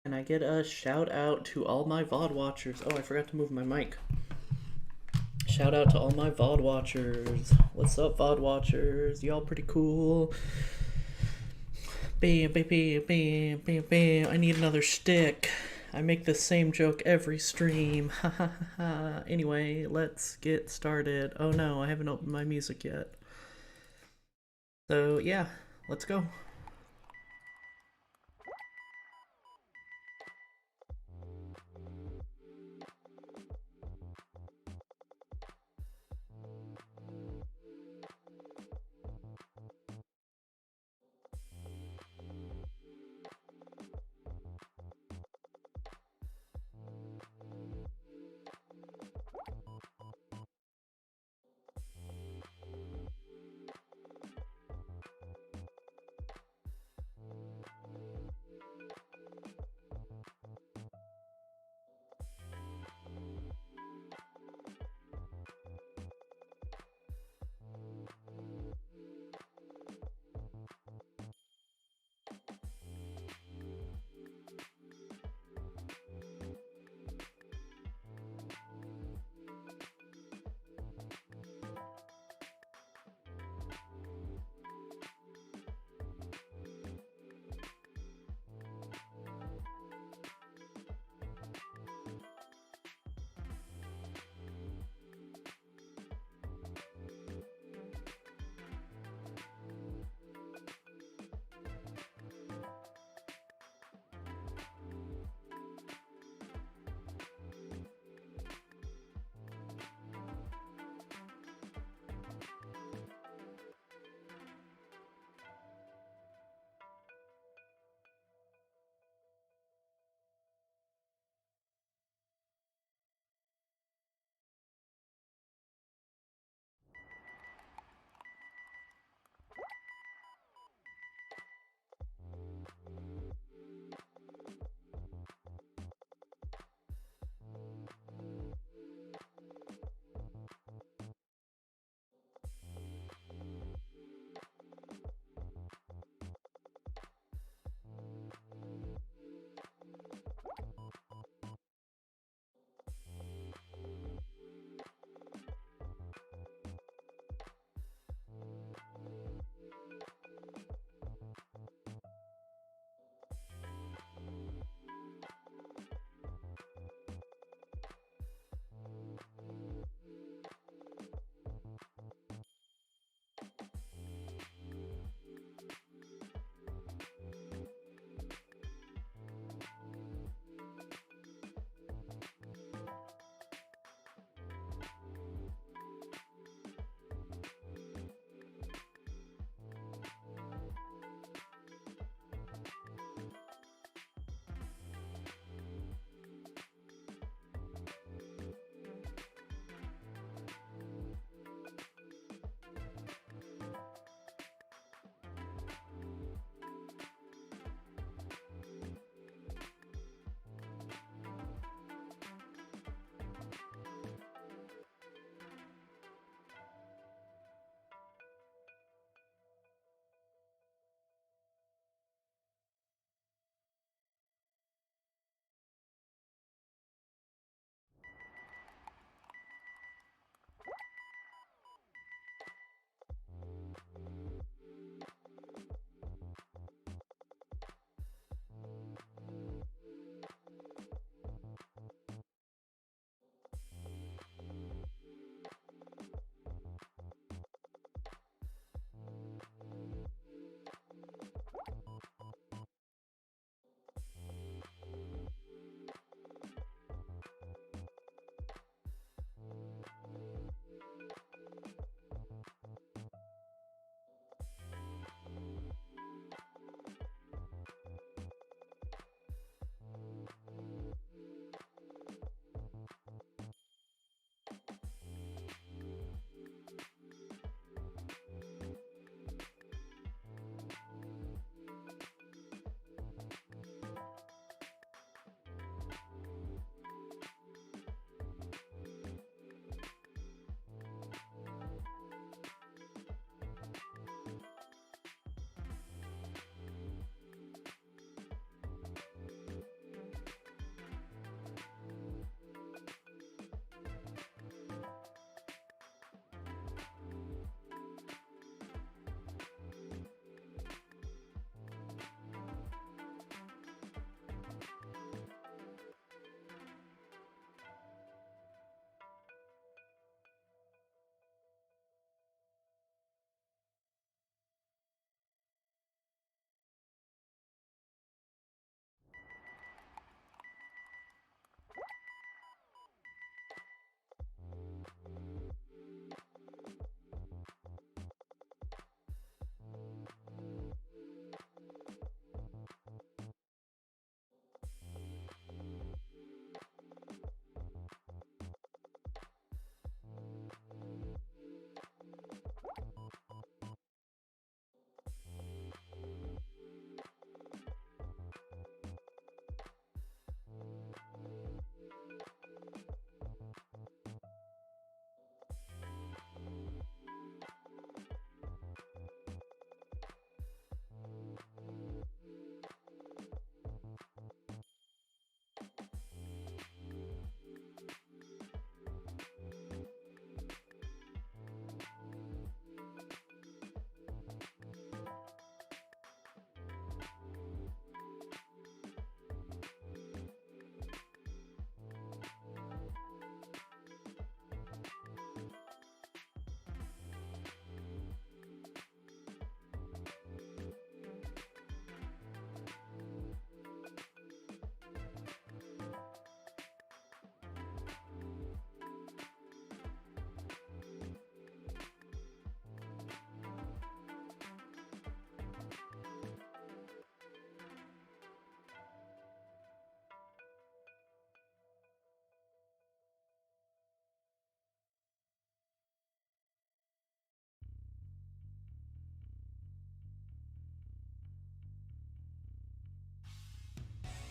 Can I get a shout out to all my VOD watchers? Oh, I forgot to move my mic. Shout out to all my VOD watchers. What's up, VOD watchers? Y'all pretty cool. Bam, bam, bam, bam, bam, bam. I need another stick. I make the same joke every stream. Ha ha ha ha. Anyway, let's get started. Oh no, I haven't opened my music yet. So yeah, let's go.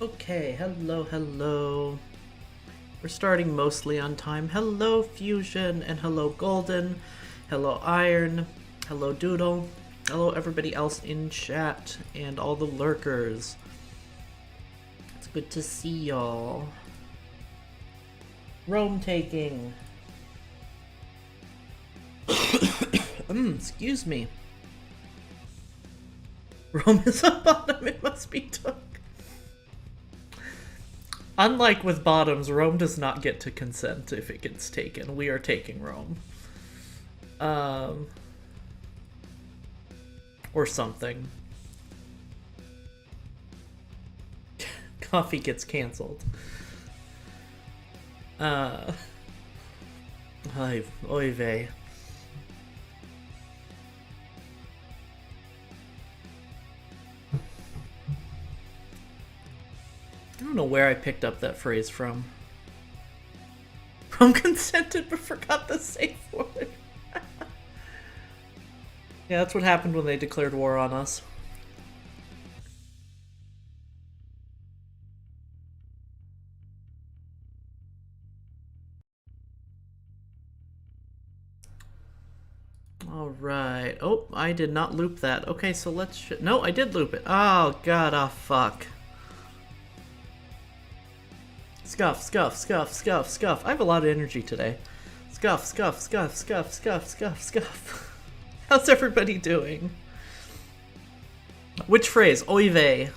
Okay, hello, hello. We're starting mostly on time. Hello, Fusion, and hello, Golden. Hello, Iron. Hello, Doodle. Hello, everybody else in chat and all the lurkers. It's good to see y'all. Rome taking. Excuse me. Rome is on bottom, it must be took. Unlike with bottoms, Rome does not get to consent if it gets taken. We are taking Rome. Or something. Coffee gets cancelled. Oy vey. I don't know where I picked up that phrase from. Rome consented but forgot the safe word. Yeah, that's what happened when they declared war on us. Alright. Oh, I did not loop that. Okay, so let's... No, I did loop it. Oh, god, oh, fuck. Scuff, scuff, scuff, scuff, scuff. I have a lot of energy today. Scuff, scuff, scuff, scuff, scuff, scuff, scuff. How's everybody doing? Which phrase? Oy vey.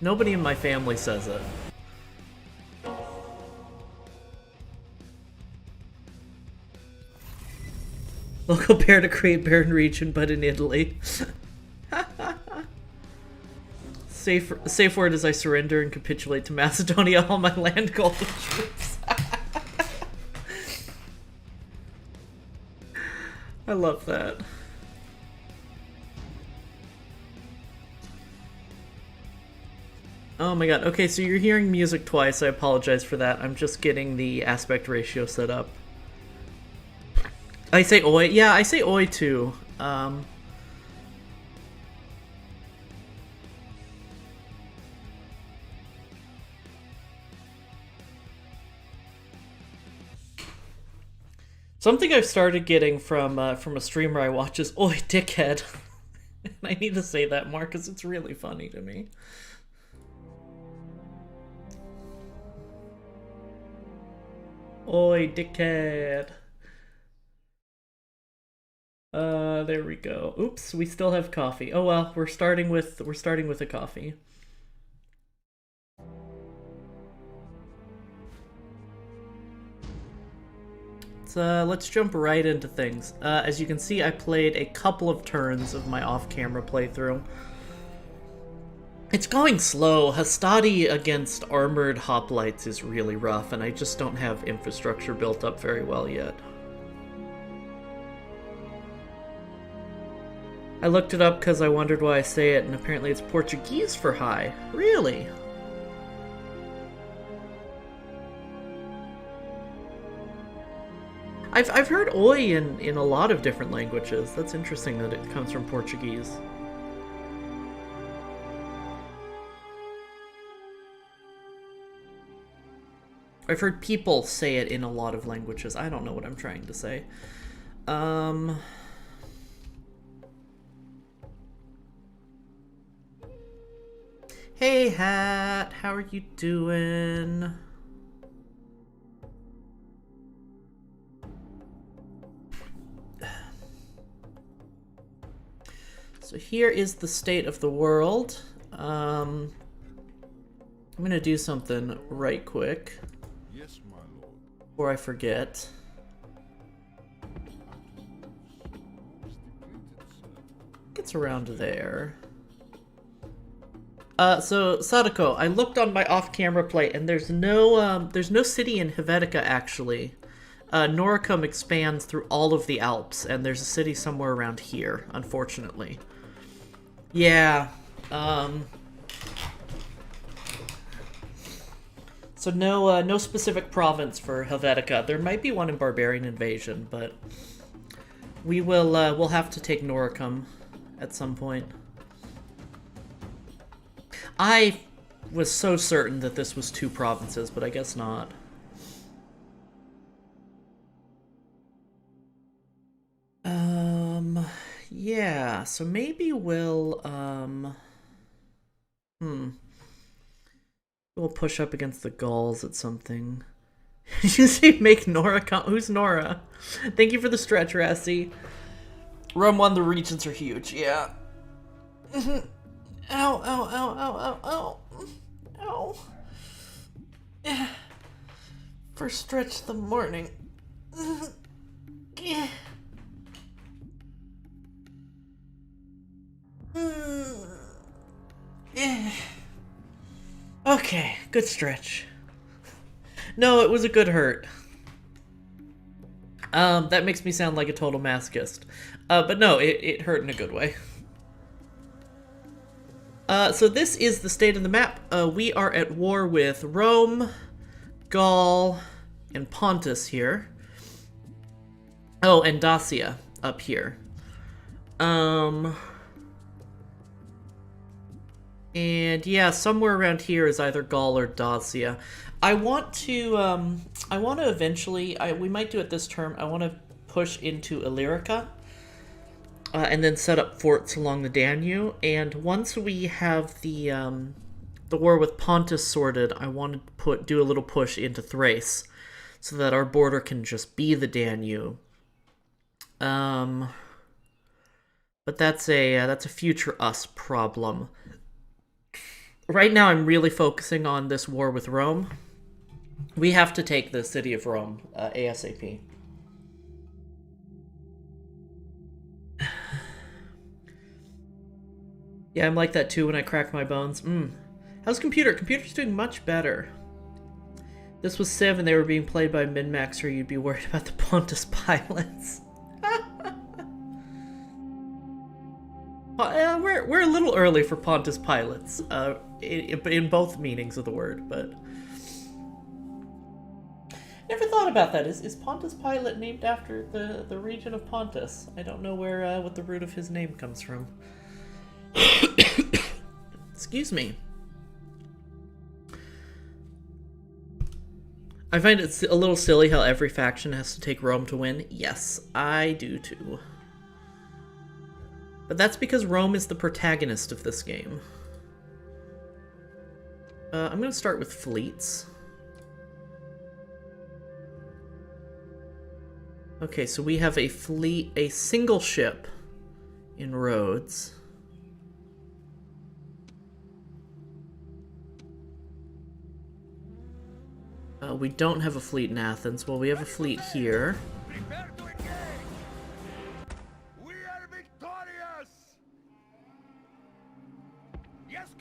Nobody in my family says it. Local bear to create barren region, but in Italy. Safe word is I surrender and capitulate to Macedonia, all my land, golden troops. I love that. Oh my god. Okay, so you're hearing music twice. I apologize for that. I'm just getting the aspect ratio set up. I say oi. Yeah, I say oi too. Something I've started getting from a streamer I watch is "Oi, dickhead." And I need to say that more because it's really funny to me. Oi, dickhead. There we go. Oops, we still have coffee. Oh well, we're starting with a coffee. Let's jump right into things. As you can see, I played a couple of turns of my off-camera playthrough. It's going slow. Hastati against armored hoplites is really rough, and I just don't have infrastructure built up very well yet. I looked it up because I wondered why I say it, and apparently it's Portuguese for hi. Really? I've heard oi in a lot of different languages. That's interesting that it comes from Portuguese. I've heard people say it in a lot of languages. I don't know what I'm trying to say. Hey, Hat. How are you doing? So here is the state of the world. I'm gonna do something right quick. Yes, my lord. Before I forget. Gets around there. So Sadako, I looked on my off-camera play, and there's no city in Helvetica actually. Noricum expands through all of the Alps, and there's a city somewhere around here, unfortunately. Yeah, so no specific province for Helvetica. There might be one in Barbarian Invasion, but we'll have to take Noricum at some point. I was so certain that this was 2 provinces, but I guess not. Yeah, so maybe we'll, we'll push up against the Gauls at something. Did you say make Nora come? Who's Nora? Thank you for the stretch, Rassi. Rome 1, the regions are huge, yeah. Ow, ow, ow, ow, ow, ow. Ow. First stretch of the morning. Okay, good stretch. No, it was a good hurt. That makes me sound like a total masochist. But no, it hurt in a good way. So this is the state of the map. We are at war with Rome, Gaul, and Pontus here. Oh, and Dacia up here. And yeah, somewhere around here is either Gaul or Dacia. I want to eventually, we might do it this term, I want to push into Illyrica, and then set up forts along the Danube, and once we have the war with Pontus sorted, I want to do a little push into Thrace, so that our border can just be the Danube. But that's a future us problem. Right now I'm really focusing on this war with Rome. We have to take the city of Rome, ASAP. Yeah, I'm like that too when I crack my bones. How's computer? Computer's doing much better. This was Civ and they were being played by min-maxer, you'd be worried about the Pontus pilots. We're a little early for Pontus pilots, in both meanings of the word, but... Never thought about that. Is Pontus Pilate named after the region of Pontus? I don't know where what the root of his name comes from. Excuse me. I find it a little silly how every faction has to take Rome to win. Yes, I do too. But that's because Rome is the protagonist of this game. I'm going to start with fleets. Okay, so we have a fleet, a single ship in Rhodes. We don't have a fleet in Athens. Well, we have a fleet here.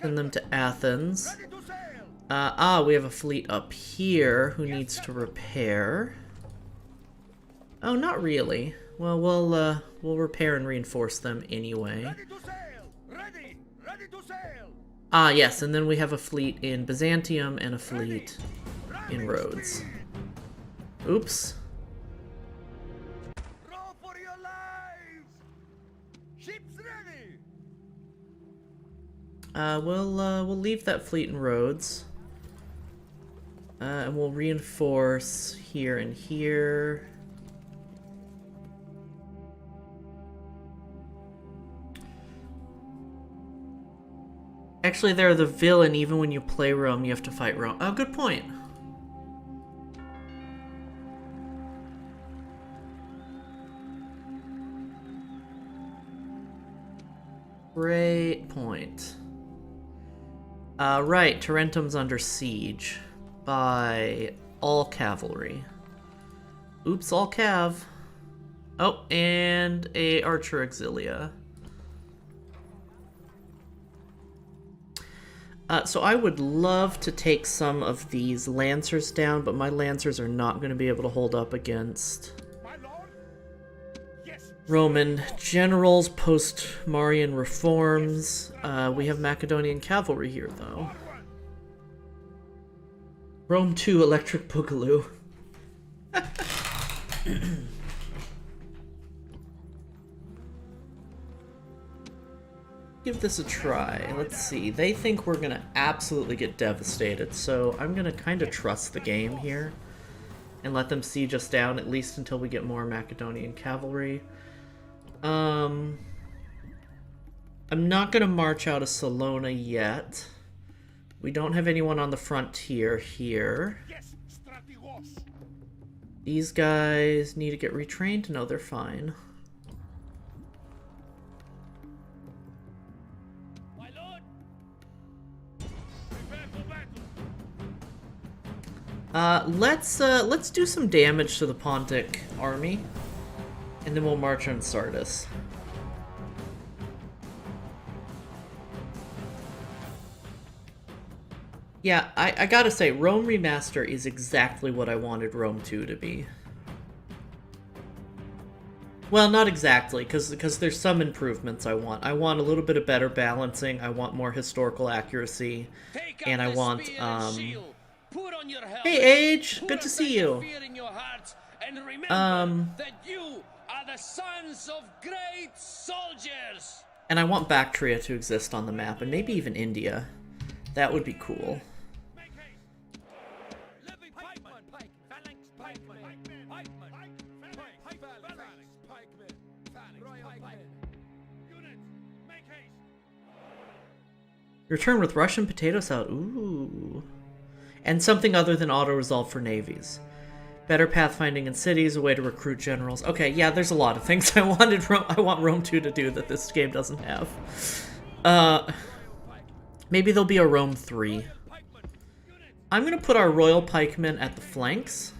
Send them to Athens. We have a fleet up here who needs to repair. Oh, not really. Well, we'll repair and reinforce them anyway. Ready to sail. Yes, and then we have a fleet in Byzantium and a fleet in Rhodes. Oops. Row for your lives. Ships ready. We'll leave that fleet in Rhodes. And we'll reinforce here and here. Actually, they're the villain. Even when you play Rome, you have to fight Rome. Oh, good point. Great point. Right, Tarentum's under siege by all cavalry. Oops, all cav. Oh, and a archer auxilia. So I would love to take some of these lancers down, but my lancers are not going to be able to hold up against Roman generals post-Marian reforms. We have Macedonian cavalry here, though. Rome 2 Electric Boogaloo. give this a try. Let's see. They think we're gonna absolutely get devastated, so I'm gonna kind of trust the game here and let them siege us down, at least until we get more Macedonian cavalry. I'm not gonna march out of Salona yet. We don't have anyone on the frontier here. These guys need to get retrained? No, they're fine. Let's do some damage to the Pontic army, and then we'll march on Sardis. Yeah, I gotta say, Rome Remaster is exactly what I wanted Rome 2 to be. Well, not exactly, because there's some improvements I want. I want a little bit of better balancing, I want more historical accuracy, and I want, Hey, Age! Good to see you! That you are the sons of great soldiers! And I want Bactria to exist on the map, and maybe even India. That would be cool. Return with Russian potato salad. Ooh. And something other than auto-resolve for navies. Better pathfinding in cities, a way to recruit generals. Okay, yeah, there's a lot of things I want Rome 2 to do that this game doesn't have. Maybe there'll be a Rome 3. I'm gonna put our Royal Pikemen at the flanks.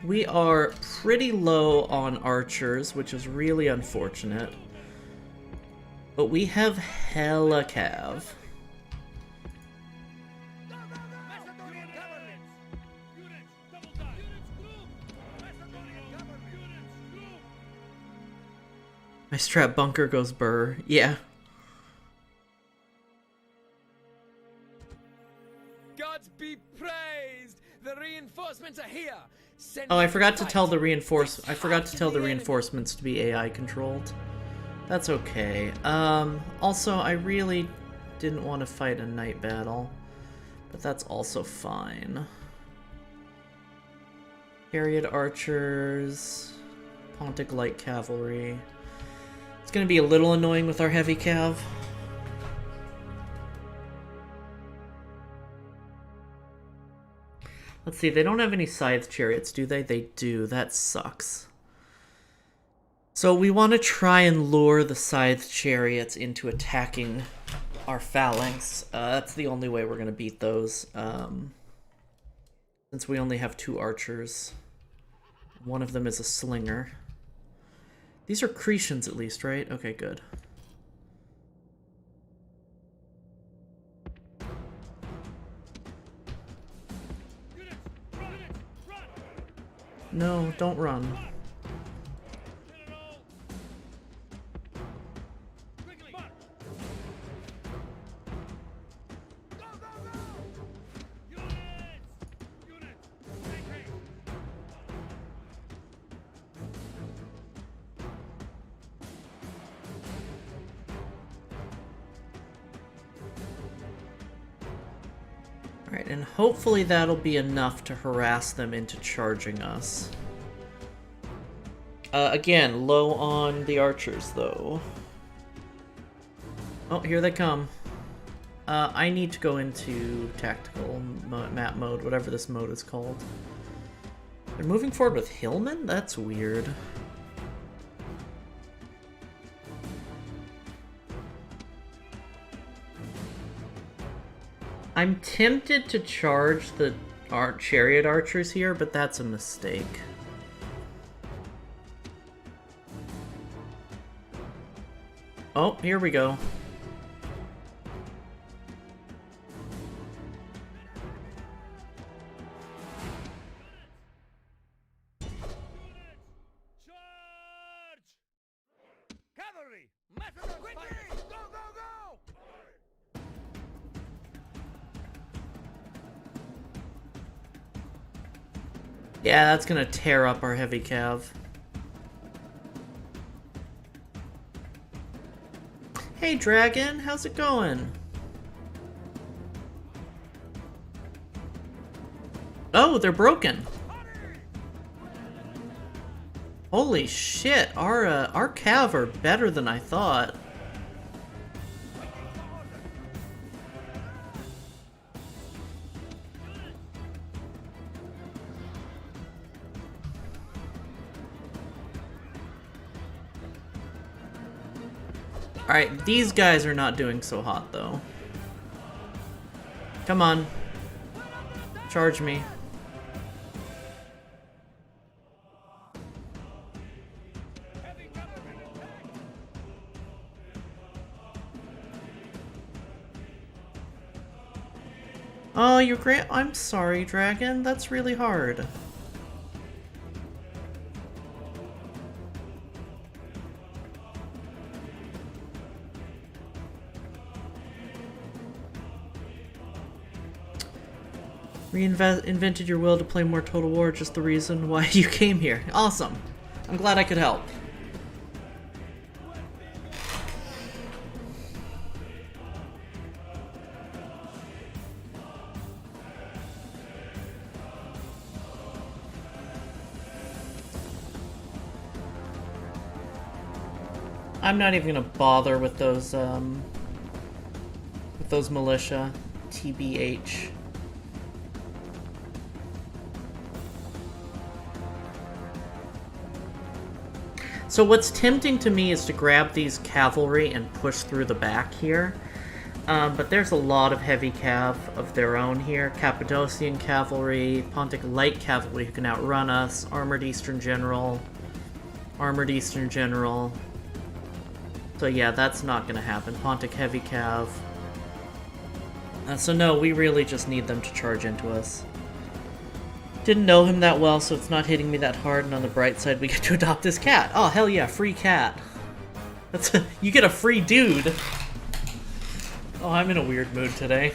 We are pretty low on archers, which is really unfortunate. But we have hella cav. My strap bunker goes burr. Yeah. Gods be praised! The reinforcements are here! Oh, I forgot to tell the reinforcements to be AI controlled. That's okay. Also, I really didn't want to fight a night battle, but that's also fine. Chariot archers, Pontic light cavalry. It's gonna be a little annoying with our heavy cav. Let's see, they don't have any scythe chariots, do they? They do. That sucks. So we want to try and lure the scythe chariots into attacking our phalanx. That's the only way we're going to beat those. Since we only have 2 archers. One of them is a slinger. These are Cretians at least, right? Okay, good. No, don't run. Alright, and hopefully that'll be enough to harass them into charging us. Again, low on the archers, though. Oh, here they come. I need to go into tactical map mode, whatever this mode is called. They're moving forward with Hillman? That's weird. I'm tempted to charge the chariot archers here, but that's a mistake. Oh, here we go. Cavalry! Macedon, quickly! Yeah, that's gonna tear up our heavy cav. Hey, Dragon, how's it going? Oh, they're broken. Holy shit, our cav are better than I thought. Alright, these guys are not doing so hot, though. Come on. Charge me. Oh, I'm sorry, Dragon. That's really hard. Reinvented your will to play more Total War, just the reason why you came here. Awesome. I'm glad I could help. I'm not even gonna bother with those militia, TBH. So what's tempting to me is to grab these cavalry and push through the back here. But there's a lot of heavy cav of their own here. Cappadocian cavalry, Pontic light cavalry who can outrun us, armored Eastern General. So yeah, that's not gonna happen. Pontic heavy cav. So no, we really just need them to charge into us. Didn't know him that well, so it's not hitting me that hard, and on the bright side, we get to adopt this cat. Oh, hell yeah, free cat. You get a free dude. Oh, I'm in a weird mood today.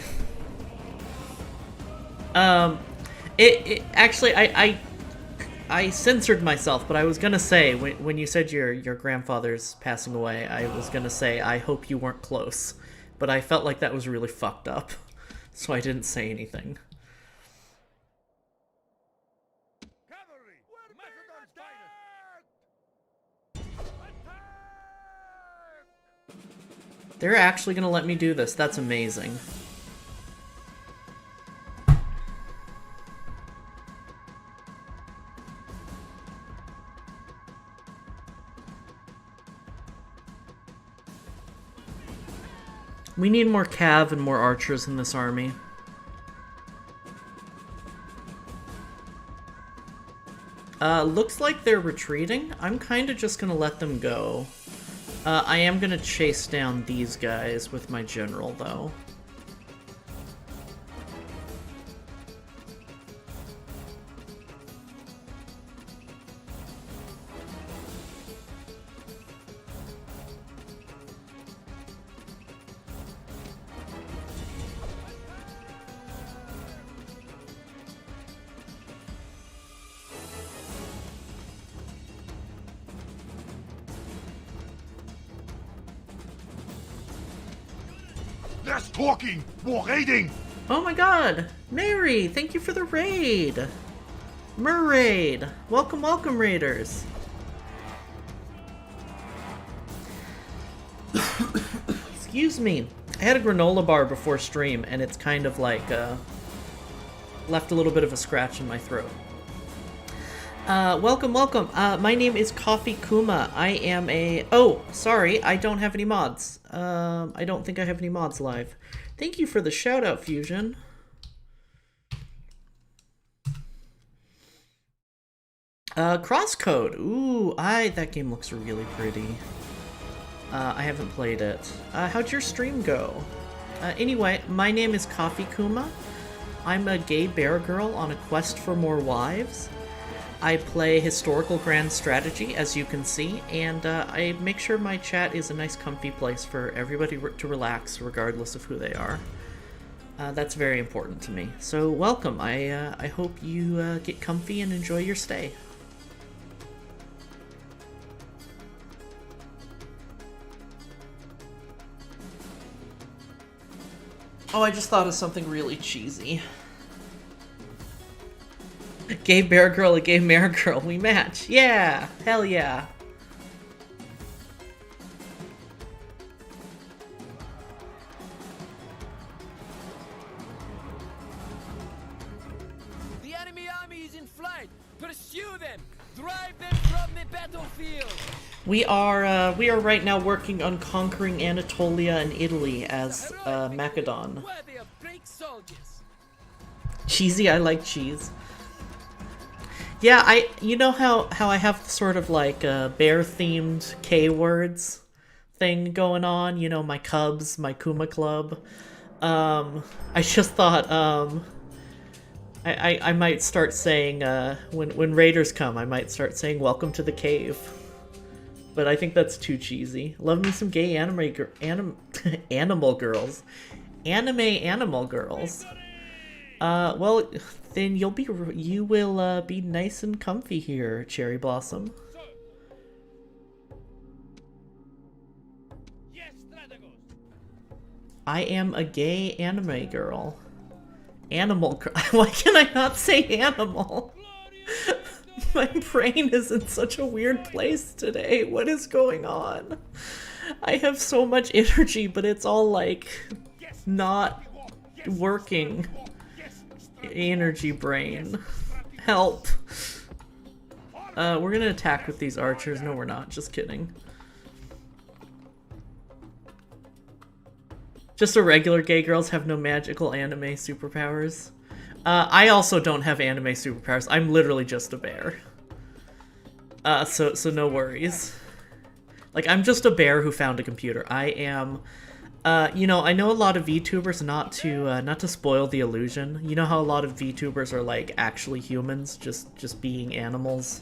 Actually, I censored myself, but I was gonna say, when you said your grandfather's passing away, I was gonna say, I hope you weren't close. But I felt like that was really fucked up, so I didn't say anything. They're actually gonna let me do this. That's amazing. We need more cav and more archers in this army. Looks like they're retreating. I'm kinda just gonna let them go. I am gonna chase down these guys with my general, though. Less talking, more raiding! Oh my god! Mary, thank you for the raid! Merraid! Welcome, welcome, raiders! Excuse me. I had a granola bar before stream, and it's kind of like, left a little bit of a scratch in my throat. Welcome, welcome. My name is Coffee Kuma. I am a... Oh, sorry, I don't have any mods. I don't think I have any mods live. Thank you for the shout-out, Fusion. Crosscode. Ooh, that game looks really pretty. I haven't played it. How'd your stream go? Anyway, my name is Coffee Kuma. I'm a gay bear girl on a quest for more wives. I play historical grand strategy, as you can see, and I make sure my chat is a nice comfy place for everybody to relax, regardless of who they are. That's very important to me. So welcome. I hope you get comfy and enjoy your stay. Oh, I just thought of something really cheesy. Gay bear girl, a gay mare girl. We match. Yeah! Hell yeah. The enemy army is in flight. Pursue them. Drive them from the battlefield. We are right now working on conquering Anatolia and Italy as Macedon. Worthy of Greek soldiers. Cheesy, I like cheese. Yeah, you know how I have sort of like a bear-themed K-words thing going on? You know, my Cubs, my Kuma Club. I just thought, I might start saying, when raiders come, I might start saying, welcome to the cave. But I think that's too cheesy. Love me some gay animal girls. Anime animal girls. Well, then you will be nice and comfy here, Cherry Blossom. I am a gay anime girl. Animal girl. Why can I not say animal? My brain is in such a weird place today. What is going on? I have so much energy, but it's all like not working. Energy brain. Help. We're gonna attack with these archers. No, we're not. Just kidding. Just so regular gay girls have no magical anime superpowers. I also don't have anime superpowers. I'm literally just a bear. So no worries. Like, I'm just a bear who found a computer. I am... you know, I know a lot of VTubers, not to spoil the illusion. You know how a lot of VTubers are like actually humans, just being animals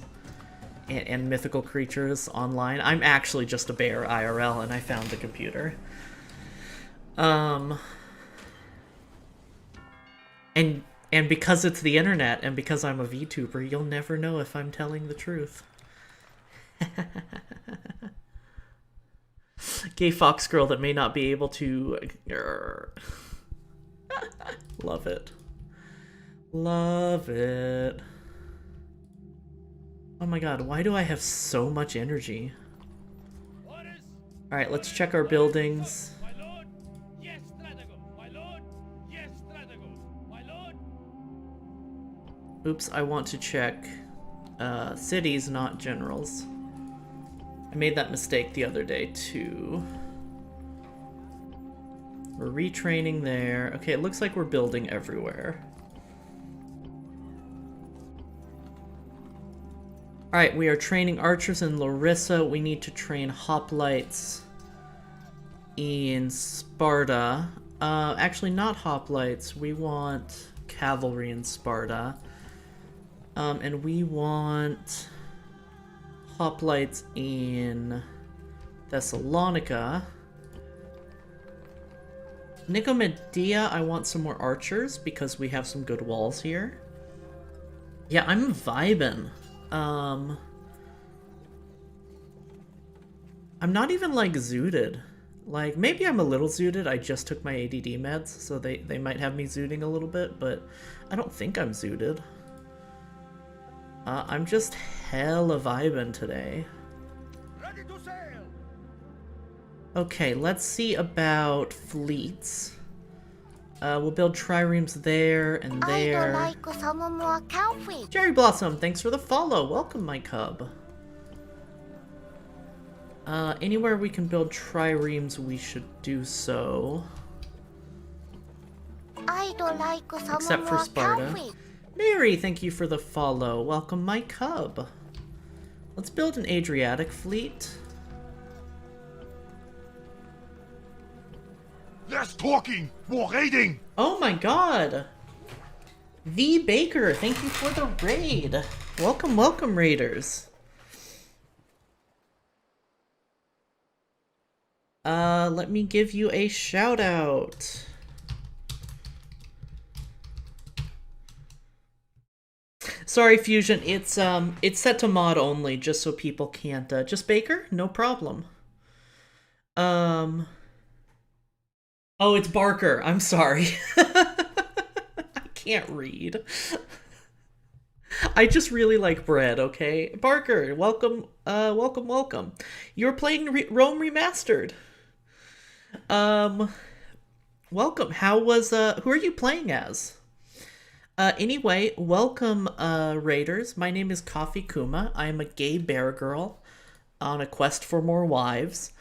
and mythical creatures online. I'm actually just a bear IRL, and I found the computer. And because it's the internet, and because I'm a VTuber, you'll never know if I'm telling the truth. Gay fox girl that may not be able to... Love it. Love it. Oh my god, why do I have so much energy? Alright, let's check our buildings. Oops, I want to check cities, not generals. I made that mistake the other day, too. We're retraining there. Okay, it looks like we're building everywhere. Alright, we are training archers in Larissa. We need to train hoplites in Sparta. Actually, not hoplites. We want cavalry in Sparta. And we want hoplites in Thessalonica. Nicomedia, I want some more archers because we have some good walls here. Yeah, I'm vibing. I'm not even like zooted. Like, maybe I'm a little zooted. I just took my ADD meds, so they might have me zooting a little bit, but I don't think I'm zooted. I'm just hella vibing today. Ready to sail. Okay, let's see about fleets. We'll build triremes there and there. I'd like some more coffee. Cherry Blossom, thanks for the follow. Welcome, my cub. Anywhere we can build triremes, we should do so. I'd like some Except for more Sparta. coffee. Mary, thank you for the follow. Welcome, my cub. Let's build an Adriatic fleet. Less talking, more raiding. Oh my god! The Baker, thank you for the raid. Welcome, welcome, raiders. Let me give you a shout out. Sorry, Fusion. It's set to mod only, just so people can't. Just Baker, no problem. Oh, it's Barker. I'm sorry. I can't read. I just really like bread. Okay, Barker, welcome. Welcome. You're playing Rome Remastered. Welcome. How was who are you playing as? Anyway, welcome, Raiders. My name is Coffee Kuma. I am a gay bear girl on a quest for more wives.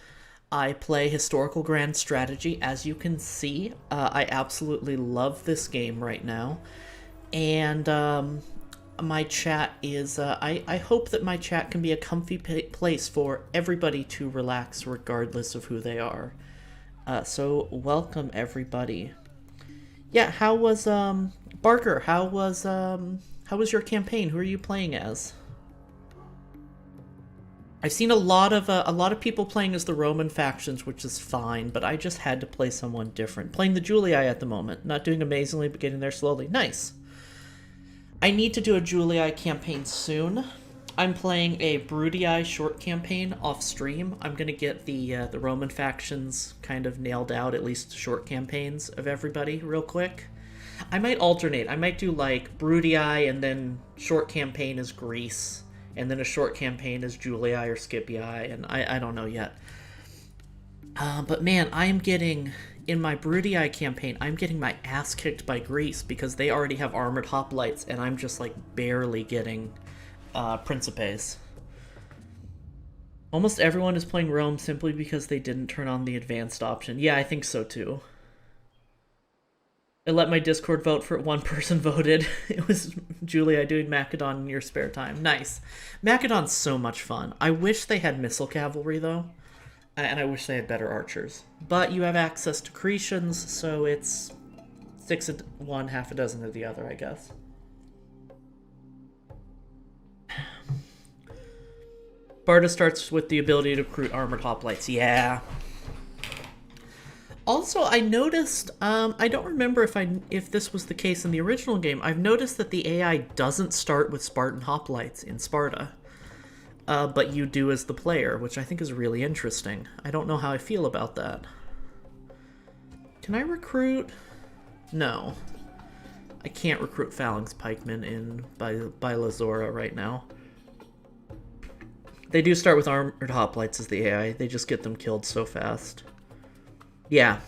I play historical grand strategy. As you can see, I absolutely love this game right now. And, my chat is, I hope that my chat can be a comfy place for everybody to relax regardless of who they are. So welcome, everybody. Yeah, how was, Barker, how was your campaign? Who are you playing as? I've seen a lot of people playing as the Roman factions, which is fine, but I just had to play someone different. Playing the Julii at the moment. Not doing amazingly, but getting there slowly. Nice. I need to do a Julii campaign soon. I'm playing a Brudii short campaign off stream. I'm gonna get the Roman factions kind of nailed out, at least short campaigns of everybody real quick. I might alternate. I might do like Brudii and then short campaign as Greece, and then a short campaign as Julii or Scipii, and I don't know yet. But man, I am getting, in my Brudii campaign, I'm getting my ass kicked by Greece because they already have armored hoplites, and I'm just like barely getting Principes. Almost everyone is playing Rome simply because they didn't turn on the advanced option. Yeah, I think so too. I let my Discord vote for one person voted. It was Julia doing Macedon in your spare time. Nice. Macedon's so much fun. I wish they had missile cavalry though. And I wish they had better archers. But you have access to Cretians, so it's 6 of one, half a dozen of the other, I guess. Barda starts with the ability to recruit armored hoplites. Yeah. Also, I noticed, I don't remember if this was the case in the original game, I've noticed that the AI doesn't start with Spartan hoplites in Sparta. But you do as the player, which I think is really interesting. I don't know how I feel about that. Can I recruit? No. I can't recruit Phalanx pikemen in by Lazora right now. They do start with armored hoplites as the AI. They just get them killed so fast. Yeah.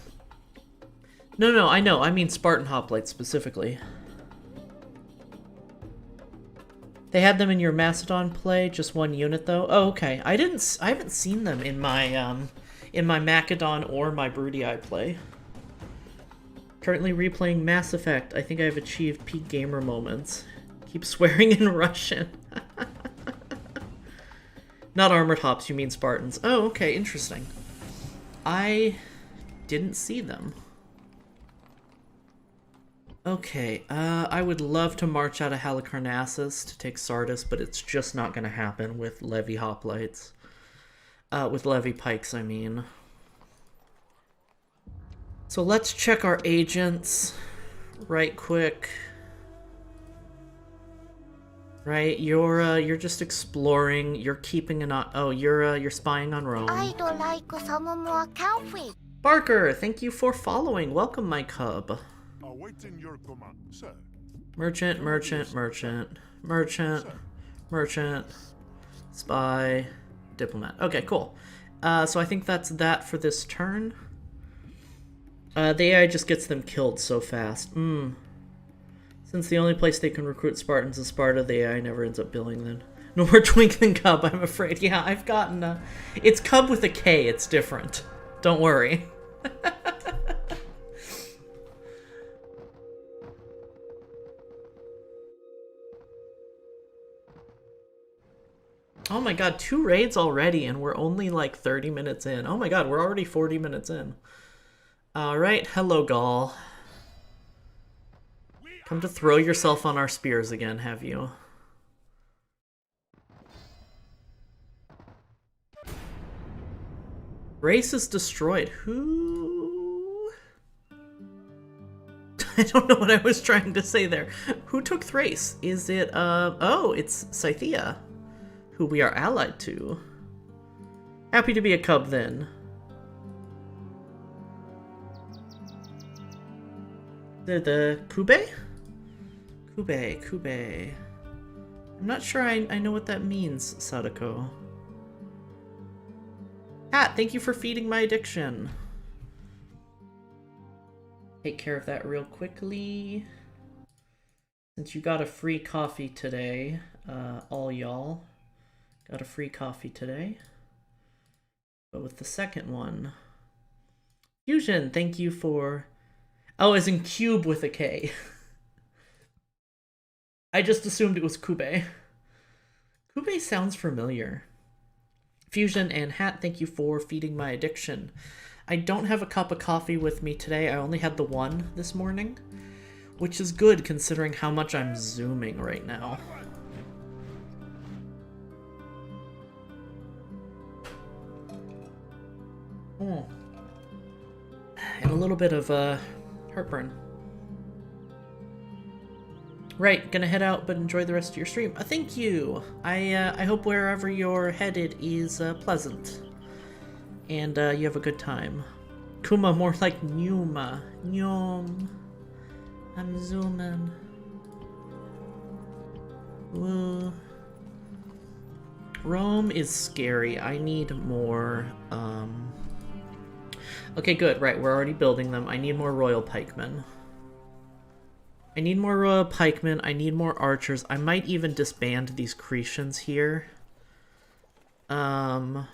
No, I know. I mean Spartan hoplites specifically. They had them in your Macedon play, just one unit though. Oh, okay. I haven't seen them in my Macedon or my Brudii play. Currently replaying Mass Effect. I think I've achieved peak gamer moments. Keep swearing in Russian. Not armored hops, you mean Spartans. Oh, okay, interesting. I didn't see them. Okay, I would love to march out of Halicarnassus to take Sardis, but it's just not going to happen with Levy hoplites. With Levy pikes, I mean. So let's check our agents right quick. Right, you're just exploring. You're keeping an eye. Oh, you're spying on Rome. I'd like some more coffee. Barker, thank you for following. Welcome, my cub. Awaiting your command, sir. Merchant, spy, diplomat. Okay, cool. So I think that's that for this turn. The AI just gets them killed so fast. Since the only place they can recruit Spartans is Sparta, the AI never ends up billing them. No more Twink than Cub, I'm afraid. Yeah, I've gotten, it's Cub with a K, it's different. Don't worry. Oh my god, 2 raids already, and we're only like 30 minutes in. Oh my god, we're already 40 minutes in. Alright, hello, Gaul. Come to throw yourself on our spears again, have you? Race is destroyed. Who? I don't know what I was trying to say there. Who took Thrace? Is it, oh, it's Scythia, who we are allied to. Happy to be a cub, then. The Kube? Kube. I'm not sure I know what that means, Sadako. Pat, thank you for feeding my addiction. Take care of that real quickly. Since you got a free coffee today, all y'all got a free coffee today. But with the second one, Fusion, thank you for... Oh, as in cube with a K. I just assumed it was Kube. Kube sounds familiar. Fusion and Hat, thank you for feeding my addiction. I don't have a cup of coffee with me today. I only had the one this morning, which is good considering how much I'm zooming right now. And a little bit of heartburn. Right, gonna head out, but enjoy the rest of your stream. Thank you. I hope wherever you're headed is pleasant, and you have a good time. Kuma, more like Numa. Nyom. I'm zooming. Woo. Rome is scary. I need more. Okay, good. Right, we're already building them. I need more royal pikemen. I need more royal pikemen. I need more archers. I might even disband these Cretians here. And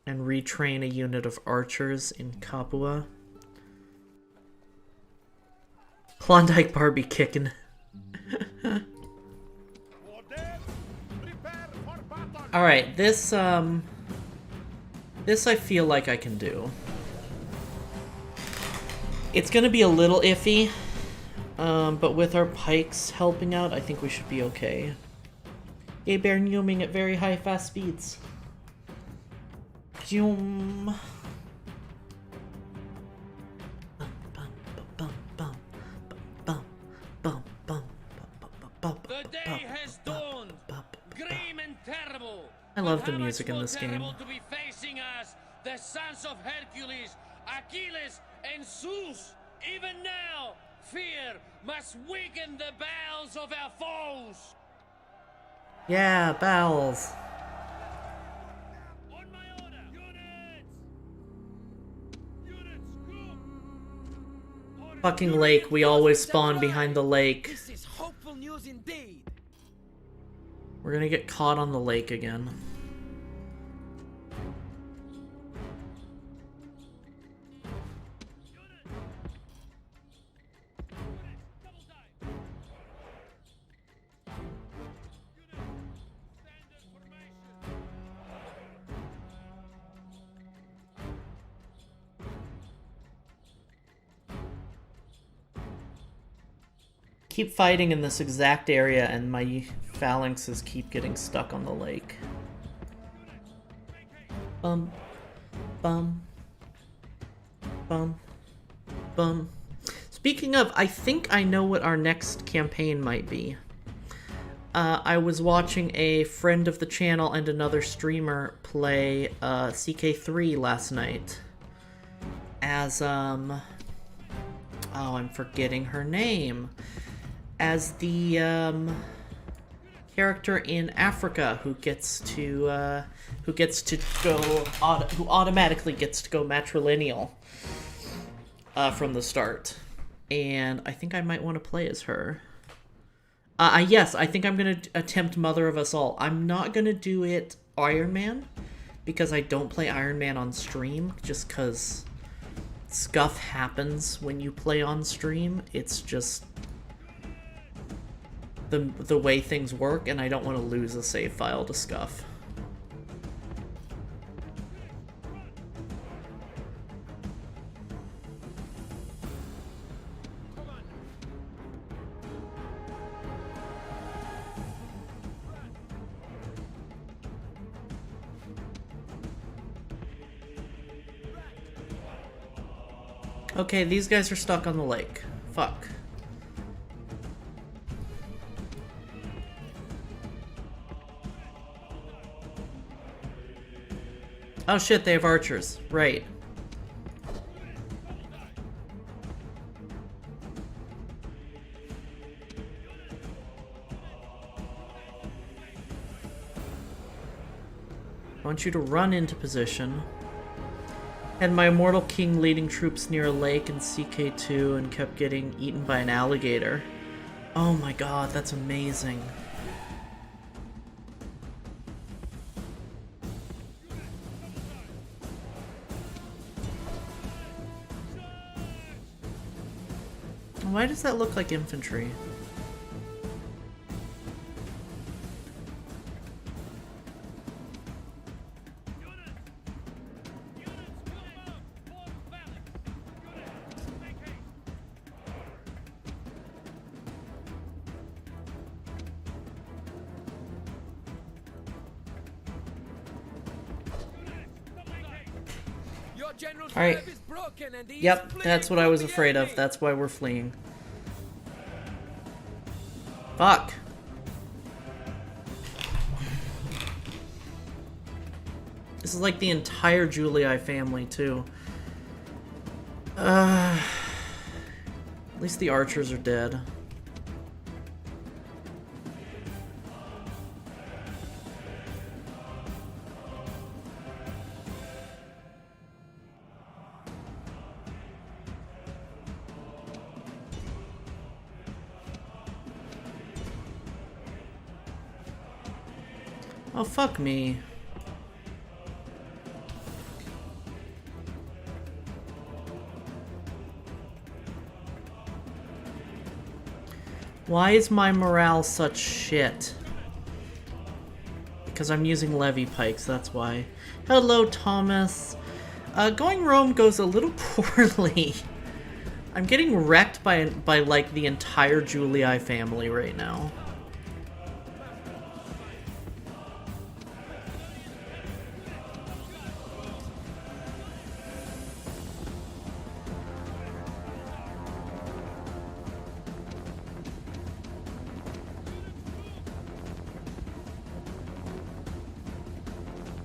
retrain a unit of archers in Capua. Klondike Barbie kicking. Alright, this I feel like I can do. It's gonna be a little iffy. But with our pikes helping out, I think we should be okay. Gay bear numing at very high fast speeds. Zoom. The day has dawned, grim and terrible. I love the music in this game. To be facing us, the sons of Hercules, Achilles, and Zeus. Even now, fear must weaken the bowels of our foes. Yeah, bowels. On my order, units, group. Fucking lake. We always spawn behind the lake. This is hopeful news indeed. We're gonna get caught on the lake again. Keep fighting in this exact area and my phalanxes keep getting stuck on the lake. Bum. Bum. Bum. Bum. Speaking of, I think I know what our next campaign might be. I was watching a friend of the channel and another streamer play CK3 last night. As, oh, I'm forgetting her name. As the character in Africa who automatically gets to go matrilineal from the start, and I think I might want to play as her. Yes, I think I'm gonna attempt Mother of Us All. I'm not gonna do it Iron Man because I don't play Iron Man on stream, just because scuff happens when you play on stream. It's just the way things work, and I don't want to lose a save file to scuff. Okay, these guys are stuck on the lake. Fuck. Oh shit, they have archers. Right. I want you to run into position. Had my immortal king leading troops near a lake in CK2 and kept getting eaten by an alligator. Oh my god, that's amazing. Why does that look like infantry? Alright. Yep, that's what I was afraid of. That's why we're fleeing. Fuck. This is like the entire Julii family, too. At least the archers are dead. Oh, fuck me. Why is my morale such shit? Because I'm using levy pikes, that's why. Hello, Thomas. Going Rome goes a little poorly. I'm getting wrecked by like the entire Julii family right now.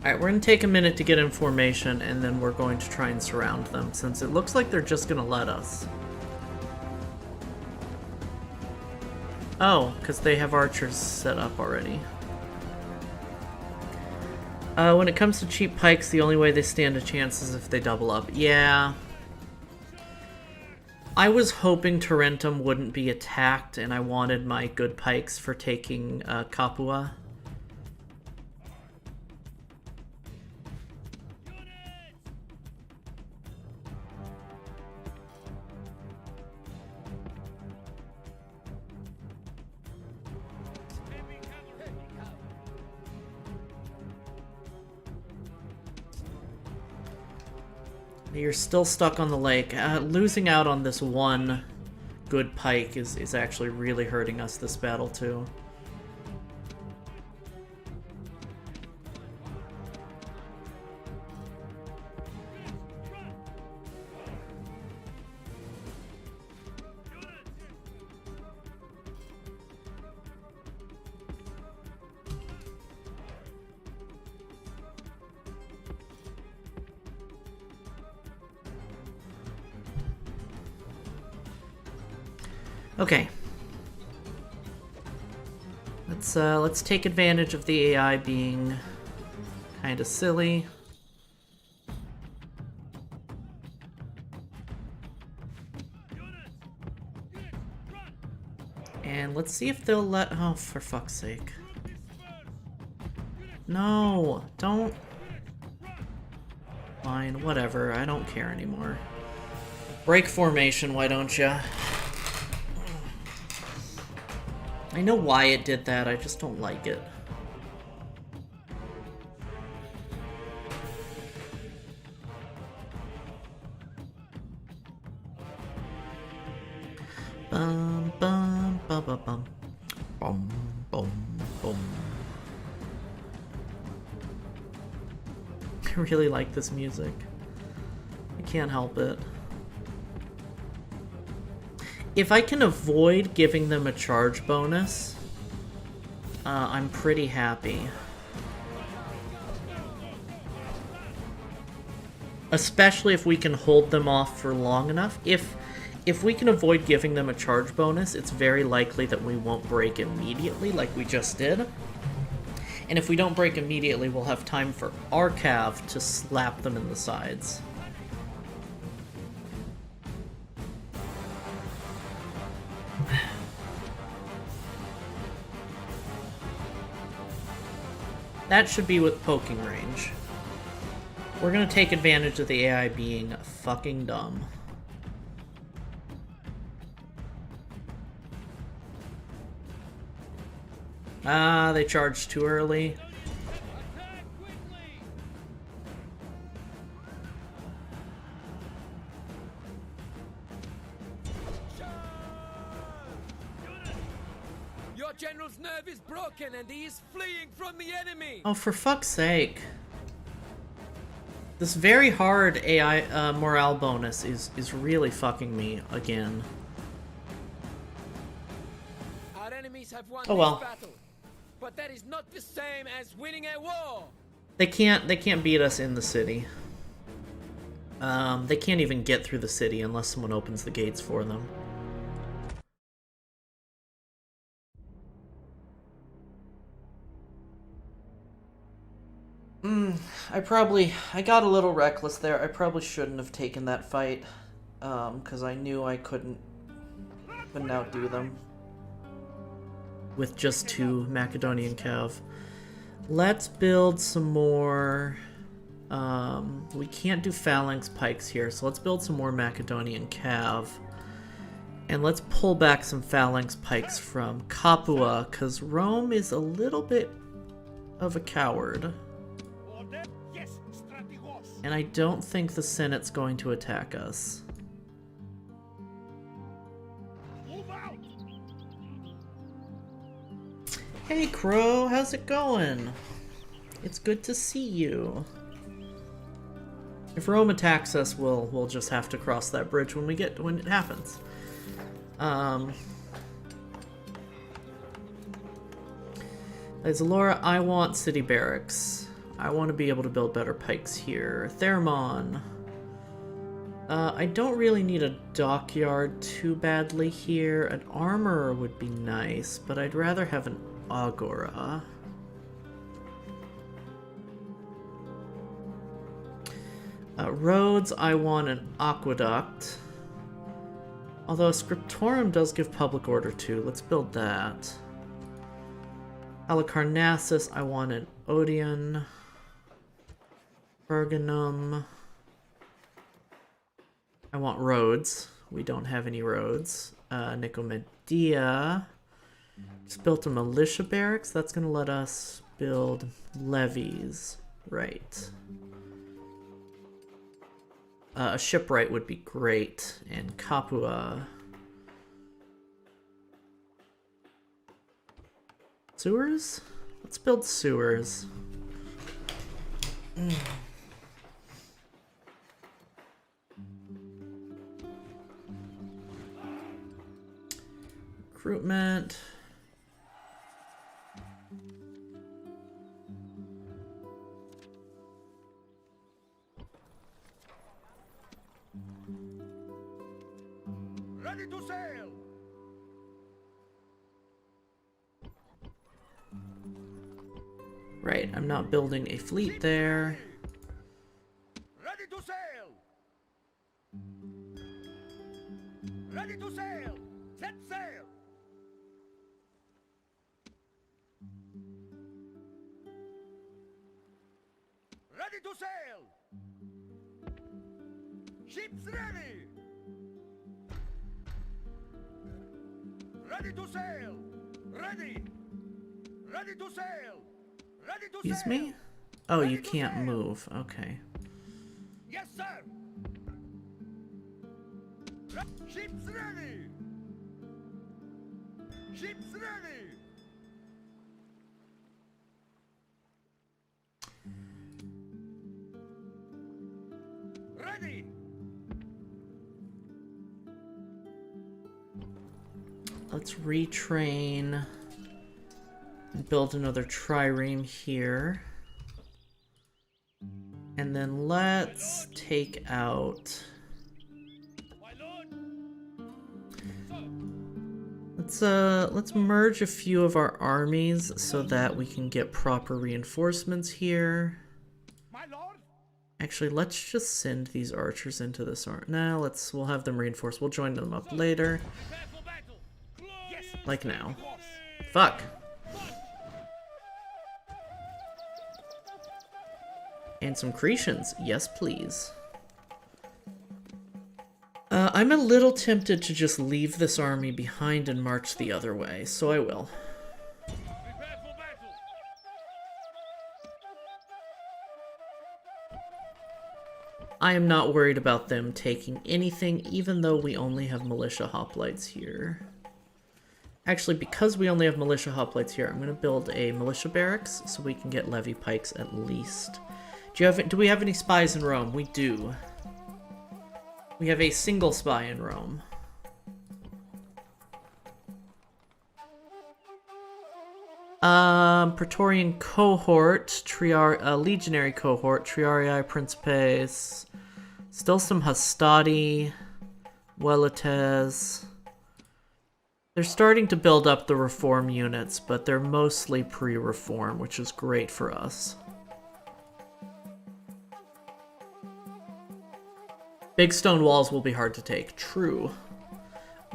Alright, we're going to take a minute to get in formation, and then we're going to try and surround them, since it looks like they're just going to let us. Oh, because they have archers set up already. When it comes to cheap pikes, the only way they stand a chance is if they double up. Yeah. I was hoping Tarentum wouldn't be attacked, and I wanted my good pikes for taking Capua. You're still stuck on the lake. Losing out on this one good pike is actually really hurting us this battle, too. Okay. Let's take advantage of the AI being kind of silly. And let's see if they'll let... Oh, for fuck's sake. No, don't... Fine, whatever, I don't care anymore. Break formation, why don't ya? I know why it did that, I just don't like it. Bum bum bum bum bum. Bum bum bum. I really like this music. I can't help it. If I can avoid giving them a charge bonus, I'm pretty happy. Especially if we can hold them off for long enough. If we can avoid giving them a charge bonus, it's very likely that we won't break immediately like we just did. And if we don't break immediately, we'll have time for our cav to slap them in the sides. That should be with poking range. We're gonna take advantage of the AI being fucking dumb. Ah, they charged too early. Your general's nerve is broken and he is fleeing from the enemy. Oh, for fuck's sake. This very hard AI morale bonus is really fucking me again. Our enemies have won Oh well. this battle, but that is not the same as winning a war. They can't beat us in the city. They can't even get through the city unless someone opens the gates for them. I got a little reckless there. I probably shouldn't have taken that fight, because I knew I couldn't outdo them with just 2 Macedonian cav. Let's build some more. We can't do Phalanx pikes here, so let's build some more Macedonian cav. And let's pull back some Phalanx pikes from Capua, because Rome is a little bit of a coward. And I don't think the Senate's going to attack us. Hey Crow, how's it going? It's good to see you. If Rome attacks us, we'll just have to cross that bridge when it happens. Laura, I want city barracks. I want to be able to build better pikes here. Theramon. I don't really need a dockyard too badly here. An armorer would be nice, but I'd rather have an agora. Roads, I want an aqueduct. Although a scriptorum does give public order too. Let's build that. Halicarnassus, I want an Odeon. Berganum. I want roads. We don't have any roads. Nicomedia. Just built a militia barracks. That's going to let us build levies. Right. A shipwright would be great. And Capua. Sewers? Let's build sewers. Recruitment. Ready to sail! Right, I'm not building a fleet there. Ready to sail! Ready to sail! Set sail! Ready to sail! Ships ready! Ready to sail! Ready! Ready to sail! Ready to Excuse sail! me? Oh, Ready you to can't sail. move. Okay. Yes, sir! Ships ready! Ships ready! Ready! Let's retrain and build another trireme here. And then let's take out... Let's merge a few of our armies so that we can get proper reinforcements here. My lord. Actually, let's just send these archers into this army. Nah, we'll have them reinforced. We'll join them up later. Like now. Fuck. And some Cretians. Yes, please. I'm a little tempted to just leave this army behind and march the other way, so I will. I am not worried about them taking anything, even though we only have militia hoplites here. Actually, because we only have militia hoplites here, I'm going to build a militia barracks so we can get levy pikes at least. Do we have any spies in Rome? We do. We have a single spy in Rome. Praetorian cohort, legionary cohort, Triarii Principes, still some Hastati, Velites. They're starting to build up the reform units, but they're mostly pre-reform, which is great for us. Big stone walls will be hard to take. True.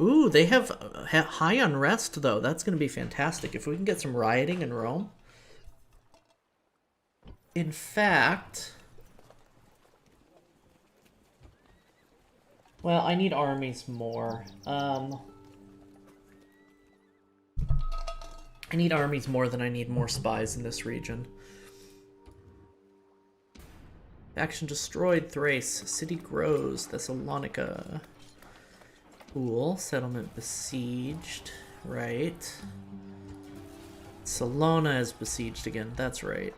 Ooh, they have high unrest, though. That's going to be fantastic. If we can get some rioting in Rome. In fact... Well, I need armies more. I need armies more than I need more spies in this region. Faction destroyed. Thrace. City grows. Thessalonica. Cool. Settlement besieged. Right. Salona is besieged again. That's right.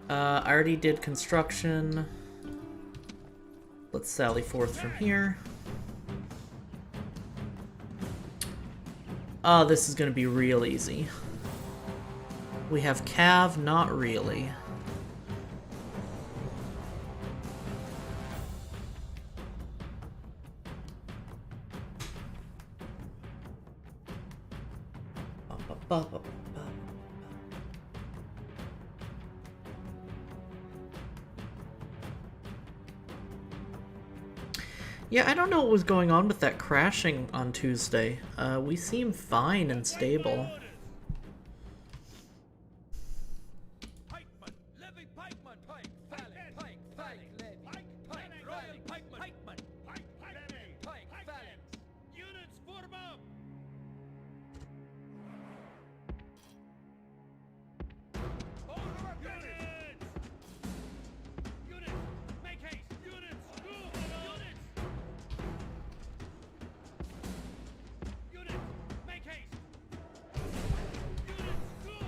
I already did construction. Let's sally forth from here. Oh, this is going to be real easy. We have Cav, not really. Yeah, I don't know what was going on with that crashing on Tuesday. We seem fine and stable. Pikeman, levy pikeman, pike, phalanx, pike, phalanx, levy, pike, pike, royal pikeman, pikeman, pike, levy, pike, phalanx. Units form up. Units! Units! Make haste! Units! Move! Units! Units! Make haste! Units! Move!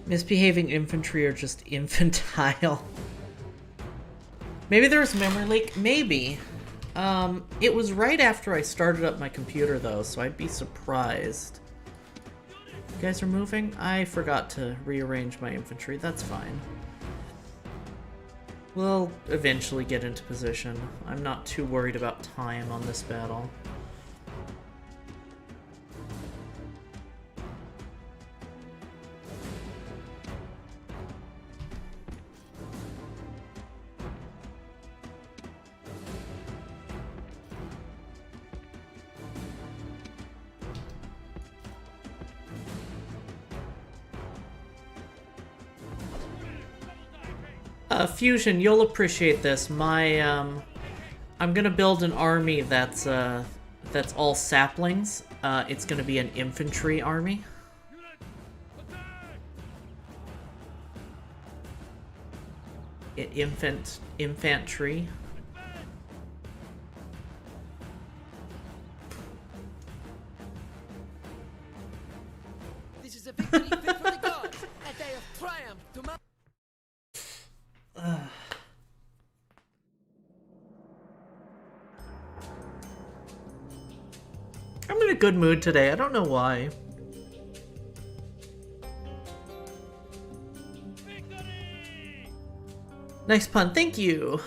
Misbehaving infantry are just infantile. Maybe there was memory leak? Maybe. It was right after I started up my computer, though, so I'd be surprised. You guys are moving? I forgot to rearrange my infantry. That's fine. We'll eventually get into position. I'm not too worried about time on this battle. Fusion, you'll appreciate this. I'm gonna build an army that's all saplings. It's gonna be an infantry army. Infantry. This is a victory fit for the gods, a day of triumph to my... I'm in a good mood today. I don't know why. Victory! Nice pun. Thank you.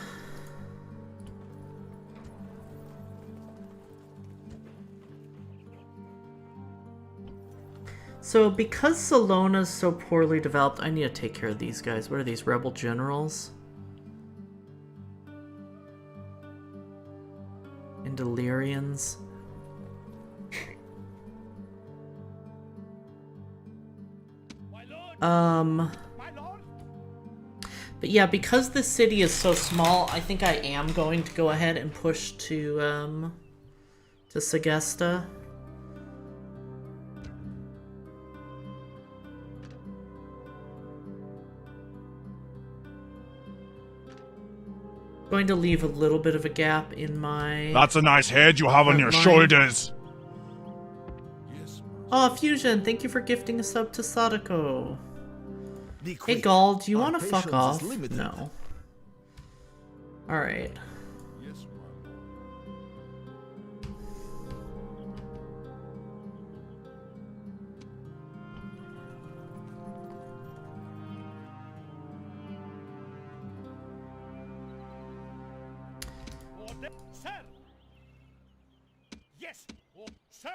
So, because Salona's so poorly developed, I need to take care of these guys. What are these, rebel generals? And Illyrians. My lord! My lord! But yeah, because the city is so small, I think I am going to go ahead and push to Segesta. Going to leave a little bit of a gap in my... That's a nice head you have on your Frontline. shoulders. Oh, Fusion, thank you for gifting a sub to Sadako. Be Hey, quick. Gall, do you Our want to fuck patience is off? limited. No. Alright. Yes, Order, sir! Yes, sir!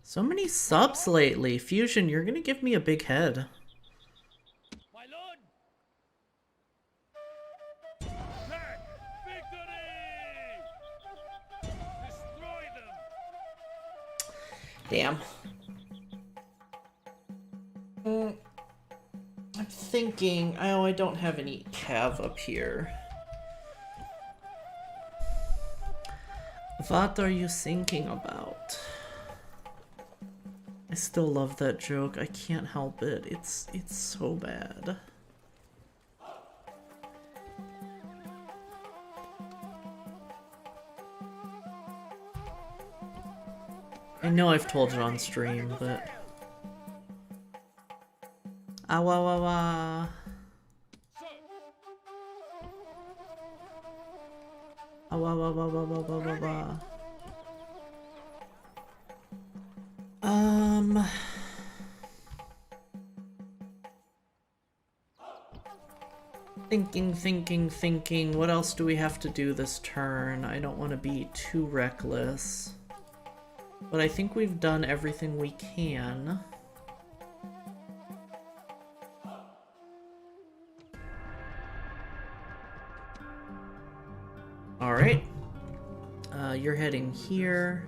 So many subs lately. Fusion, you're gonna give me a big head. My lord! Attack! Victory! Destroy them! Damn. I'm thinking... Oh, I don't have any cav up here. What are you thinking about? I still love that joke. I can't help it. It's so bad. I know I've told it on stream, but... Ah, wah, wah, wah. Ah, wah, wah, wah, wah, wah, wah, wah, wah. Thinking. What else do we have to do this turn? I don't want to be too reckless. But I think we've done everything we can. Alright. You're heading here.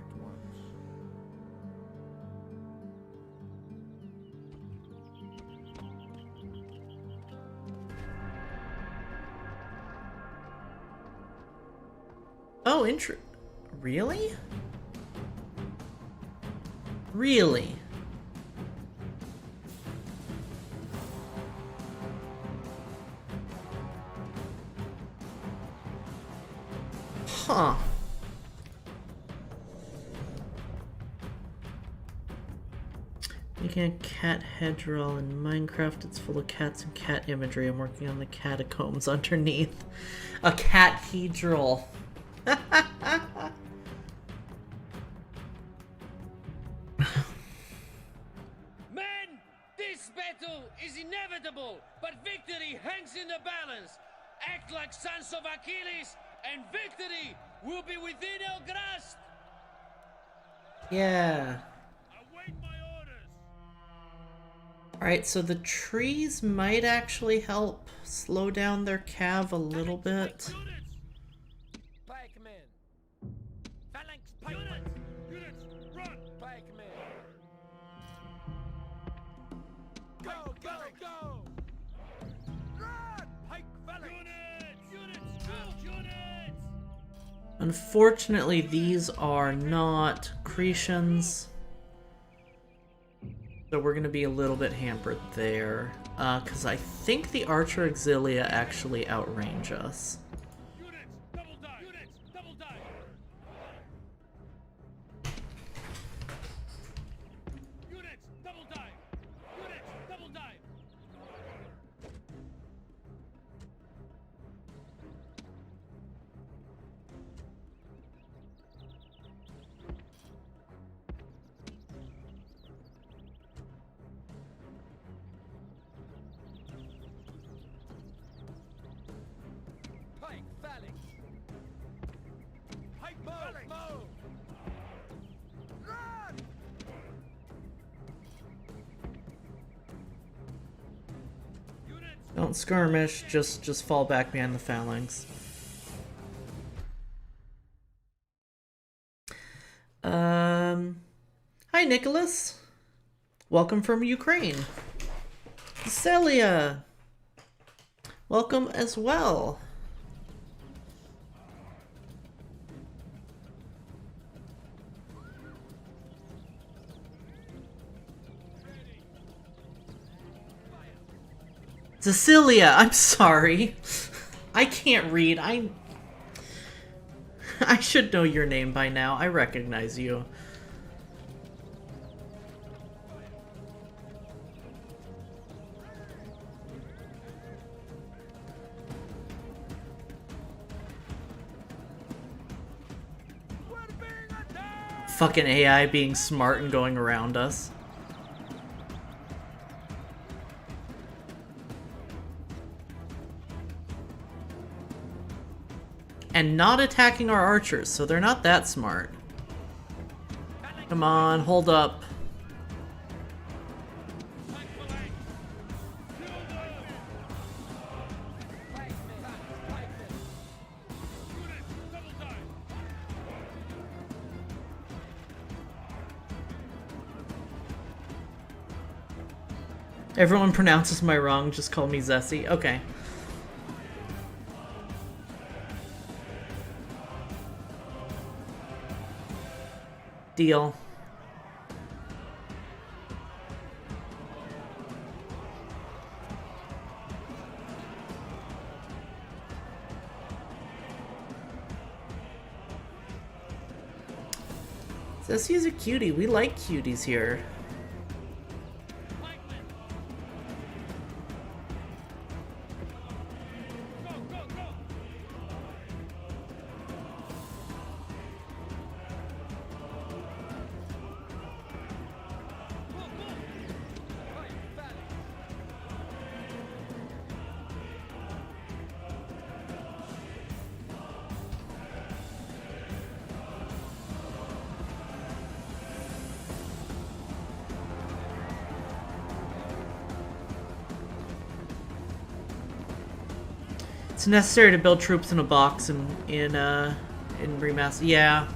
Oh, really? Really? Huh. Making a cat hedgerel in Minecraft. It's full of cats and cat imagery. I'm working on the catacombs underneath. A cat hedgerel. Men, this battle is inevitable, but victory hangs in the balance. Act like sons of Achilles, and victory will be within our grasp. Yeah. Await my orders! Alright, so the trees might actually help slow down their cav a little bit. Units! By command. Phalanx Units! Units! Run! By command. Go, go, go! Run! Pike Phalanx! Units! Units! Units! Unfortunately, these are not Cretians. So we're going to be a little bit hampered there. Because I think the Archer Auxilia actually outrange us. Units! Double dive! Units! Double dive! Units! Double dive! Units! Double dive! don't skirmish, just fall back behind the Phalanx. Hi Nicholas. Welcome from Ukraine. Celia. Welcome as well. Cecilia, I'm sorry. I can't read. I should know your name by now. I recognize you. Fucking AI being smart and going around us. And not attacking our archers, so they're not that smart. Come on, hold up. Everyone pronounces my wrong, just call me Zessie. Okay. Deal. Zessie's a cutie. We like cuties here. It's necessary to build troops in a box in Remastered. Yeah.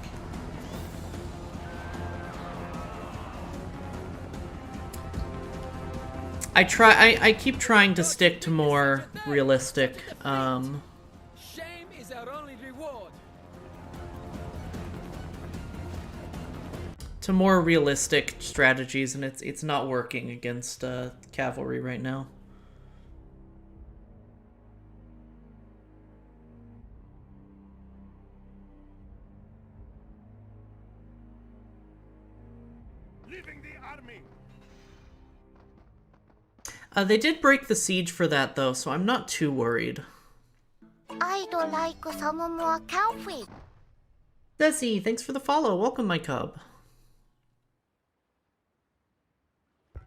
I keep trying to stick to more realistic Shame is our only reward. to more realistic strategies, and it's not working against cavalry right now. They did break the siege for that, though, so I'm not too worried. I'd like some more coffee. Desi, thanks for the follow. Welcome, my cub.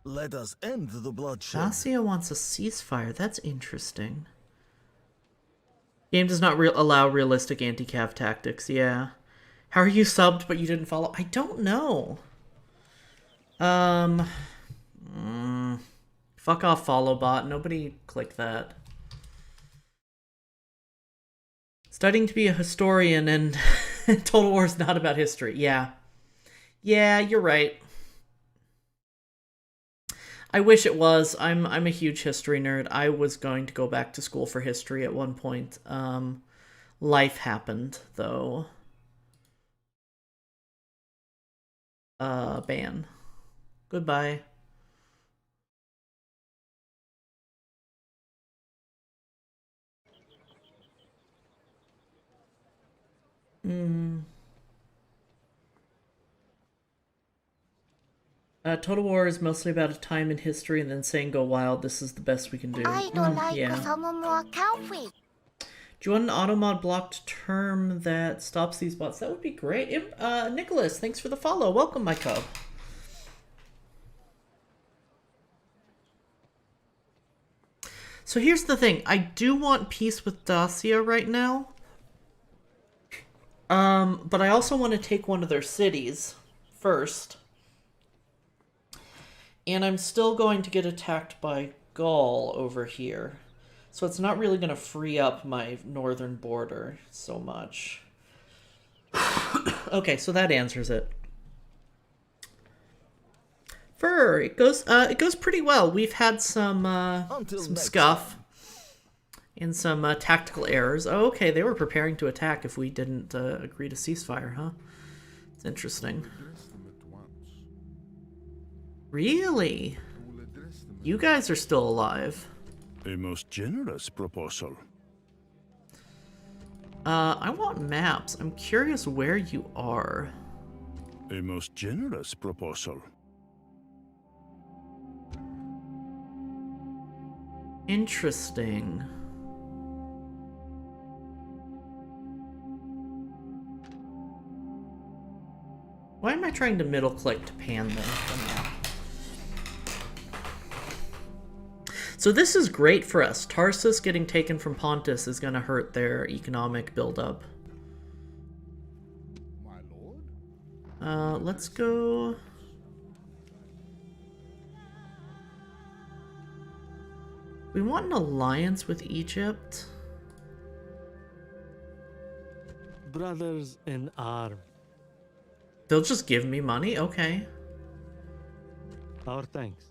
Let us end the bloodshed. Dacia wants a ceasefire. That's interesting. Game does not allow realistic anti-cav tactics. Yeah. How are you subbed but you didn't follow? I don't know. Fuck off, follow bot. Nobody click that. Studying to be a historian and Total War is not about history. Yeah. Yeah, you're right. I wish it was. I'm a huge history nerd. I was going to go back to school for history at one point. Life happened, though. Ban. Goodbye. Total War is mostly about a time in history and then saying go wild. This is the best we can do. I'd like some more coffee. Do you want an automod blocked term that stops these bots? That would be great. Nicholas, thanks for the follow. Welcome, my cub. So here's the thing. I do want peace with Dacia right now. But I also want to take one of their cities first. And I'm still going to get attacked by Gaul over here. So it's not really going to free up my northern border so much. Okay, so that answers it. Fur, it goes pretty well. We've had some scuff and some tactical errors. Oh, okay, they were preparing to attack if we didn't agree to ceasefire, huh? It's interesting. Really? You guys are still alive. A most generous proposal. I want maps. I'm curious where you are. A most generous proposal. Interesting. Why am I trying to middle click to pan the map? So this is great for us. Tarsus getting taken from Pontus is going to hurt their economic buildup. Let's go... We want an alliance with Egypt. Brothers in arms. They'll just give me money? Okay. Our thanks.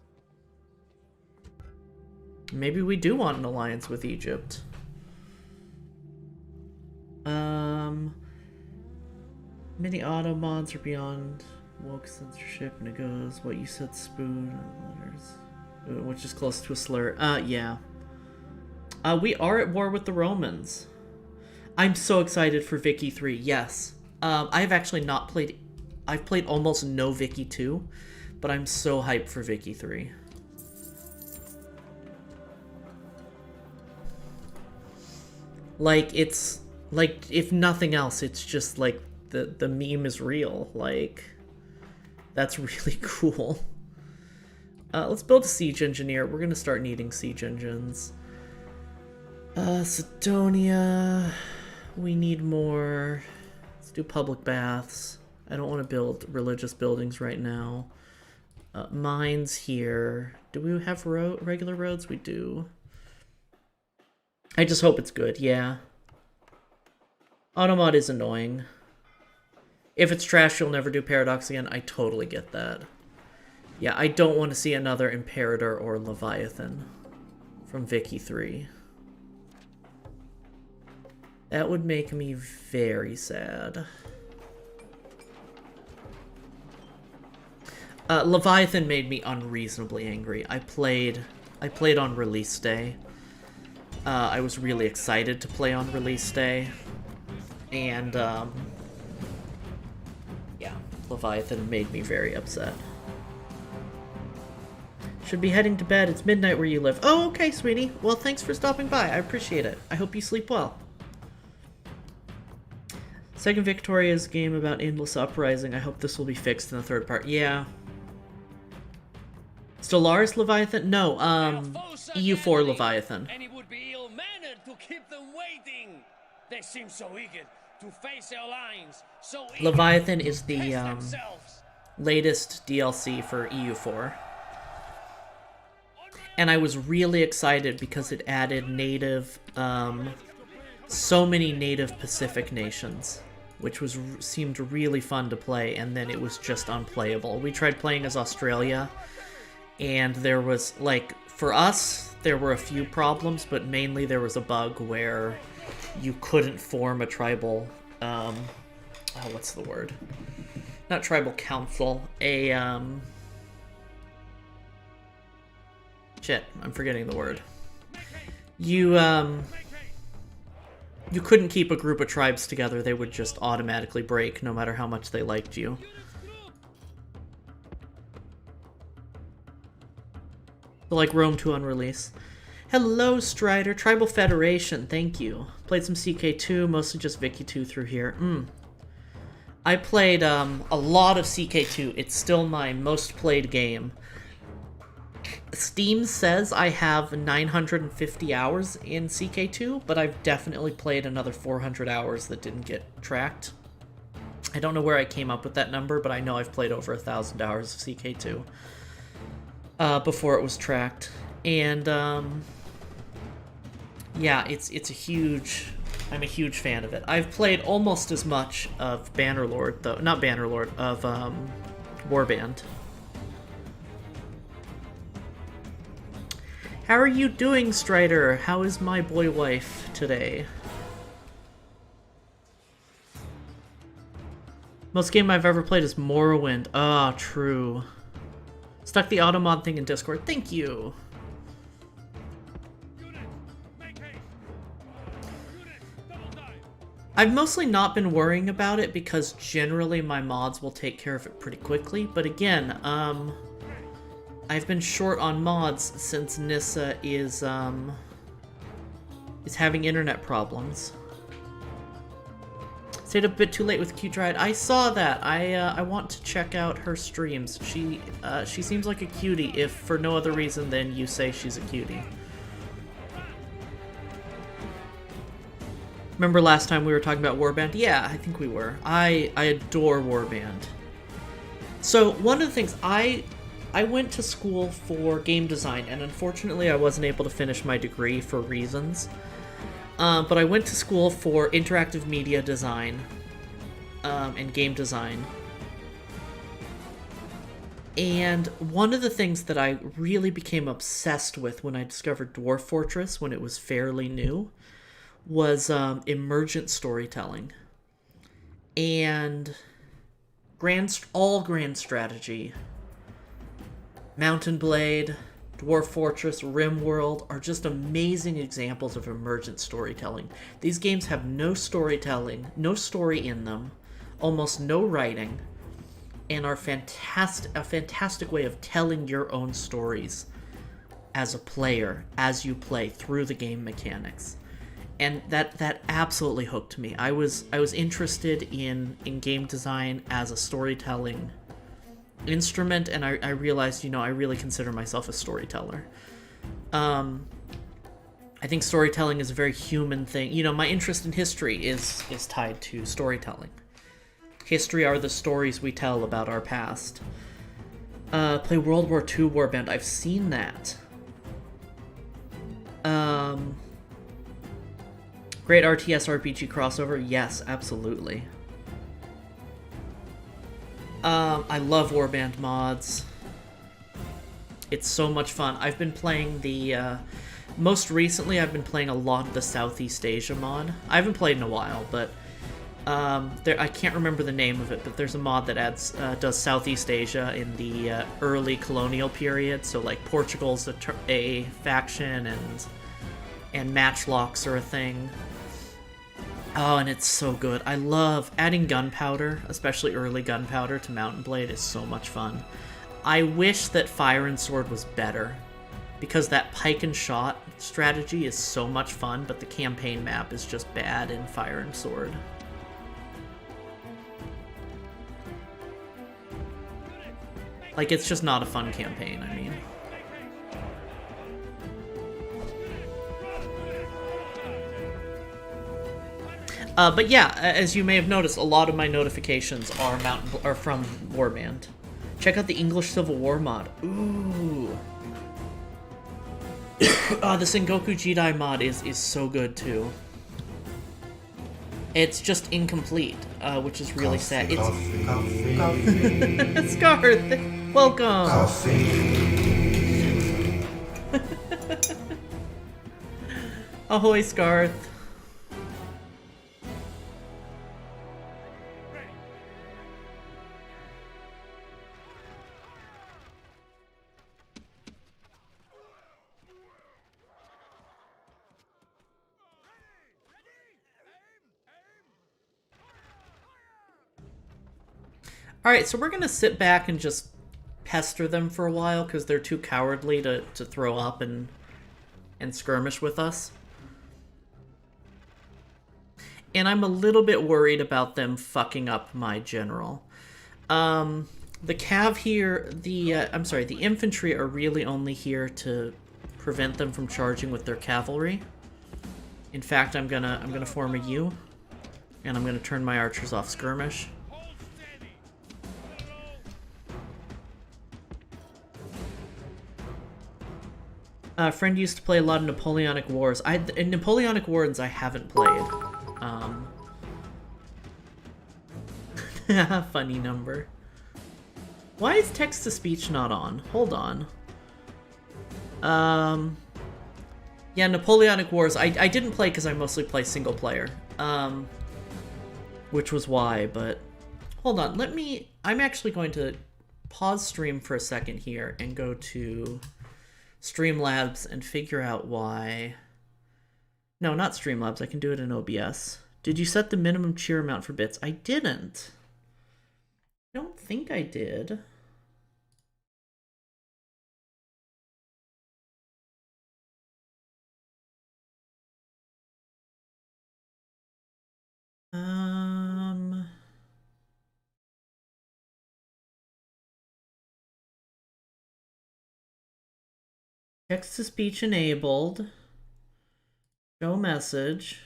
Maybe we do want an alliance with Egypt. Many auto mods are beyond woke censorship, and it goes, what you said, spoon, letters, which is close to a slur. Yeah. We are at war with the Romans. I'm so excited for Vicky 3, yes. I've actually not played... I've played almost no Vicky 2, but I'm so hyped for Vicky 3. Like, it's... Like, if nothing else, it's just, like, the meme is real. Like, that's really cool. Let's build a siege engineer. We're gonna start needing siege engines. Sidonia... We need more... Let's do public baths. I don't want to build religious buildings right now. Mines here. Do we have regular roads? We do. I just hope it's good, yeah. Automod is annoying. If it's trash, you'll never do Paradox again. I totally get that. Yeah, I don't want to see another Imperator or Leviathan from Vicky 3. That would make me very sad. Leviathan made me unreasonably angry. I played on release day. I was really excited to play on release day. And, yeah, Leviathan made me very upset. Should be heading to bed. It's midnight where you live. Oh, okay, sweetie. Well, thanks for stopping by. I appreciate it. I hope you sleep well. Second Victoria's game about endless uprising. I hope this will be fixed in the third part. Yeah. Stellaris Leviathan? No, EU4 Leviathan. And it would be ill-mannered to keep them waiting. They seem so eager to face our lines. So Leviathan is the latest DLC for EU4. And I was really excited because it added native, so many native Pacific nations, which seemed really fun to play, and then it was just unplayable. We tried playing as Australia, and there was, like, for us, there were a few problems, but mainly there was a bug where you couldn't form a tribal, what's the word? Not tribal council, shit, I'm forgetting the word. You couldn't keep a group of tribes together. They would just automatically break no matter how much they liked you. So like Rome 2 on release. Hello, Strider. Tribal Federation, thank you. Played some CK2, mostly just Vicky 2 through here. I played a lot of CK2. It's still my most played game. Steam says I have 950 hours in CK2, but I've definitely played another 400 hours that didn't get tracked. I don't know where I came up with that number, but I know I've played over 1,000 hours of CK2 before it was tracked. And Yeah, it's a huge... I'm a huge fan of it. I've played almost as much of Bannerlord, though. Not Bannerlord, of Warband. How are you doing, Strider? How is my boy wife today? Most game I've ever played is Morrowind. Ah, true. Stuck the automod thing in Discord. Thank you. I've mostly not been worrying about it because generally my mods will take care of it pretty quickly. But again, I've been short on mods since Nissa is having internet problems. Stayed a bit too late with Cute Ride. I saw that. I want to check out her streams. She seems like a cutie, if for no other reason than you say she's a cutie. Remember last time we were talking about Warband? Yeah, I think we were. I adore Warband. So one of the things, I went to school for game design, and unfortunately I wasn't able to finish my degree for reasons. But I went to school for interactive media design and game design. And one of the things that I really became obsessed with when I discovered Dwarf Fortress when it was fairly new was emergent storytelling. And all grand strategy, Mountain Blade, Dwarf Fortress, RimWorld are just amazing examples of emergent storytelling. These games have no storytelling, no story in them, almost no writing, and are a fantastic way of telling your own stories as a player, as you play through the game mechanics. And that absolutely hooked me. I was interested in game design as a storytelling instrument, and I realized, I really consider myself a storyteller. I think storytelling is a very human thing. My interest in history is tied to storytelling. History are the stories we tell about our past. Play World War II Warband. I've seen that. Great RTS RPG crossover? Yes, absolutely. I love Warband mods. It's so much fun. I've been playing most recently I've been playing a lot of the Southeast Asia mod. I haven't played in a while, but I can't remember the name of it, but there's a mod that does Southeast Asia in the early colonial period, so like Portugal's a faction, and matchlocks are a thing. Oh, and it's so good. I love adding gunpowder, especially early gunpowder, to Mountain Blade is so much fun. I wish that Fire and Sword was better, because that pike and shot strategy is so much fun, but the campaign map is just bad in Fire and Sword. Like, it's just not a fun campaign, I mean. But yeah, as you may have noticed, a lot of my notifications are from Warband. Check out the English Civil War mod. Ooh. The Sengoku Jidai mod is so good too. It's just incomplete, which is really sad. It's Scarth, welcome. Ahoy, Scarth. Alright, so we're gonna sit back and just pester them for a while, because they're too cowardly to throw up and skirmish with us. And I'm a little bit worried about them fucking up my general. The cav here, the infantry are really only here to prevent them from charging with their cavalry. In fact, I'm gonna form a U, and I'm gonna turn my archers off skirmish. A friend used to play a lot of Napoleonic Wars. In Napoleonic Wars I haven't played. Funny number. Why is text-to-speech not on? Hold on. Yeah, Napoleonic Wars. I didn't play because I mostly play single player. Which was why, but... Hold on, I'm actually going to pause stream for a second here and go to Streamlabs and figure out why... No, not Streamlabs, I can do it in OBS. Did you set the minimum cheer amount for bits? I didn't. I don't think I did. Text-to-speech enabled. Show message.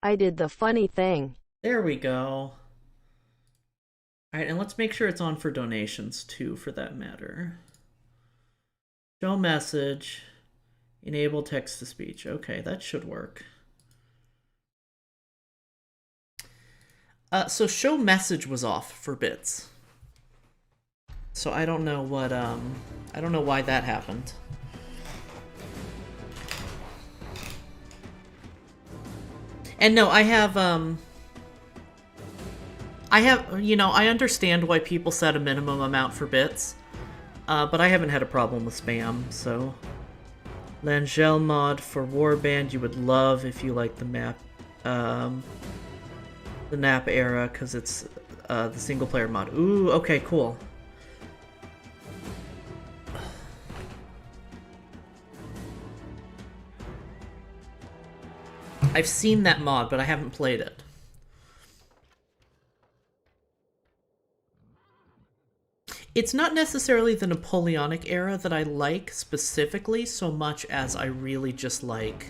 I did the funny thing. There we go. Alright, and let's make sure it's on for donations too, for that matter. Show message. Enable text-to-speech. Okay, that should work. So show message was off for bits. So I don't know what, I don't know why that happened. And no, I have, you know, I understand why people set a minimum amount for bits, but I haven't had a problem with spam, so. Langell mod for Warband you would love if you like the map, the NAP era, because it's the single player mod. Ooh, okay, cool. I've seen that mod, but I haven't played it. It's not necessarily the Napoleonic era that I like specifically so much as I really just like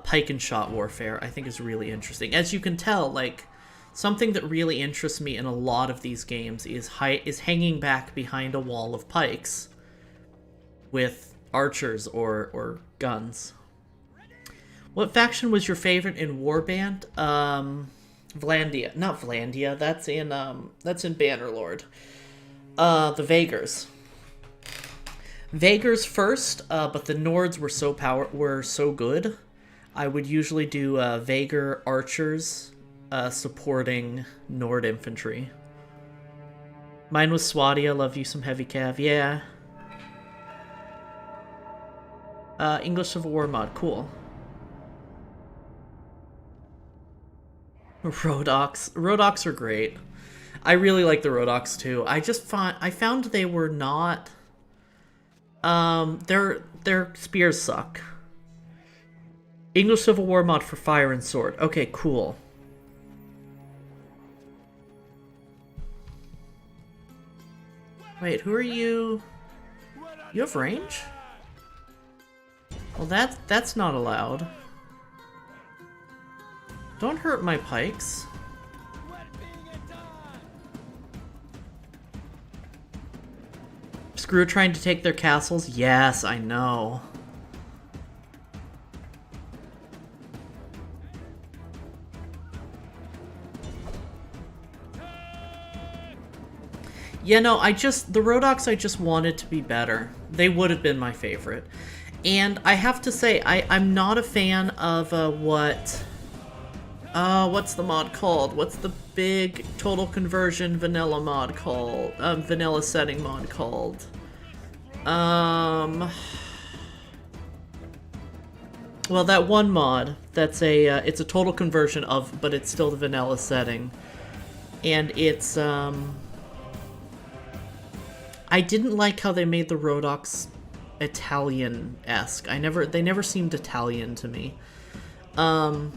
pike and shot warfare. I think is really interesting. As you can tell, like, something that really interests me in a lot of these games is hanging back behind a wall of pikes with archers or guns. What faction was your favorite in Warband? Vlandia. Not Vlandia, that's in Bannerlord. The Vagers. Vagers first, but the Nords were so good. I would usually do Vagar archers supporting Nord infantry. Mine was Swadia, love you some heavy cav, yeah. English Civil War mod, cool. Rodox are great. I really like the Rodox too. I found they were not. Their spears suck. English Civil War mod for fire and sword. Okay, cool. Wait, who are you? You have range? Well, that's not allowed. Don't hurt my pikes. Screw trying to take their castles? Yes, I know. Yeah, no, the Rodox I just wanted to be better. They would have been my favorite. And I have to say, I'm not a fan of what's the mod called? What's the big total conversion vanilla mod called? Vanilla setting mod called? Well, that one mod that's it's a total conversion of, but it's still the vanilla setting. And it's, I didn't like how they made the Rodox Italian-esque. They never seemed Italian to me. And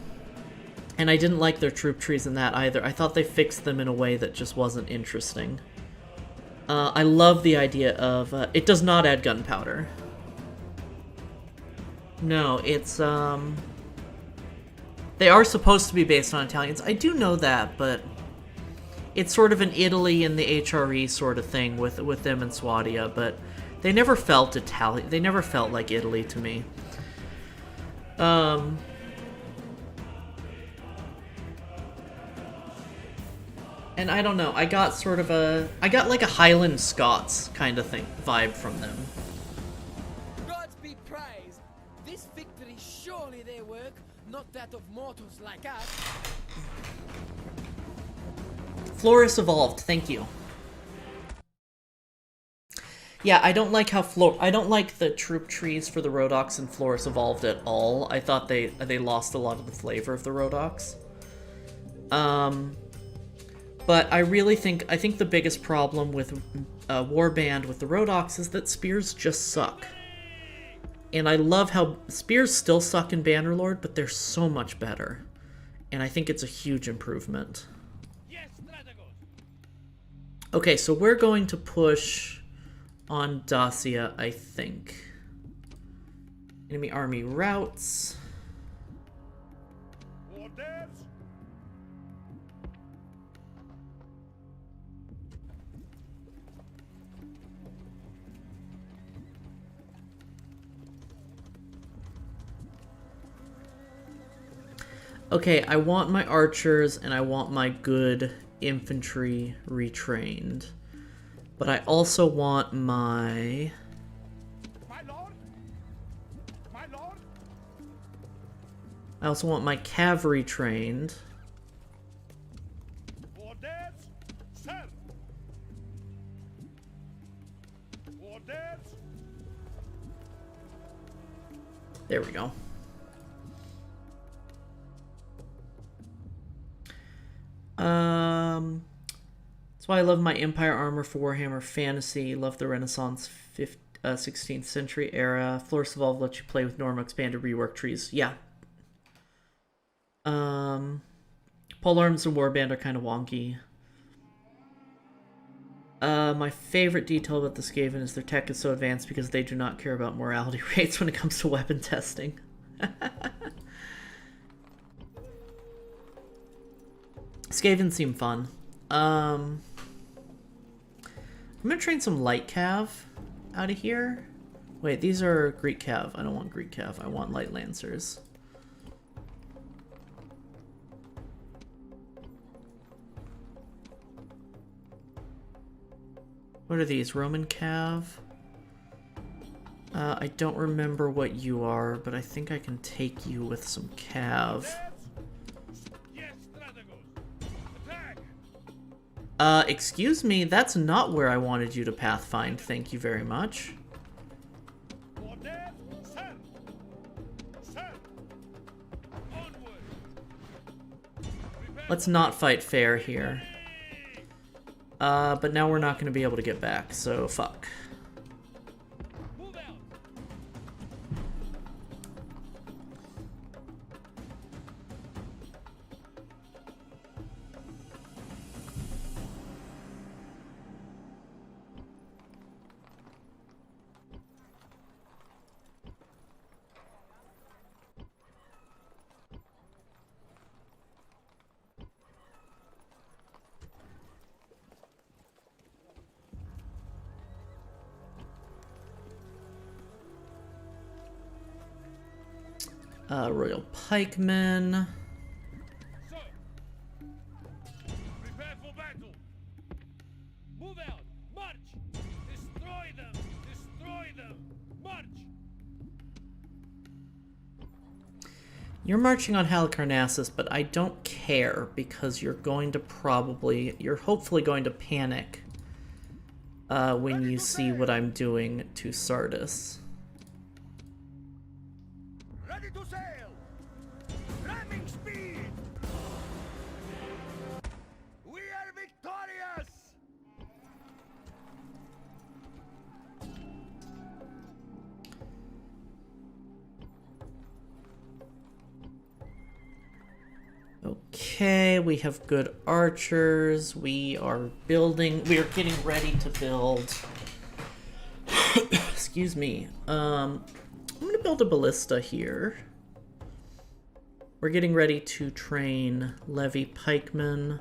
I didn't like their troop trees in that either. I thought they fixed them in a way that just wasn't interesting. I love the idea of, it does not add gunpowder. No, it's, They are supposed to be based on Italians. I do know that, but it's sort of an Italy in the HRE sort of thing with them and Swadia, but they never felt Italian. They never felt like Italy to me. And I don't know. I got like a Highland Scots kind of thing vibe from them. Gods be praised. This victory surely their work, not that of mortals like us. Floris evolved, thank you. Yeah, I don't like how I don't like the troop trees for the Rhodoks and Floris evolved at all. I thought they lost a lot of the flavor of the Rhodoks. But I think the biggest problem with Warband with the Rhodoks is that spears just suck. And I love how spears still suck in Bannerlord, but they're so much better. And I think it's a huge improvement. Okay, so we're going to push on Dacia, I think. Enemy army routes. Okay, I want my archers and I want my good infantry retrained. But I also want my... I also want my cavalry trained. There we go. That's why I love my Empire armor for Warhammer Fantasy. Love the Renaissance 16th century era. Floris Evolve lets you play with normal expanded rework trees. Yeah. Polearms and Warband are kind of wonky. My favorite detail about the Skaven is their tech is so advanced because they do not care about morality rates when it comes to weapon testing. Skaven seem fun. I'm gonna train some light cav out of here. Wait, these are Greek cav. I don't want Greek cav. I want light lancers. What are these? Roman cav? I don't remember what you are, but I think I can take you with some cav. Excuse me, that's not where I wanted you to pathfind, thank you very much. Let's not fight fair here. But now we're not going to be able to get back, so fuck. Royal Pikemen. So, prepare for battle. Move out. March. Destroy them. Destroy them. March. You're marching on Halicarnassus, but I don't care because you're hopefully going to panic when you see what I'm doing to Sardis. Ready to sail. Ramming speed. We are victorious. Okay, we have good archers. We are getting ready to build. Excuse me. I'm gonna build a ballista here. We're getting ready to train Levy Pikemen.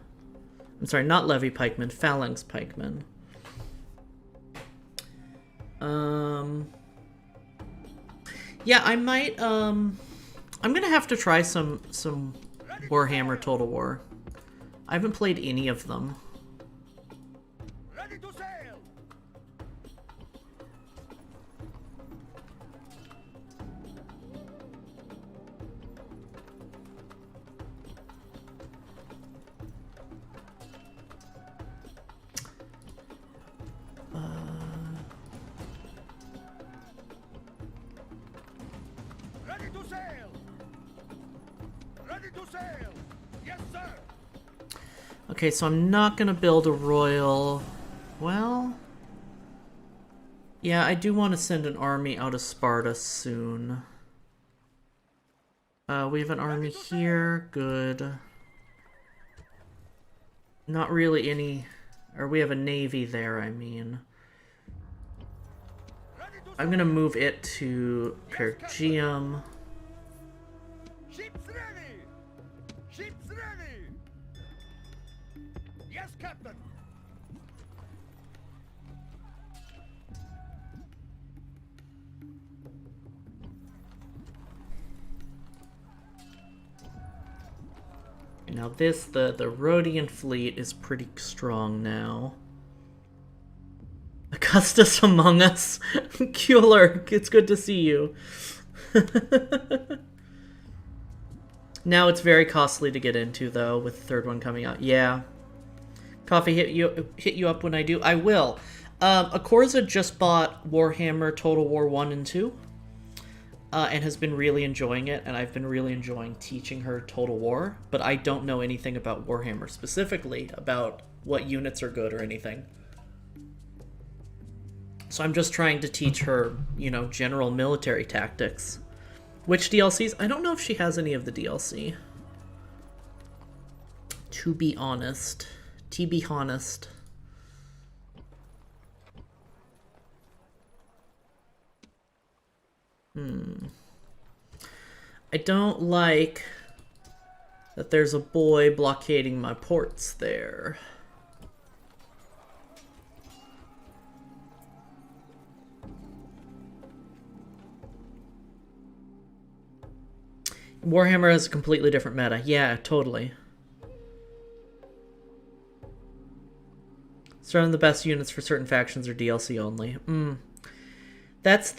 I'm sorry, not Levy Pikemen, Phalanx Pikemen. Yeah, I might, I'm gonna have to try some Warhammer Total War. I haven't played any of them. Ready to sail! Ready to sail! Ready to sail! Yes, sir! Okay, so I'm not gonna build a royal. Well, yeah, I do want to send an army out of Sparta soon. We have an army here. Good. Not really any... Or we have a navy there, I mean. I'm gonna move it to Pergium. Ships ready! Ships ready! Yes, Captain! Now this, the Rhodian fleet is pretty strong now. Augustus among us. Kueller, it's good to see you. Now it's very costly to get into, though, with the third one coming out. Yeah. Coffee, hit you up when I do. I will. Akorza just bought Warhammer Total War 1 and 2. And has been really enjoying it, and I've been really enjoying teaching her Total War, but I don't know anything about Warhammer specifically, about what units are good or anything. So I'm just trying to teach her, you know, general military tactics. Which DLCs? I don't know if she has any of the DLC. To be honest. To be honest. I don't like that there's a boy blockading my ports there. Warhammer has a completely different meta. Yeah, totally. Certain the best units for certain factions are DLC only. That's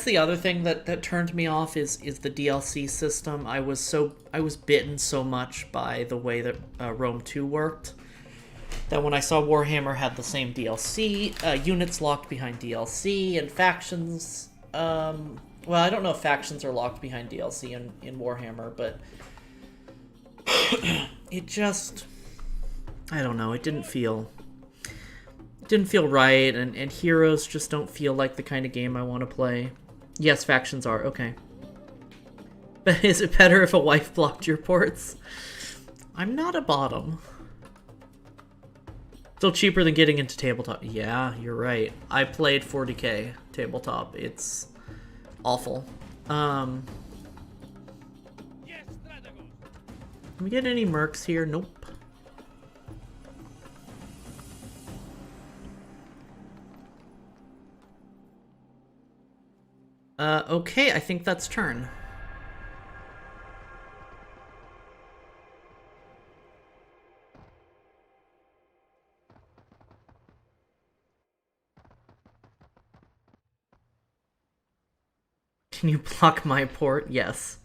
the other thing that turned me off is the DLC system. I was bitten so much by the way that Rome 2 worked that when I saw Warhammer had the same DLC, units locked behind DLC, and factions. Well, I don't know if factions are locked behind DLC in Warhammer, but it just, I don't know. It didn't feel right, and heroes just don't feel like the kind of game I want to play. Yes, factions are, okay. But is it better if a wife blocked your ports? I'm not a bottom. Still cheaper than getting into tabletop. Yeah, you're right. I played 40k tabletop. It's awful. Can we get any mercs here? Nope. Okay, I think that's turn. Can you block my port? Yes.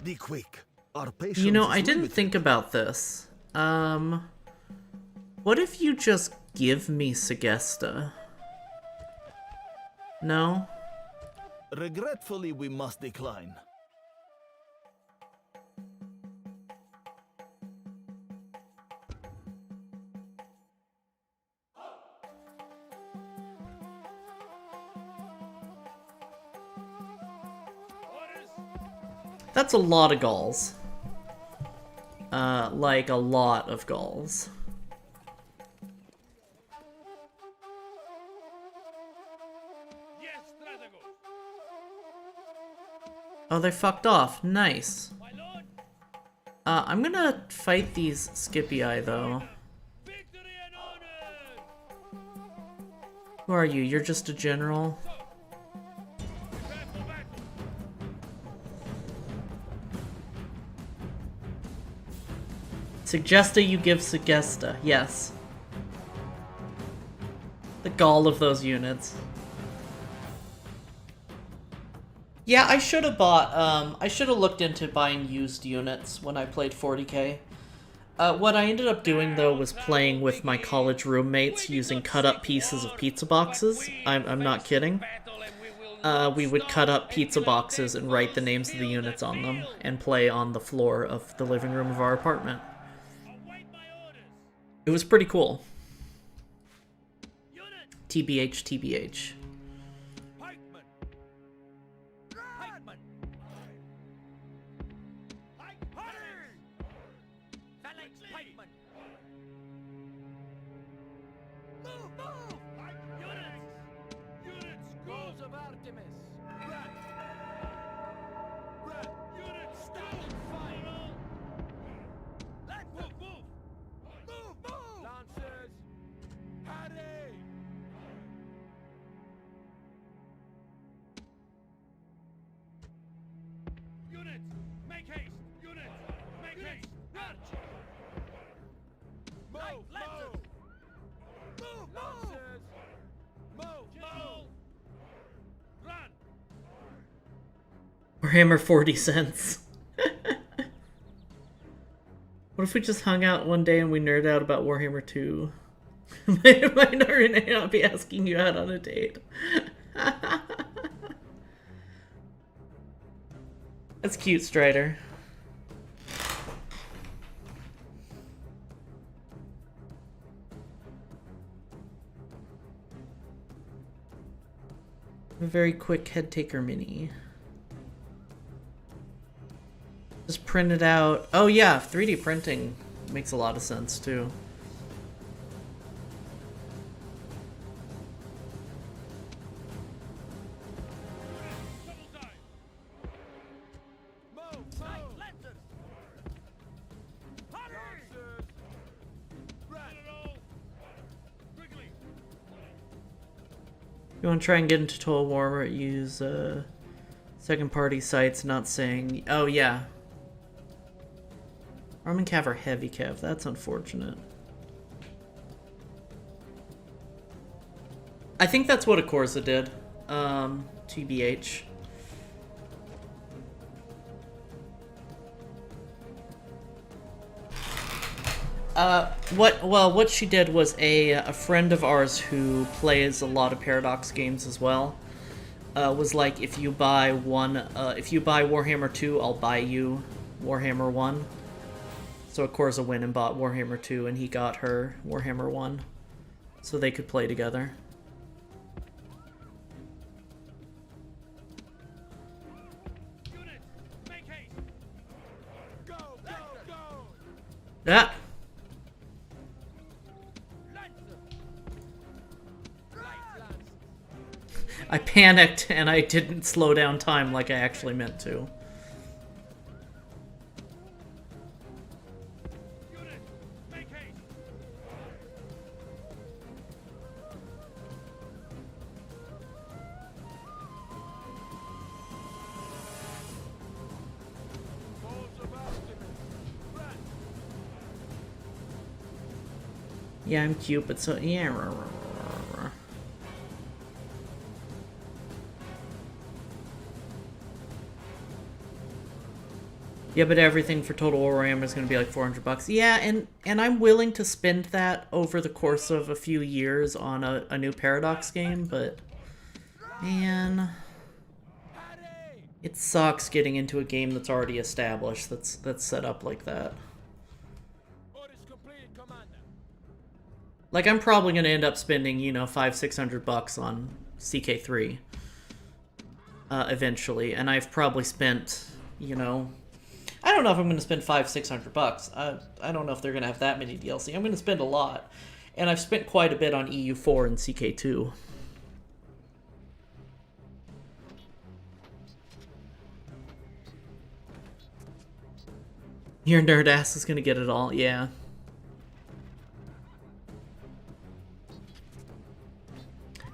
Be quick. Our patience You know, is I didn't limited. think about this. What if you just give me Segesta? No? Regretfully, we must decline. That's a lot of Gauls. Like a lot of Gauls. Oh, they fucked off. Nice. I'm gonna fight these Scipii, though. Who are you? You're just a general? Suggesta, you give Suggesta. Yes. The gall of those units. Yeah, I should have bought, I should have looked into buying used units when I played 40k. What I ended up doing, though, was playing with my college roommates using cut-up pieces of pizza boxes. I'm not kidding. We would cut up pizza boxes and write the names of the units on them, and play on the floor of the living room of our apartment. It was pretty cool. TBH, TBH. Warhammer 40 cents. What if we just hung out one day and we nerd out about Warhammer 2? Might not be asking you out on a date. That's cute, Strider. A very quick head taker mini. Just print it out. Oh yeah, 3D printing makes a lot of sense too. You want to try and get into Total War, use second-party sites, not saying... Oh, yeah. Roman Cav are heavy Cav. That's unfortunate. I think that's what Akorza did. TBH. What she did was a friend of ours who plays a lot of Paradox games as well, was like, if you buy Warhammer 2, I'll buy you Warhammer 1. So Akorza went and bought Warhammer 2, and he got her Warhammer 1, so they could play together. Ah! I panicked and I didn't slow down time like I actually meant to. Yeah, I'm cute, but so yeah. Yeah, but everything for Total War Rome is going to be like $400. Yeah, and I'm willing to spend that over the course of a few years on a new Paradox game, but man, it sucks getting into a game that's already established, that's set up like that. Like, I'm probably going to end up spending, you know, $500-600 on CK3 eventually, and I've probably spent you know. I don't know if I'm going to spend $500-600. I don't know if they're going to have that many DLC. I'm going to spend a lot. And I've spent quite a bit on EU4 and CK2. Your nerd ass is going to get it all, yeah.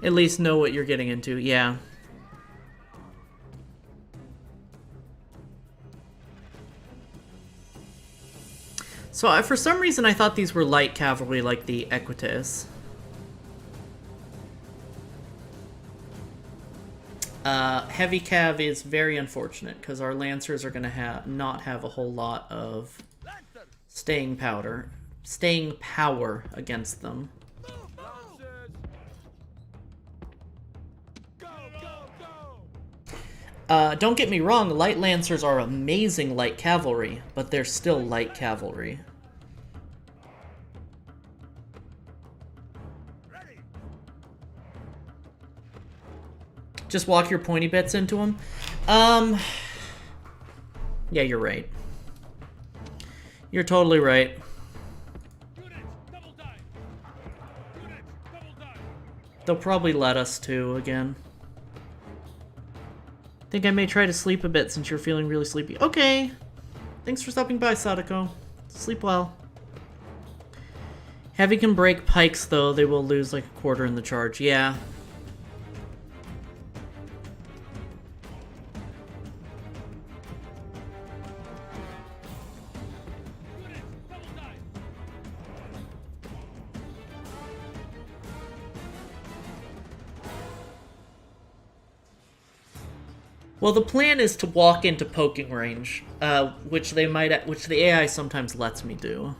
At least know what you're getting into, yeah. So for some reason I thought these were light cavalry like the Equites. Heavy cav is very unfortunate because our Lancers are going to not have a whole lot of staying power against them. Don't get me wrong, light Lancers are amazing light cavalry, but they're still light cavalry. Just walk your pointy bits into them? Yeah, you're right. You're totally right. They'll probably let us too, again. Think I may try to sleep a bit since you're feeling really sleepy. Okay. Thanks for stopping by, Sadako. Sleep well. Heavy can break pikes, though. They will lose like a quarter in the charge. Yeah. Well, the plan is to walk into poking range, which the AI sometimes lets me do.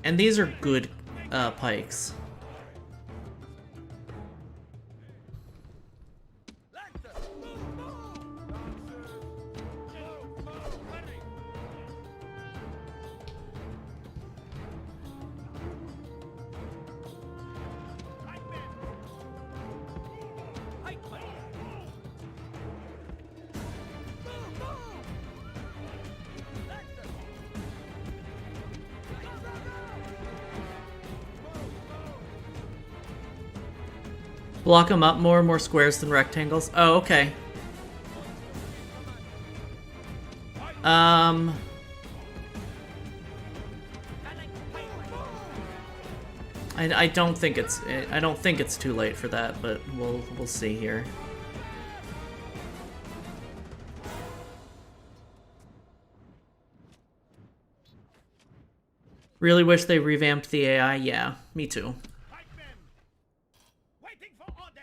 And these are good pikes. Block them up more squares than rectangles. Oh, okay. I don't think it's too late for that, but we'll see here. Really wish they revamped the AI. Yeah, me too.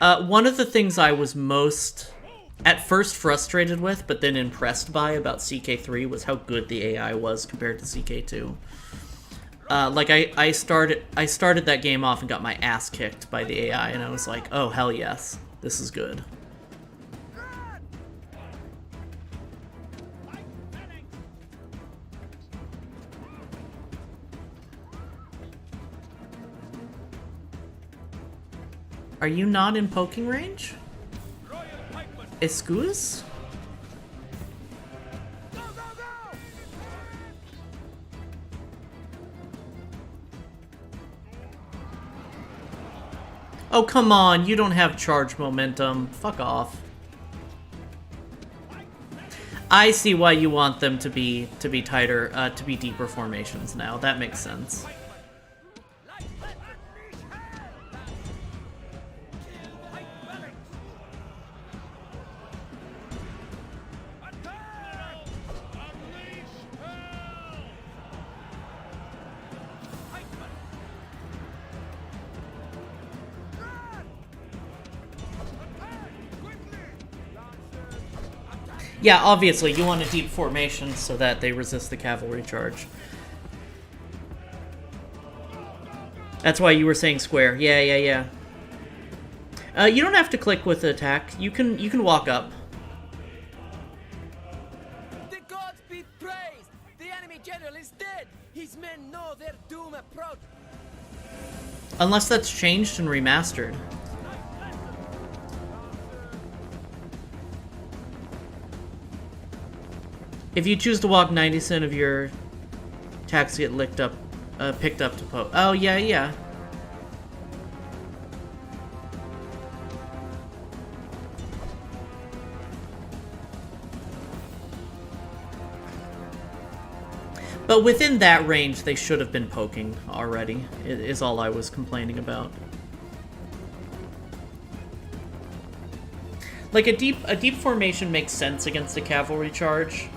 One of the things I was most, at first frustrated with, but then impressed by about CK3 was how good the AI was compared to CK2. Like, I started that game off and got my ass kicked by the AI, and I was like, oh, hell yes, this is good. Are you not in poking range? Excuse? Oh, come on, you don't have charge momentum. Fuck off. I see why you want them to be tighter, to be deeper formations now. That makes sense. Yeah, obviously, you want a deep formation so that they resist the cavalry charge. That's why you were saying square. Yeah. You don't have to click with the attack. You can walk up. The gods be praised! The enemy general is dead! His men know their doom approach. Unless that's changed and remastered. If you choose to walk, 90% of your attacks get picked up to poke. Oh, yeah, yeah. But within that range, they should have been poking already, is all I was complaining about. Like, a deep formation makes sense against a cavalry charge,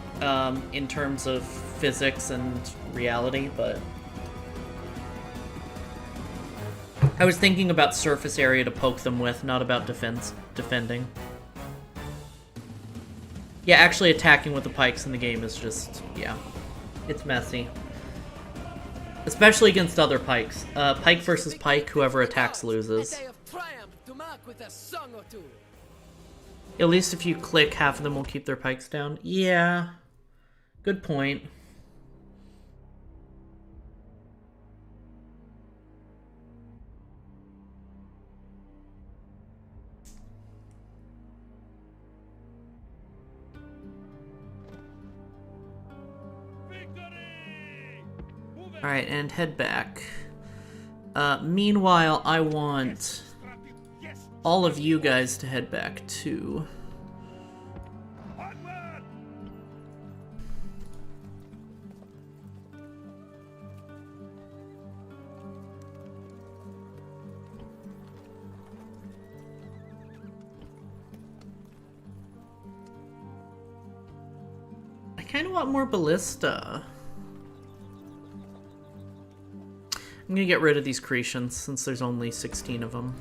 in terms of physics and reality, but... I was thinking about surface area to poke them with, not about defending. Yeah, actually attacking with the pikes in the game is just, yeah. It's messy. Especially against other pikes. Pike versus pike, whoever attacks loses. At least if you click, half of them will keep their pikes down. Yeah. Good point. Alright, and head back. Meanwhile, I want all of you guys to head back too. I kind of want more ballista. I'm gonna get rid of these Cretians, since there's only 16 of them.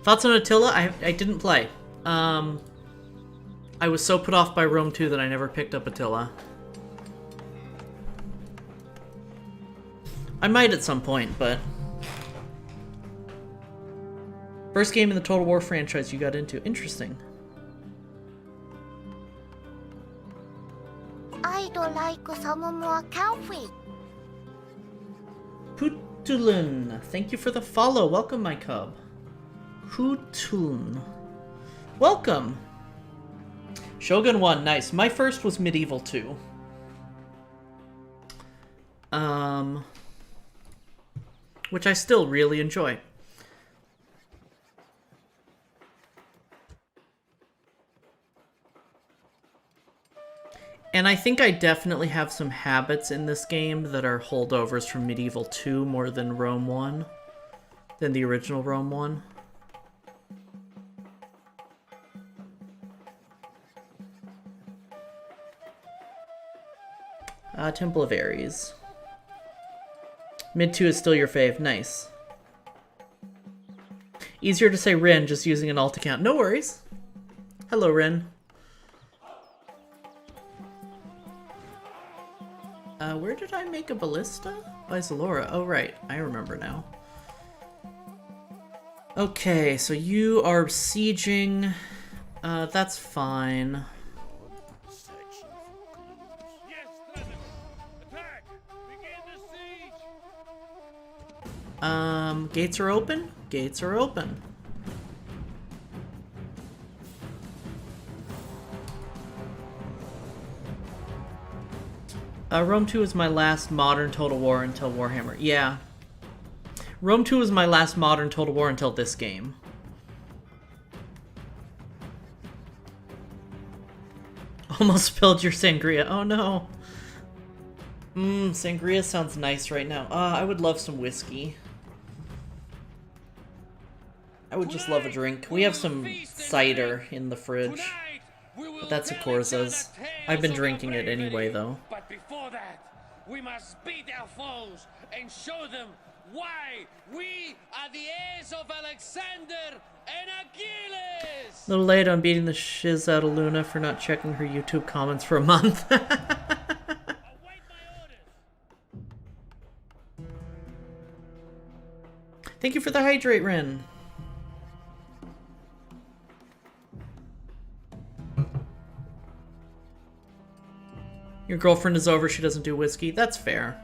Thoughts on Attila? I didn't play. I was so put off by Rome 2 that I never picked up Attila. I might at some point, but... First game in the Total War franchise you got into. Interesting. I'd like some more coffee. Putulun, thank you for the follow. Welcome, my cub. Putulun. Welcome. Shogun 1, nice. My first was Medieval 2. Which I still really enjoy. And I think I definitely have some habits in this game that are holdovers from Medieval 2 more than Rome 1. Than the original Rome 1. Temple of Ares. Mid 2 is still your fave. Nice. Easier to say Rin just using an alt account. No worries. Hello, Rin. Where did I make a ballista? By Zalora. Oh, right. I remember now. Okay, so you are sieging. That's fine. Gates are open? Gates are open. Rome 2 was my last modern Total War until Warhammer. Yeah. Rome 2 was my last modern Total War until this game. Almost spilled your sangria. Oh no. Sangria sounds nice right now. I would love some whiskey. I would just love a drink. We have some cider in the fridge. But that's a Corza's. I've been drinking it anyway, though. But before that, we must beat our foes and show them why we are the heirs of Alexander and Achilles! A little late on beating the shiz out of Luna for not checking her YouTube comments for a month. Thank you for the hydrate, Rin. Your girlfriend is over, she doesn't do whiskey. That's fair.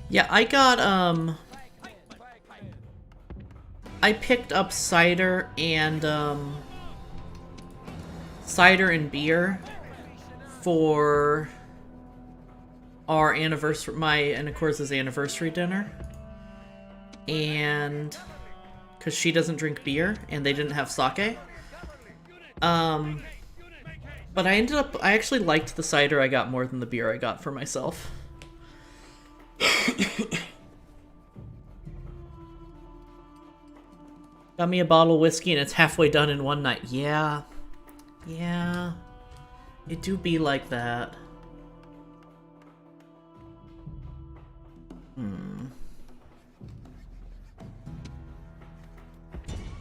Yeah, I got, I picked up cider and, cider and beer for our anniversary, my and of course's anniversary dinner, and because she doesn't drink beer and they didn't have sake. But I actually liked the cider I got more than the beer I got for myself. Got me a bottle of whiskey and it's halfway done in one night. Yeah. Yeah. It do be like that.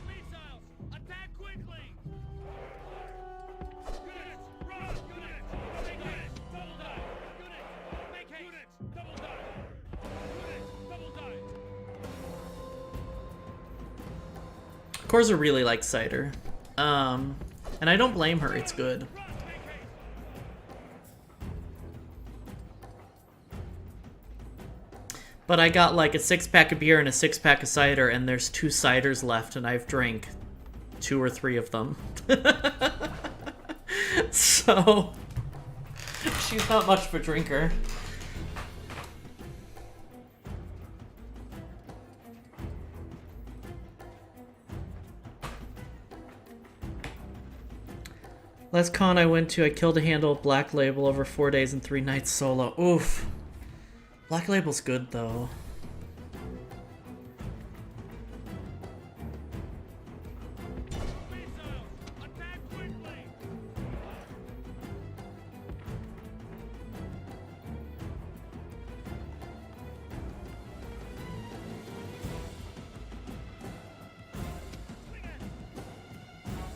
Missiles! Attack quickly! Units! Run! Units! Double die! Units! Make haste! Units! Double die! Units! Double die! Korza really likes cider. And I don't blame her, it's good. But I got like a 6-pack of beer and a 6-pack of cider, and there's 2 ciders left, and I've drank 2 or 3 of them. So, she's not much of a drinker. Last con I went to, I killed a handle of Black Label over 4 days and 3 nights solo. Oof. Black Label's good, though.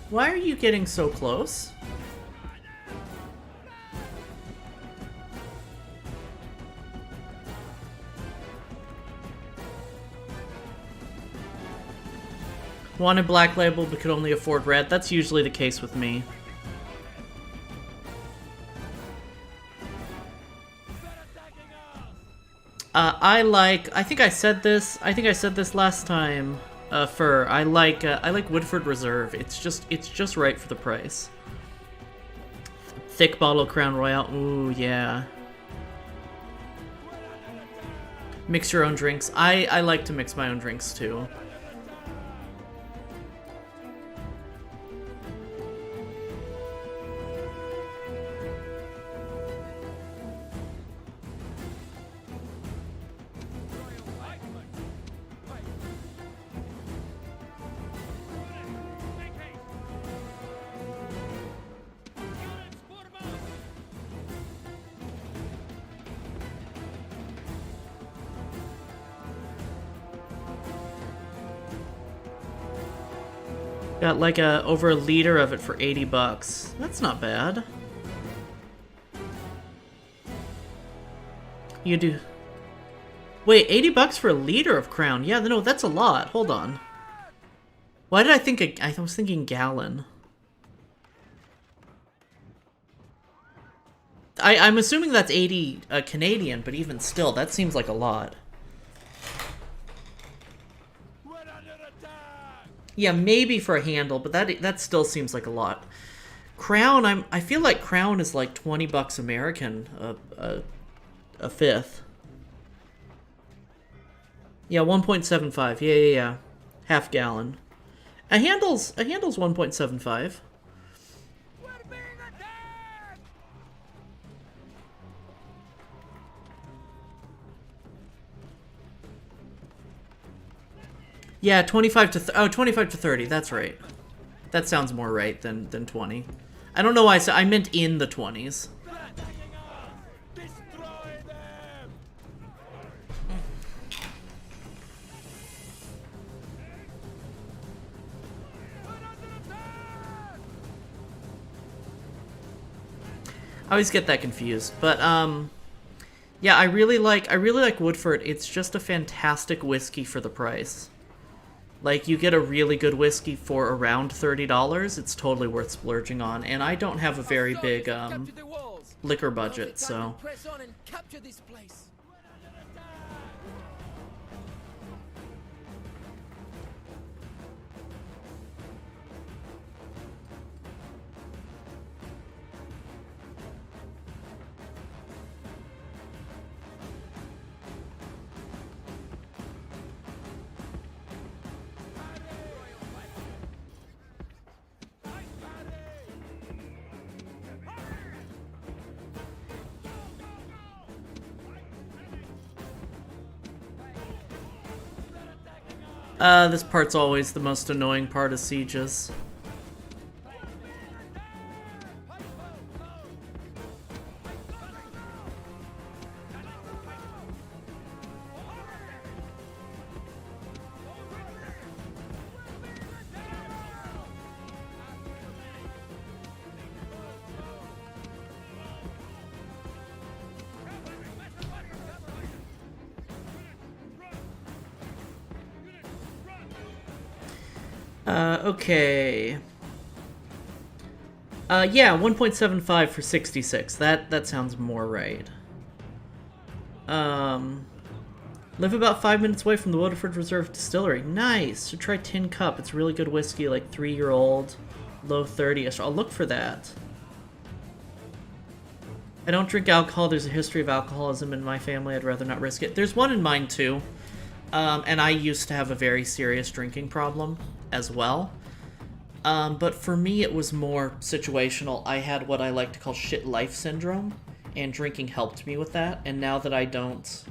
Why are you getting so close? Wanted Black Label but could only afford red. That's usually the case with me. I think I said this last time, Fur. I like Woodford Reserve. It's just right for the price. Thick bottle of Crown Royal. Ooh, yeah. Mix your own drinks. I like to mix my own drinks too. Got like over a liter of it for 80 bucks. That's not bad. You do. Wait, 80 bucks for a liter of Crown? Yeah, no, that's a lot. Hold on. Why did I think I was thinking gallon? I'm assuming that's 80 Canadian, but even still, that seems like a lot. Yeah, maybe for a handle, but that still seems like a lot. Crown, I feel like Crown is like 20 bucks American a fifth. Yeah, 1.75. Yeah. Half gallon. A handle's 1.75. Yeah, 25 to 30. That's right. That sounds more right than 20. I don't know why I meant in the 20s. I always get that confused, but yeah, I really like Woodford. It's just a fantastic whiskey for the price. Like, you get a really good whiskey for around $30. It's totally worth splurging on, and I don't have a very big liquor budget, so. This part's always the most annoying part of sieges. Okay. Yeah, 1.75 for 66. That sounds more right. Live about 5 minutes away from the Waterford Reserve Distillery. Nice! Should try Tin Cup. It's really good whiskey, like 3-year-old, low 30ish. I'll look for that. I don't drink alcohol. There's a history of alcoholism in my family. I'd rather not risk it. There's one in mine, too. And I used to have a very serious drinking problem as well. But for me, it was more situational. I had what I like to call shit life syndrome, and drinking helped me with that. And now that I don't...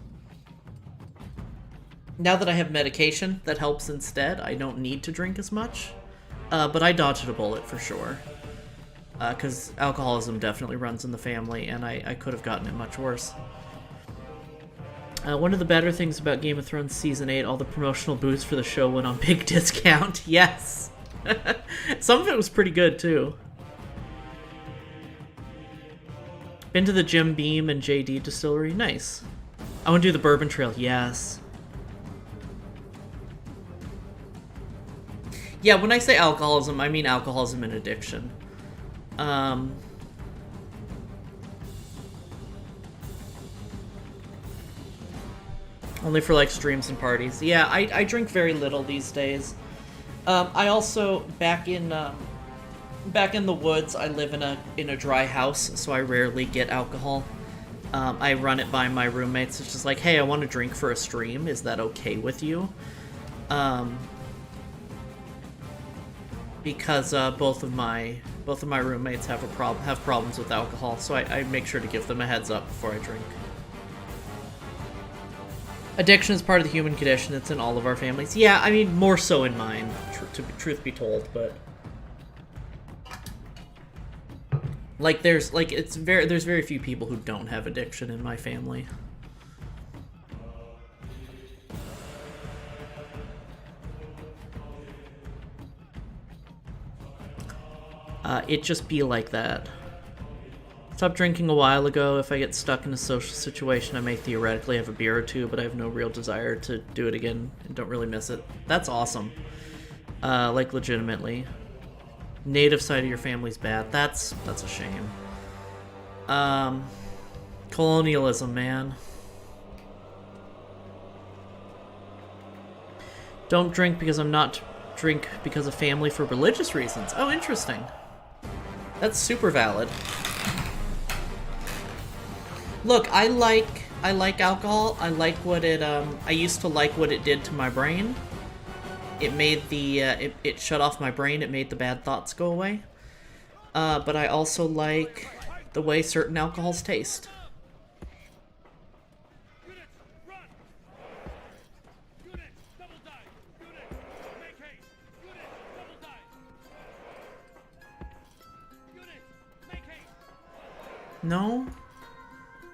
Now that I have medication that helps instead, I don't need to drink as much. But I dodged a bullet for sure. Because alcoholism definitely runs in the family, and I could have gotten it much worse. One of the better things about Game of Thrones Season 8, all the promotional booths for the show went on big discount. Yes! Some of it was pretty good, too. Been to the Jim Beam and JD Distillery? Nice. I want to do the Bourbon Trail. Yes. Yeah, when I say alcoholism, I mean alcoholism and addiction. Only for, like, streams and parties. Yeah, I drink very little these days. I also, back in the woods, I live in a dry house, so I rarely get alcohol. I run it by my roommates. It's just like, hey, I want to drink for a stream. Is that okay with you? Because both of my roommates have problems with alcohol, so I make sure to give them a heads up before I drink. Addiction is part of the human condition. It's in all of our families. Yeah, I mean, more so in mine, truth be told, but... Like, there's very few people who don't have addiction in my family. It just be like that. Stopped drinking a while ago. If I get stuck in a social situation, I may theoretically have a beer or two, but I have no real desire to do it again and don't really miss it. That's awesome. Like, legitimately. Native side of your family's bad. That's a shame. Colonialism, man. Don't drink because I'm not drink because of family for religious reasons. Oh, interesting. That's super valid. Look, I like alcohol. I like what it I used to like what it did to my brain. It made the it shut off my brain. It made the bad thoughts go away. But I also like the way certain alcohols taste. No?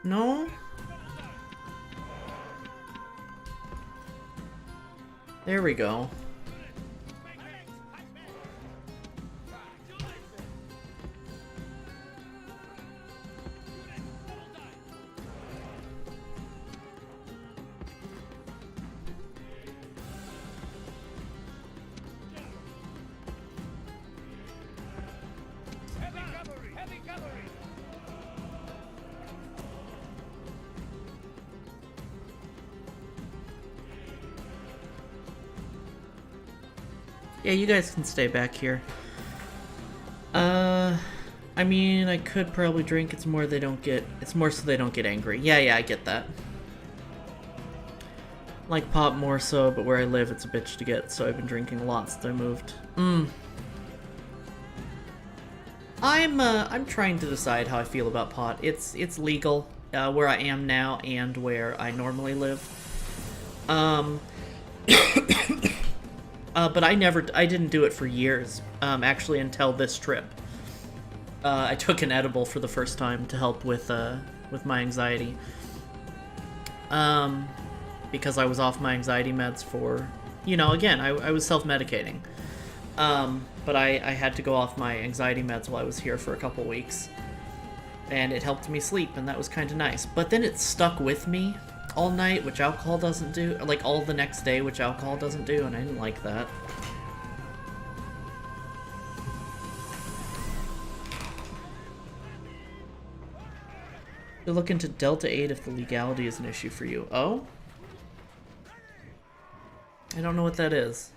No? There we go. Yeah, you guys can stay back here. I mean, I could probably drink. It's more so they don't get angry. Yeah, I get that. Like pop more so, but where I live, it's a bitch to get, so I've been drinking a lot since I moved. I'm trying to decide how I feel about pot. It's legal where I am now and where I normally live. But I didn't do it for years, actually, until this trip. I took an edible for the first time to help with my anxiety. Because I was off my anxiety meds for, again, I was self-medicating. But I had to go off my anxiety meds while I was here for a couple weeks. And it helped me sleep, and that was kind of nice. But then it stuck with me all night, which alcohol doesn't do. Like, all the next day, which alcohol doesn't do, and I didn't like that. You'll look into Delta 8 if the legality is an issue for you. Oh? I don't know what that is.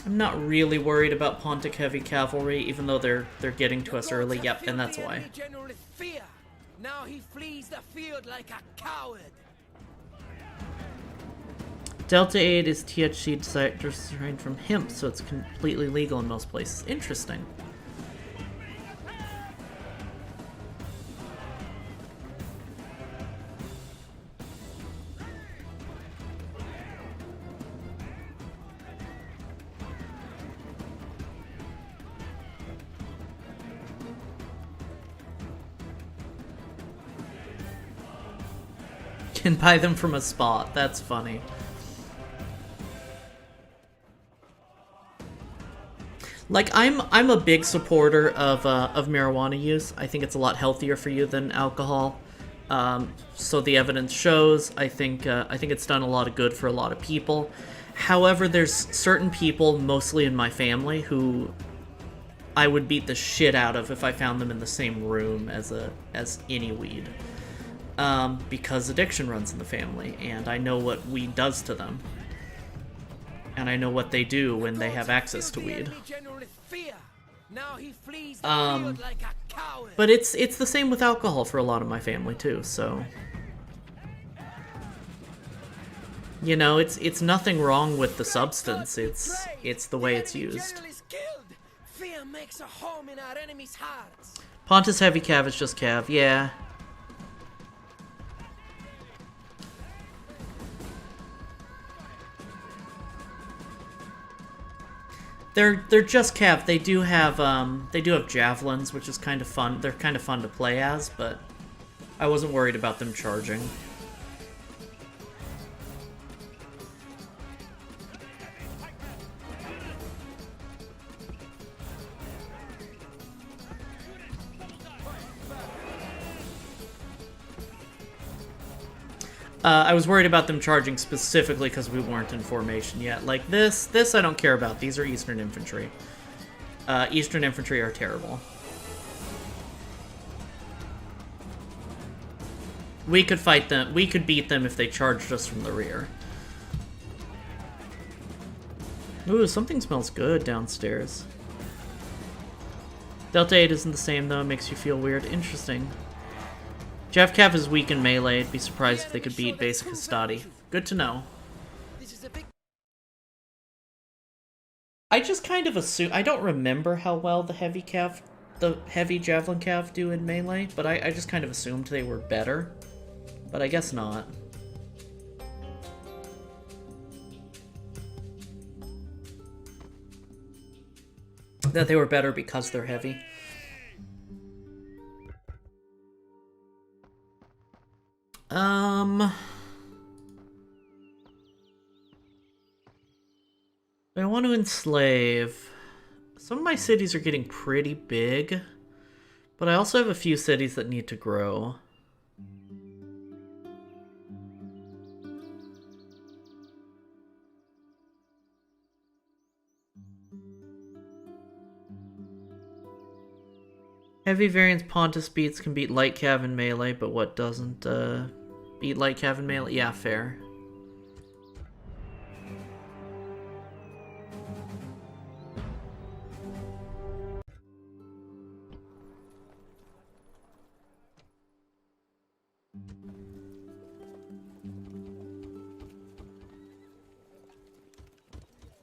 I'm not really worried about Pontic heavy cavalry, even though they're getting to us early. Yep, and that's why. Now he flees the field like a coward. Delta 8 is THC designed from hemp, so it's completely legal in most places. Interesting. Can buy them from a spot. That's funny. Like, I'm a big supporter of marijuana use. I think it's a lot healthier for you than alcohol. So the evidence shows. I think it's done a lot of good for a lot of people. However, there's certain people, mostly in my family, who I would beat the shit out of if I found them in the same room as any weed. Because addiction runs in the family, and I know what weed does to them. And I know what they do when they have access to weed. But it's the same with alcohol for a lot of my family too, so... it's nothing wrong with the substance, it's the way it's used. Pontus Heavy Cav is just Cav, yeah. They're just Cav. They do have javelins, which is kind of fun. They're kind of fun to play as, but I wasn't worried about them charging. I was worried about them charging specifically because we weren't in formation yet. Like this I don't care about. These are Eastern Infantry. Eastern Infantry are terrible. We could fight them. We could beat them if they charged us from the rear. Ooh, something smells good downstairs. Delta 8 isn't the same though. It makes you feel weird. Interesting. Jeff Cav is weak in melee. I'd be surprised if they could beat basic Hastati. Good to know. I just kind of assume... I don't remember how well the heavy Javelin Cav do in melee, but I just kind of assumed they were better. But I guess not. That they were better because they're heavy. I want to enslave. Some of my cities are getting pretty big, but I also have a few cities that need to grow. Heavy variants Pontus beats can beat light cav in melee, but what doesn't beat light cav in melee? Yeah, fair.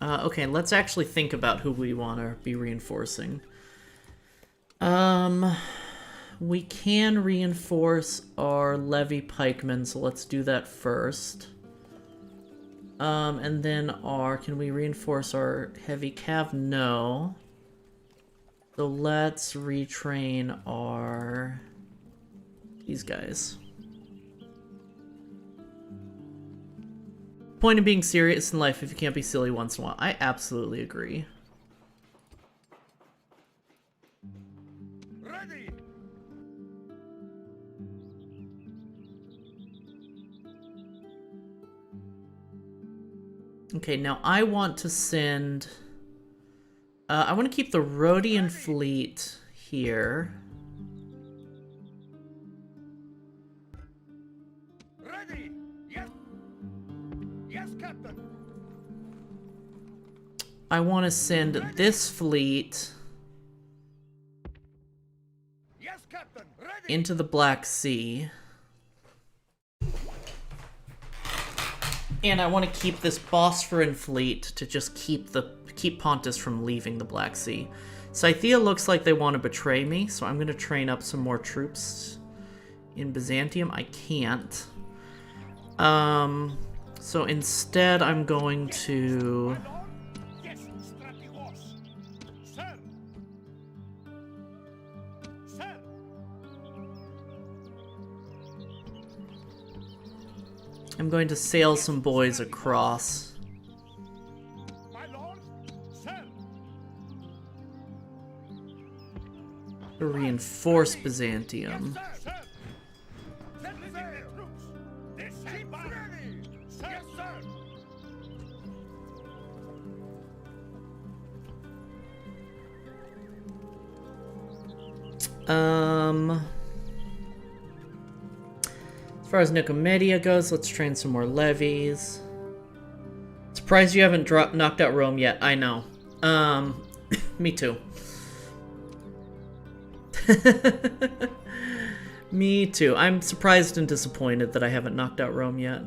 Okay, let's actually think about who we want to be reinforcing. We can reinforce our levy pikemen, so let's do that first. And then can we reinforce our heavy cav? No. So let's retrain these guys. Point of being serious in life if you can't be silly once in a while. I absolutely agree. Ready! Okay, now I want to send... I want to keep the Rhodian fleet here. Ready! Yes! Yes, Captain! I want to send this fleet Yes, Captain! Ready! into the Black Sea. And I want to keep this Bosphorus fleet to just keep Pontus from leaving the Black Sea. Scythia looks like they want to betray me, so I'm going to train up some more troops in Byzantium. I can't. So instead I'm going to... Yes, Strategos! Sir! Sir! I'm going to sail some boys across. My lord! Sir! To reinforce Byzantium. Sir! Sir! Send me the troops! This ship ready! Sir! Yes, sir! As far as Nicomedia goes, let's train some more levies. Surprised you haven't knocked out Rome yet. I know. Me too. Me too. I'm surprised and disappointed that I haven't knocked out Rome yet.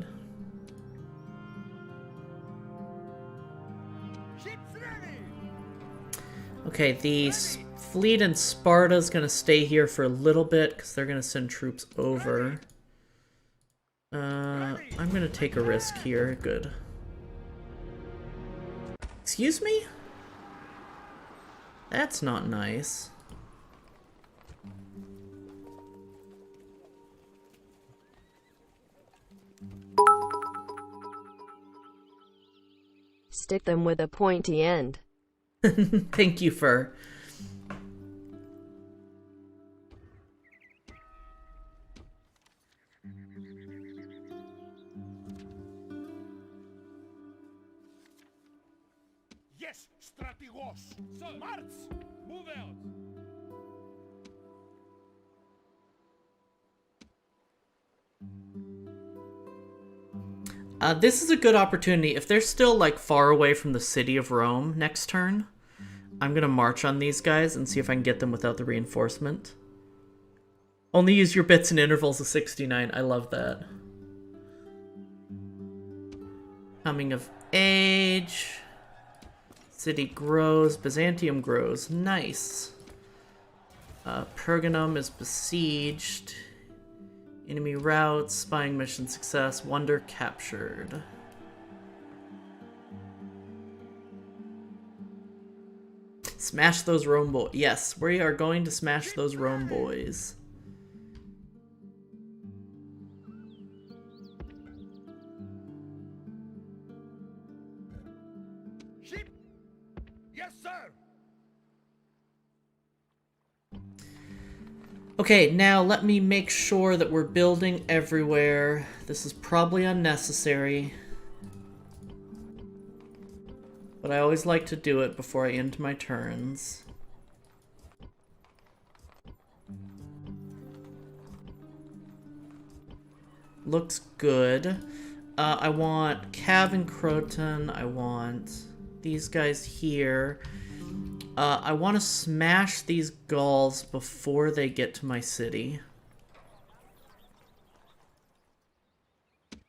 Ships ready! Okay, the fleet in Sparta is going to stay here for a little bit because they're going to send troops over. I'm going to take a risk here. Good. Excuse me? That's not nice. Stick them with a pointy end. Thank you, Fur. Yes, Strategos! Sir! March! Move out! This is a good opportunity. If they're still, like, far away from the city of Rome next turn, I'm gonna march on these guys and see if I can get them without the reinforcement. Only use your bits in intervals of 69. I love that. Coming of age. City grows. Byzantium grows. Nice. Pergamum is besieged. Enemy routes, spying mission success, wonder captured. Smash those Rome boys. Yes, we are going to smash those Rome boys. Ship! Yes, sir! Okay, now let me make sure that we're building everywhere. This is probably unnecessary, but I always like to do it before I end my turns. Looks good. I want Cav and Croton. I want these guys here. I want to smash these Gauls before they get to my city.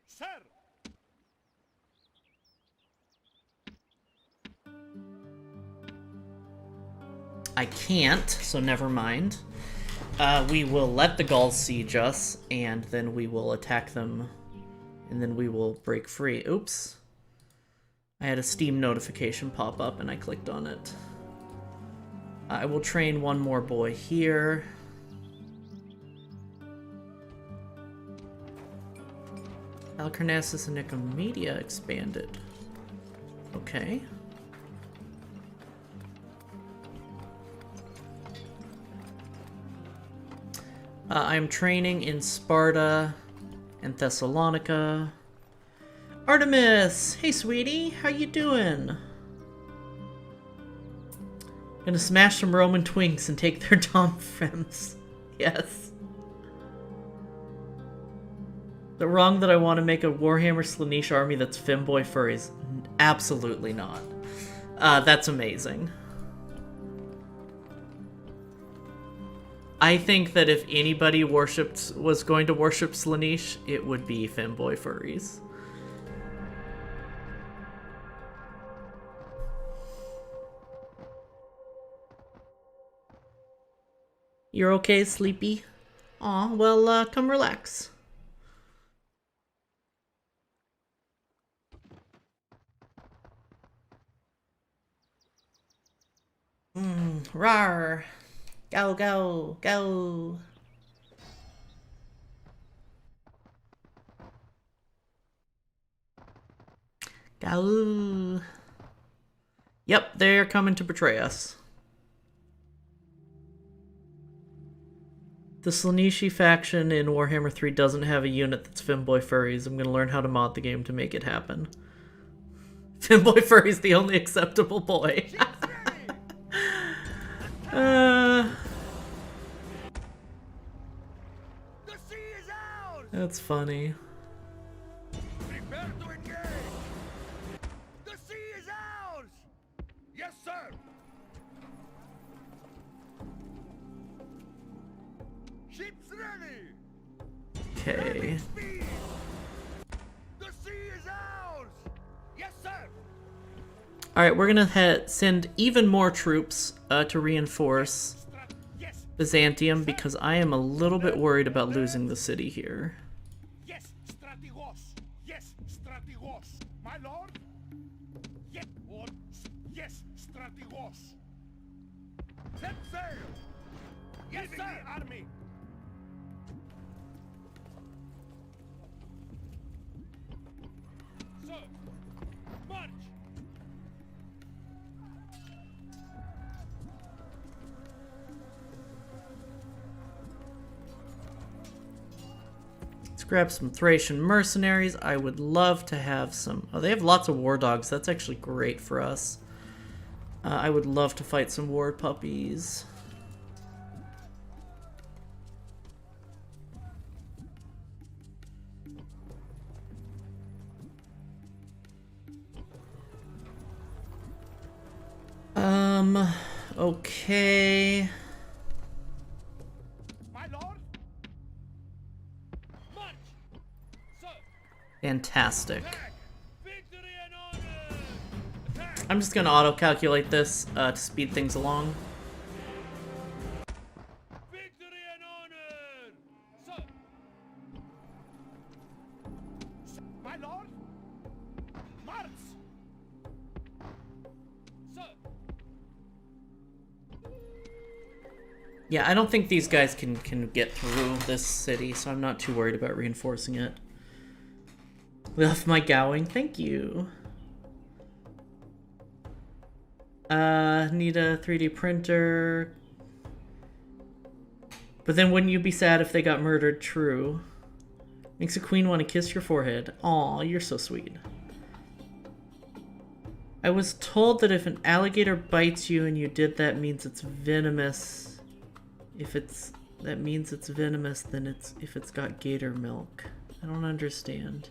Sir! I can't, so never mind. We will let the Gauls siege us, and then we will attack them, and then we will break free. Oops. I had a Steam notification pop up, and I clicked on it. I will train one more boy here. Halicarnassus and Nicomedia expanded. Okay. I'm training in Sparta and Thessalonica. Artemis! Hey, sweetie! How you doing? Gonna smash some Roman twinks and take their Dom Fems. Yes. Is it wrong that I want to make a Warhammer Slaanesh army that's femboy furries? Absolutely not. That's amazing. I think that if anybody was going to worship Slaanesh, it would be femboy furries. You're okay, Sleepy? Aw, well, come relax. Rawr! Go, go, go! Go! Yep, they're coming to betray us. The Slaaneshi faction in Warhammer 3 doesn't have a unit that's femboy furries. I'm gonna learn how to mod the game to make it happen. Femboy furry's the only acceptable boy. That's funny. Prepare to engage! The sea is ours! Yes, sir! Ships ready! Okay. The sea is ours! Yes, sir! Alright, we're gonna send even more troops to reinforce Byzantium because I am a little bit worried about losing the city here. Yes, strategos! Yes, strategos! My lord? Yes, yes, strategos! Set sail! Yes, sir! Army! Sir! March! Let's grab some Thracian mercenaries. I would love to have some... Oh, they have lots of war dogs. That's actually great for us. I would love to fight some war puppies. Okay. My lord? March! Sir! Fantastic. Victory and honor! Attack! I'm just gonna auto-calculate this to speed things along. Victory and honor! Sir! My lord? March! Sir! Yeah, I don't think these guys can get through this city, so I'm not too worried about reinforcing it. Love my gowing, thank you. Need a 3D printer. But then wouldn't you be sad if they got murdered? True. Makes a queen want to kiss your forehead. Aw, you're so sweet. I was told that if an alligator bites you and you did that means it's venomous. That means it's venomous, then if it's got gator milk. I don't understand.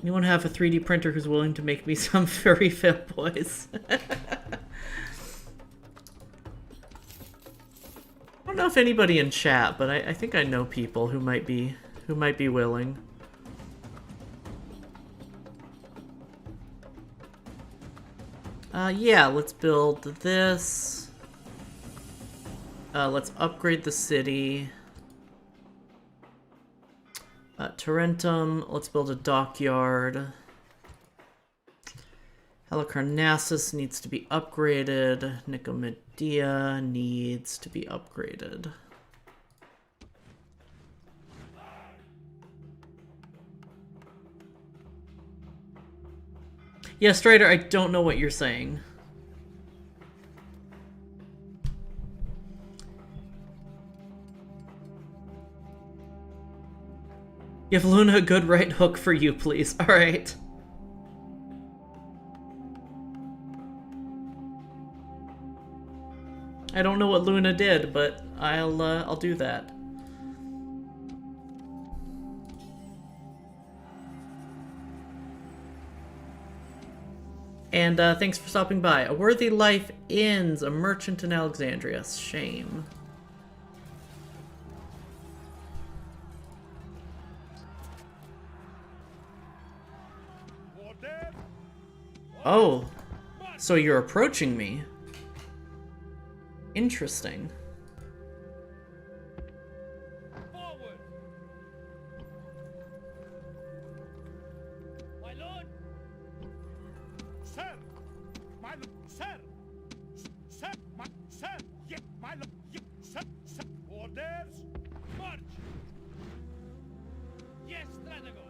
Anyone have a 3D printer who's willing to make me some furry fanboys? I don't know if anybody in chat, but I think I know people who might be willing. Yeah, let's build this. Let's upgrade the city. Tarentum, let's build a dockyard. Halicarnassus needs to be upgraded. Nicomedia needs to be upgraded. Yeah, Strider, I don't know what you're saying. Give Luna a good right hook for you, please. Alright. I don't know what Luna did, but I'll do that. And thanks for stopping by. A worthy life ends. A merchant in Alexandria. Shame. Oh, so you're approaching me. Interesting. Forward. My lord. Sir. My lord. Sir. Sir. My sir. Yeah, my lord. Yeah, sir. Sir. Orders. March. Yes, Stradago.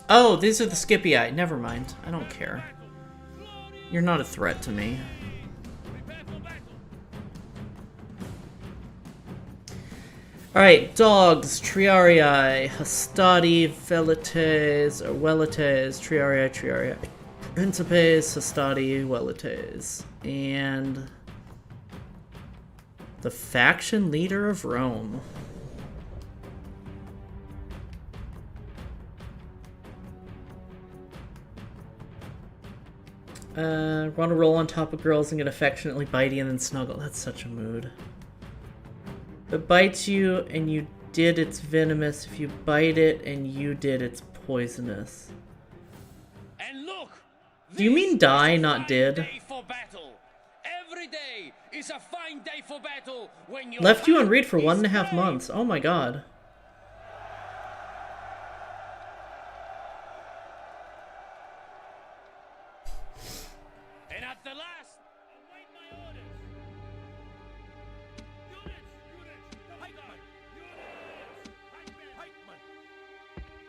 Oh, these are the Scipii. Never mind. I don't care. You're not a threat to me. Alright, dogs, Triarii, Hastati, Velites, or Velites, Triarii, Principes, Hastati, Velites, and the faction leader of Rome. Want to roll on top of girls and get affectionately bitey and then snuggle. That's such a mood. If it bites you and you did, it's venomous. If you bite it and you did, it's poisonous. And look, Do you mean die, not did? day for battle. Every day is a fine day for battle when your Left you on heart read for is 1.5 brave. months. Oh my god. And at the last, await my orders. Units. Pikeman. Units. Pikeman.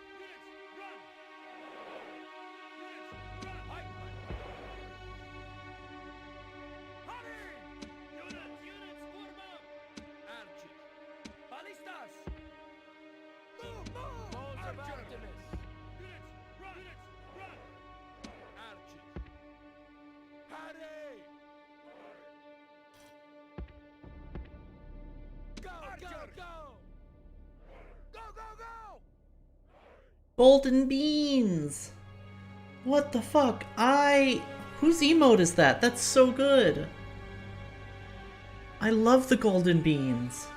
Units, run. Units, run. Pikeman. Hurry. Units, form up. Archers. Ballistas. Move. Balls of Artemis. Units, run. Archers. Hurry. Go. Golden beans! What the fuck? Whose emote is that? That's so good. I love the golden beans.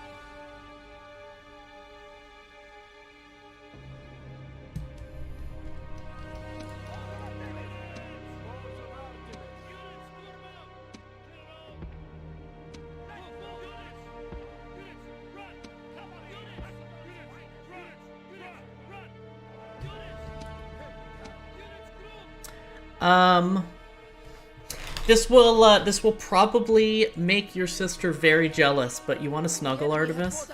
This will probably make your sister very jealous, but you want to snuggle, Artemis?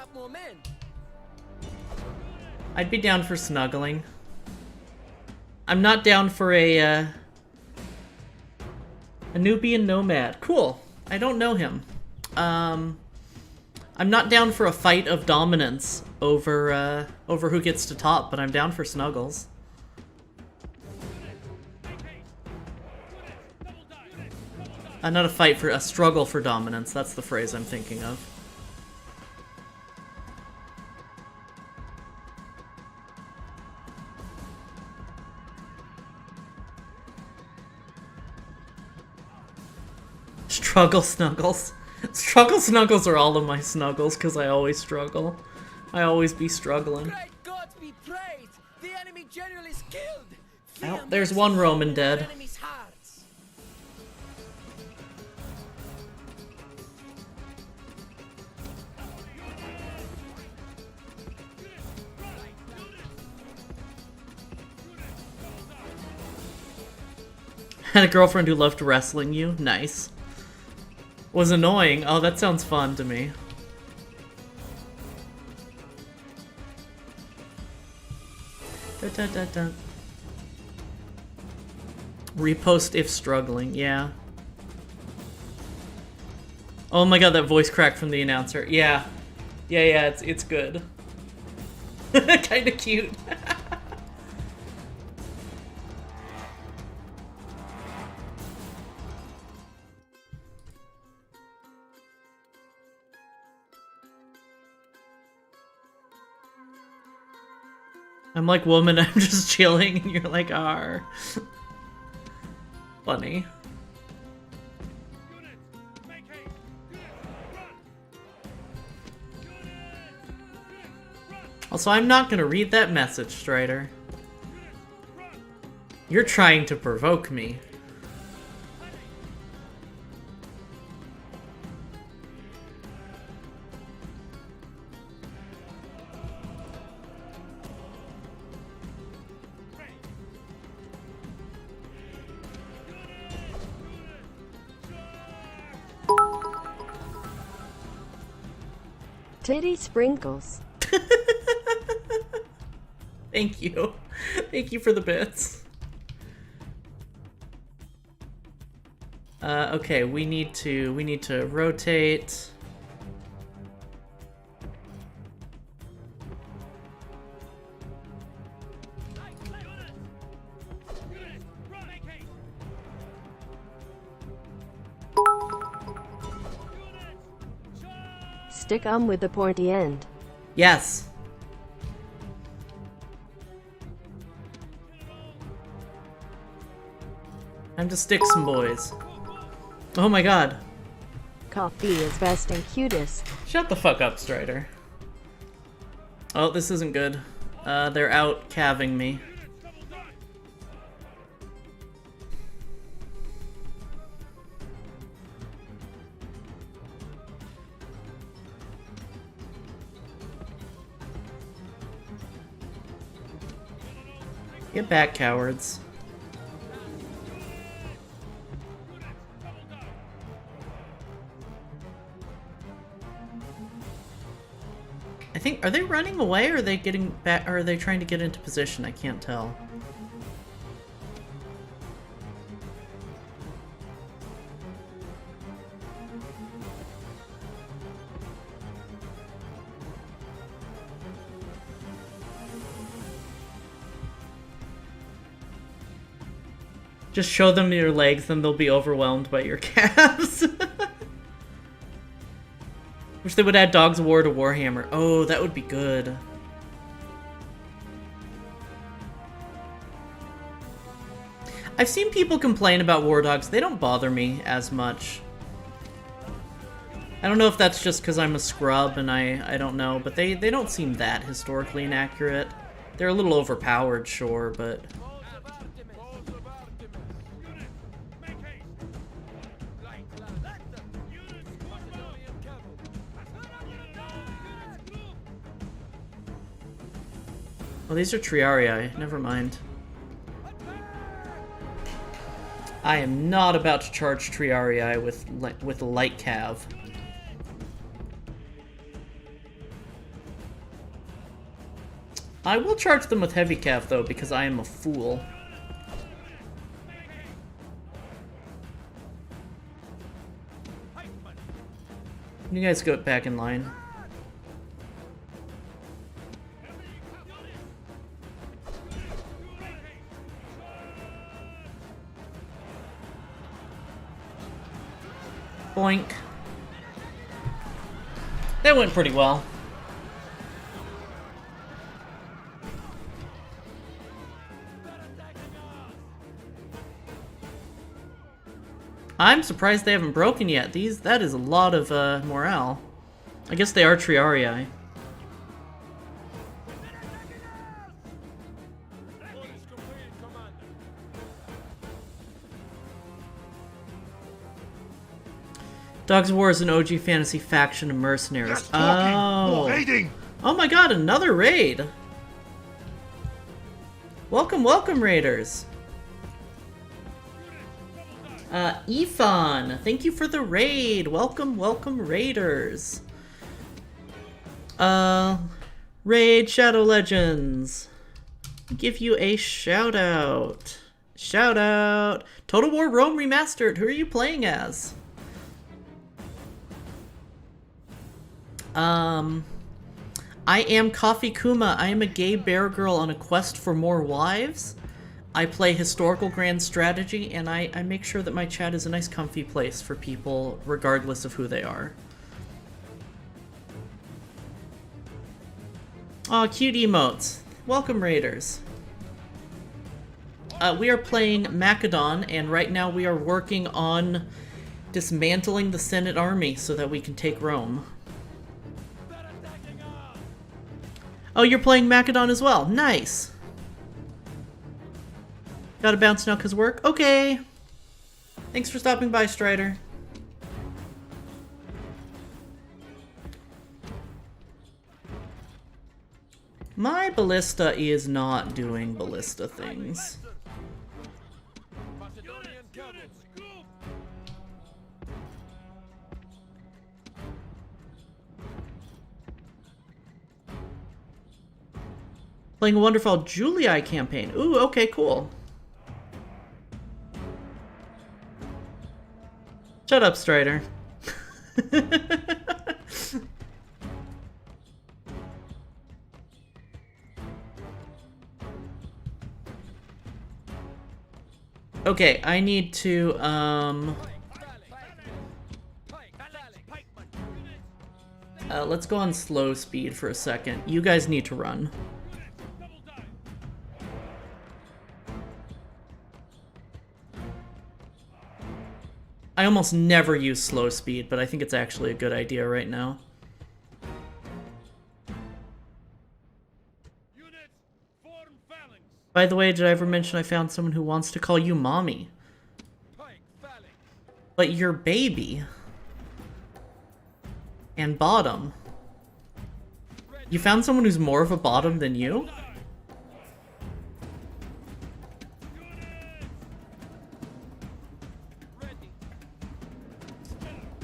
I'd be down for snuggling. I'm not down for a Nubian nomad. Cool. I don't know him. I'm not down for a fight of dominance over who gets to top, but I'm down for snuggles. Not a fight for a struggle for dominance. That's the phrase I'm thinking of. Struggle snuggles. Struggle snuggles are all of my snuggles because I always struggle. I always be struggling. Great God be praised! The enemy general is killed! Oh, there's one Roman dead. Enemy's hearts. Had a girlfriend who loved wrestling you. Nice. Was annoying. Oh, that sounds fun to me. Da, da, da, da. Repost if struggling, yeah. Oh my god, that voice crack from the announcer. Yeah. Yeah, it's good. Kinda cute. I'm like, woman, I'm just chilling, and you're like, "R." Funny. Also, I'm not gonna read that message, Strider. You're trying to provoke me. Titty sprinkles. Thank you. Thank you for the bits. Okay, we need to rotate. Stick 'em with the pointy end. Yes. Time to stick some boys. Oh my god. Coffee is best and cutest. Shut the fuck up, Strider. Oh, this isn't good. They're out calving me. Get back, cowards. I think, are they running away or are they getting back, or are they trying to get into position? I can't tell. Just show them your legs, then they'll be overwhelmed by your calves. Wish they would add Dogs of War to Warhammer. Oh, that would be good. I've seen people complain about War Dogs. They don't bother me as much. I don't know if that's just because I'm a scrub and I don't know, but they don't seem that historically inaccurate. They're a little overpowered, sure, but... Oh, these are Triarii. Never mind. I am not about to charge Triarii with light cav. I will charge them with heavy cav though, because I am a fool. You guys go back in line. Boink. That went pretty well. I'm surprised they haven't broken yet. That is a lot of morale. I guess they are Triarii. Dogs of War is an OG fantasy faction of mercenaries. Oh. Oh my god, another raid. Welcome, welcome, raiders. Ifan, thank you for the raid. Welcome, welcome, raiders. Raid Shadow Legends. Give you a shout out. Shout out. Total War Rome Remastered. Who are you playing as? I am Coffee Kuma. I am a gay bear girl on a quest for more wives. I play historical grand strategy, and I make sure that my chat is a nice comfy place for people, regardless of who they are. Aw, cute emotes. Welcome, raiders. We are playing Macedon, and right now we are working on dismantling the Senate army so that we can take Rome. Oh, you're playing Macedon as well. Nice. Gotta bounce now because work? Okay. Thanks for stopping by, Strider. My ballista is not doing ballista things. Playing a wonderful Julii campaign. Ooh, okay, cool. Shut up, Strider. Okay, I need to, let's go on slow speed for a second. You guys need to run. I almost never use slow speed, but I think it's actually a good idea right now. By the way, did I ever mention I found someone who wants to call you mommy? But you're baby. And bottom. You found someone who's more of a bottom than you?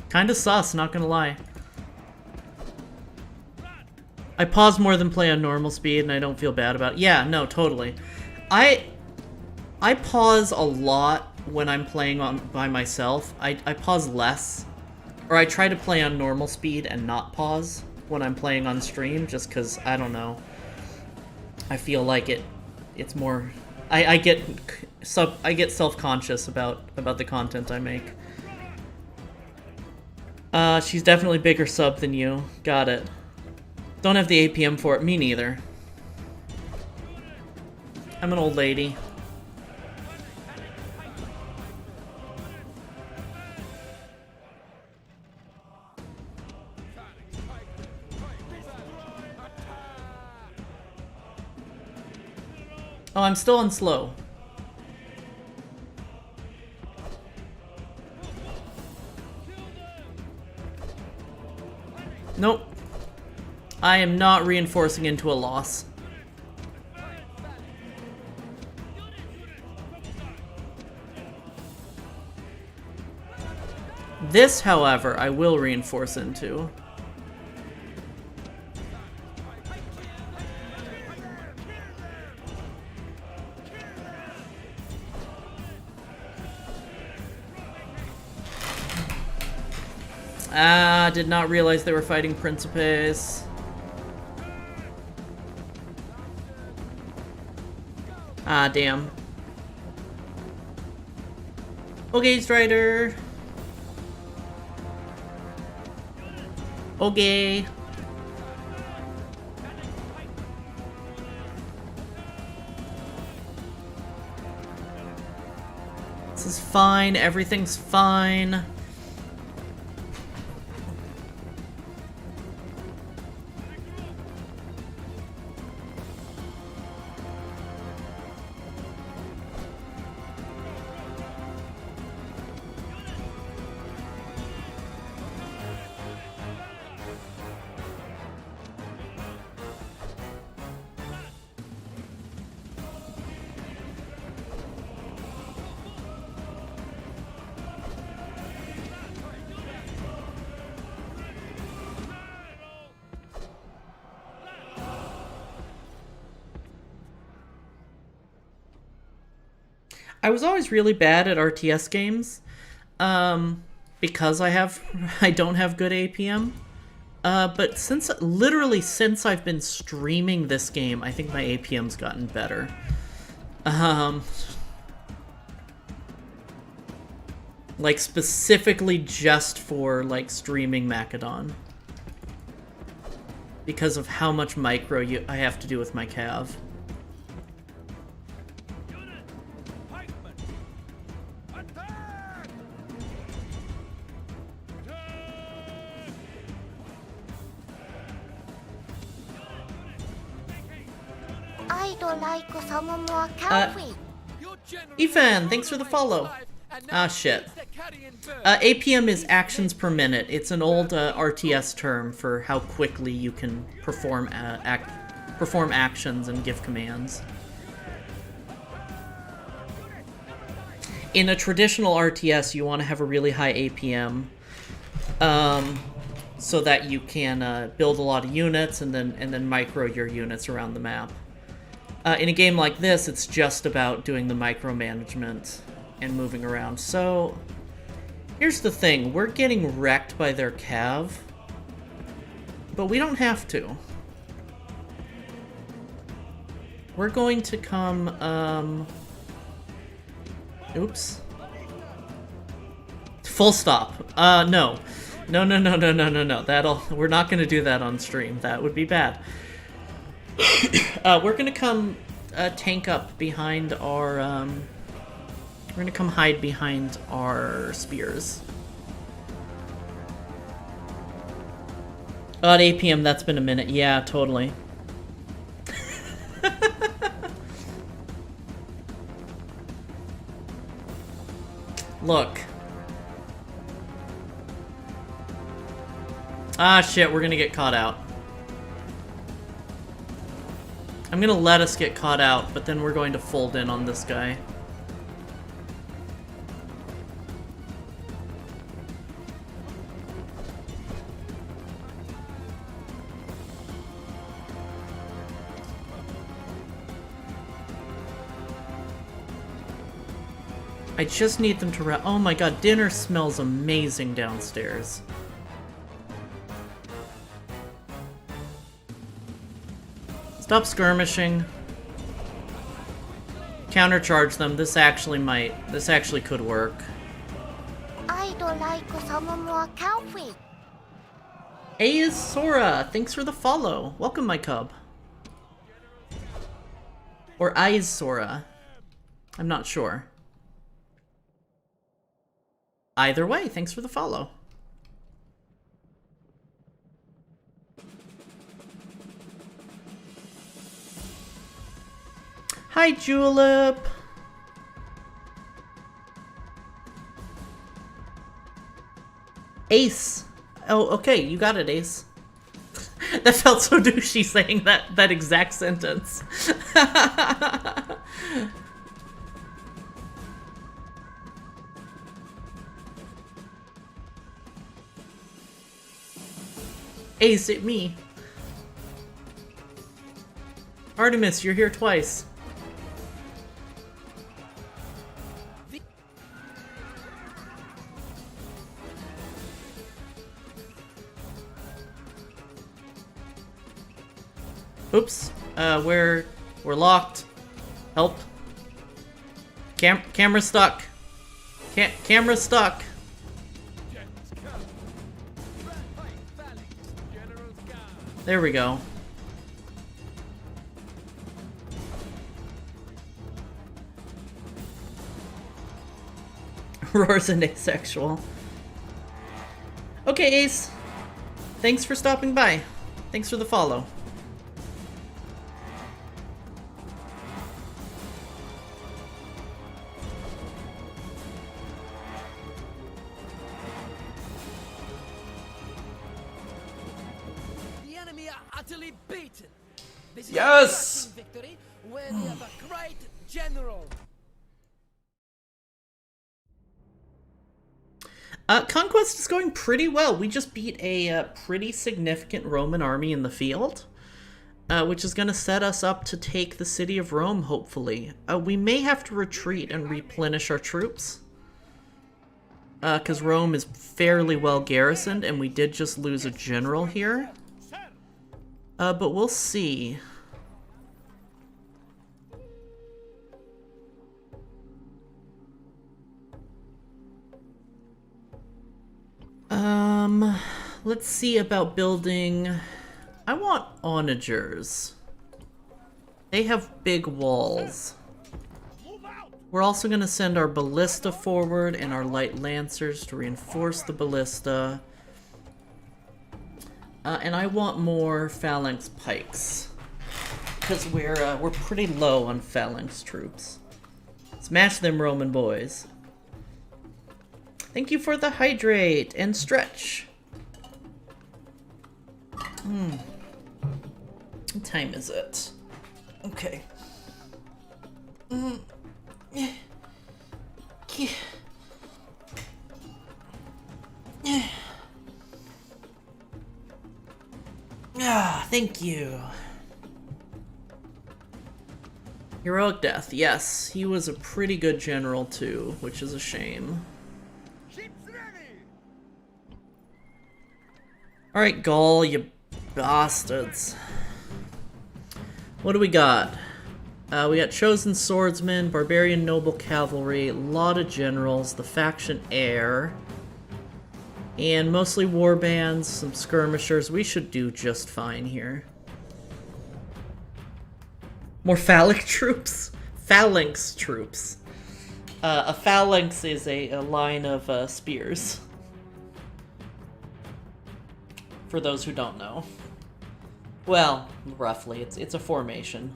Kinda sus, not gonna lie. I pause more than play on normal speed, and I don't feel bad about it. Yeah, no, totally. I pause a lot when I'm playing by myself. I pause less. Or I try to play on normal speed and not pause when I'm playing on stream, just because, I don't know. I feel like it's more... I get self-conscious about the content I make. She's definitely bigger sub than you. Got it. Don't have the APM for it. Me neither. I'm an old lady. Oh, I'm still on slow. Nope. I am not reinforcing into a loss. This, however, I will reinforce into. Ah, did not realize they were fighting Principes. Ah, damn. Okay, Strider. Okay. This is fine. Everything's fine. I was always really bad at RTS games, because I don't have good APM. But literally since I've been streaming this game, I think my APM's gotten better. Like specifically just for like streaming Macedon. Because of how much micro I have to do with my cav. Ethan, thanks for the follow. Ah, shit. APM is actions per minute. It's an old RTS term for how quickly you can perform actions and give commands. In a traditional RTS, you want to have a really high APM, so that you can build a lot of units and then micro your units around the map. In a game like this, it's just about doing the micromanagement and moving around. So, here's the thing. We're getting wrecked by their cav, but we don't have to. We're going to come, oops. Full stop. No. No. We're not gonna do that on stream. That would be bad. We're gonna come tank up behind our we're gonna come hide behind our spears. At APM, that's been a minute. Yeah, totally. Look. Ah, shit, we're gonna get caught out. I'm gonna let us get caught out, but then we're going to fold in on this guy. I just need them to oh my god, dinner smells amazing downstairs. Stop skirmishing. Countercharge them. This actually could work. I'd like some more coffee. A is Sora. Thanks for the follow. Welcome, my cub. Or I is Sora. I'm not sure. Either way, thanks for the follow. Hi, Julep. Ace. Oh, okay, you got it, Ace. That felt so douchey saying that exact sentence. Ace, it me. Artemis, you're here twice. Oops. We're locked. Help. Camera stuck. Camera stuck. There we go. Roar's an asexual. Okay, Ace. Thanks for stopping by. Thanks for the follow. Yes! Victory, where we have a great general. Conquest is going pretty well. We just beat a pretty significant Roman army in the field. which is going to set us up to take the city of Rome, hopefully. We may have to retreat and replenish our troops. Because Rome is fairly well garrisoned, and we did just lose a general here. But we'll see. Let's see about building... I want onagers. They have big walls. We're also going to send our ballista forward and our light lancers to reinforce the ballista. And I want more phalanx pikes. Because we're pretty low on phalanx troops. Smash them, Roman boys. Thank you for the hydrate and stretch. What time is it? Okay. Ah, thank you. Heroic death, yes. He was a pretty good general too, which is a shame. Alright, Gaul, you bastards. What do we got? We got chosen swordsmen, barbarian noble cavalry, a lot of generals, the faction heir, and mostly war bands, some skirmishers. We should do just fine here. More phallic troops? Phalanx troops. A phalanx is a line of spears. For those who don't know. Well, roughly, it's a formation.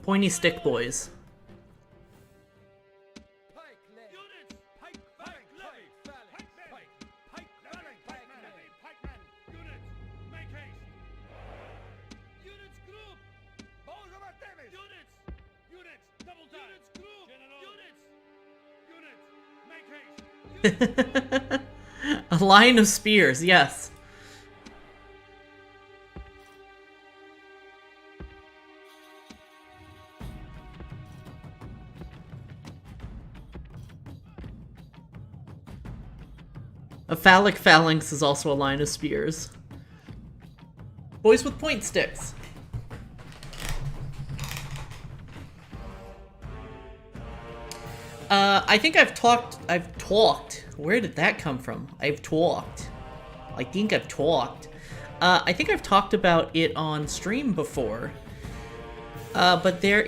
Pointy stick boys. A line of spears, yes. A phallic phalanx is also a line of spears. Boys with point sticks. I think I've talked, where did that come from? I think I've talked about it on stream before. But there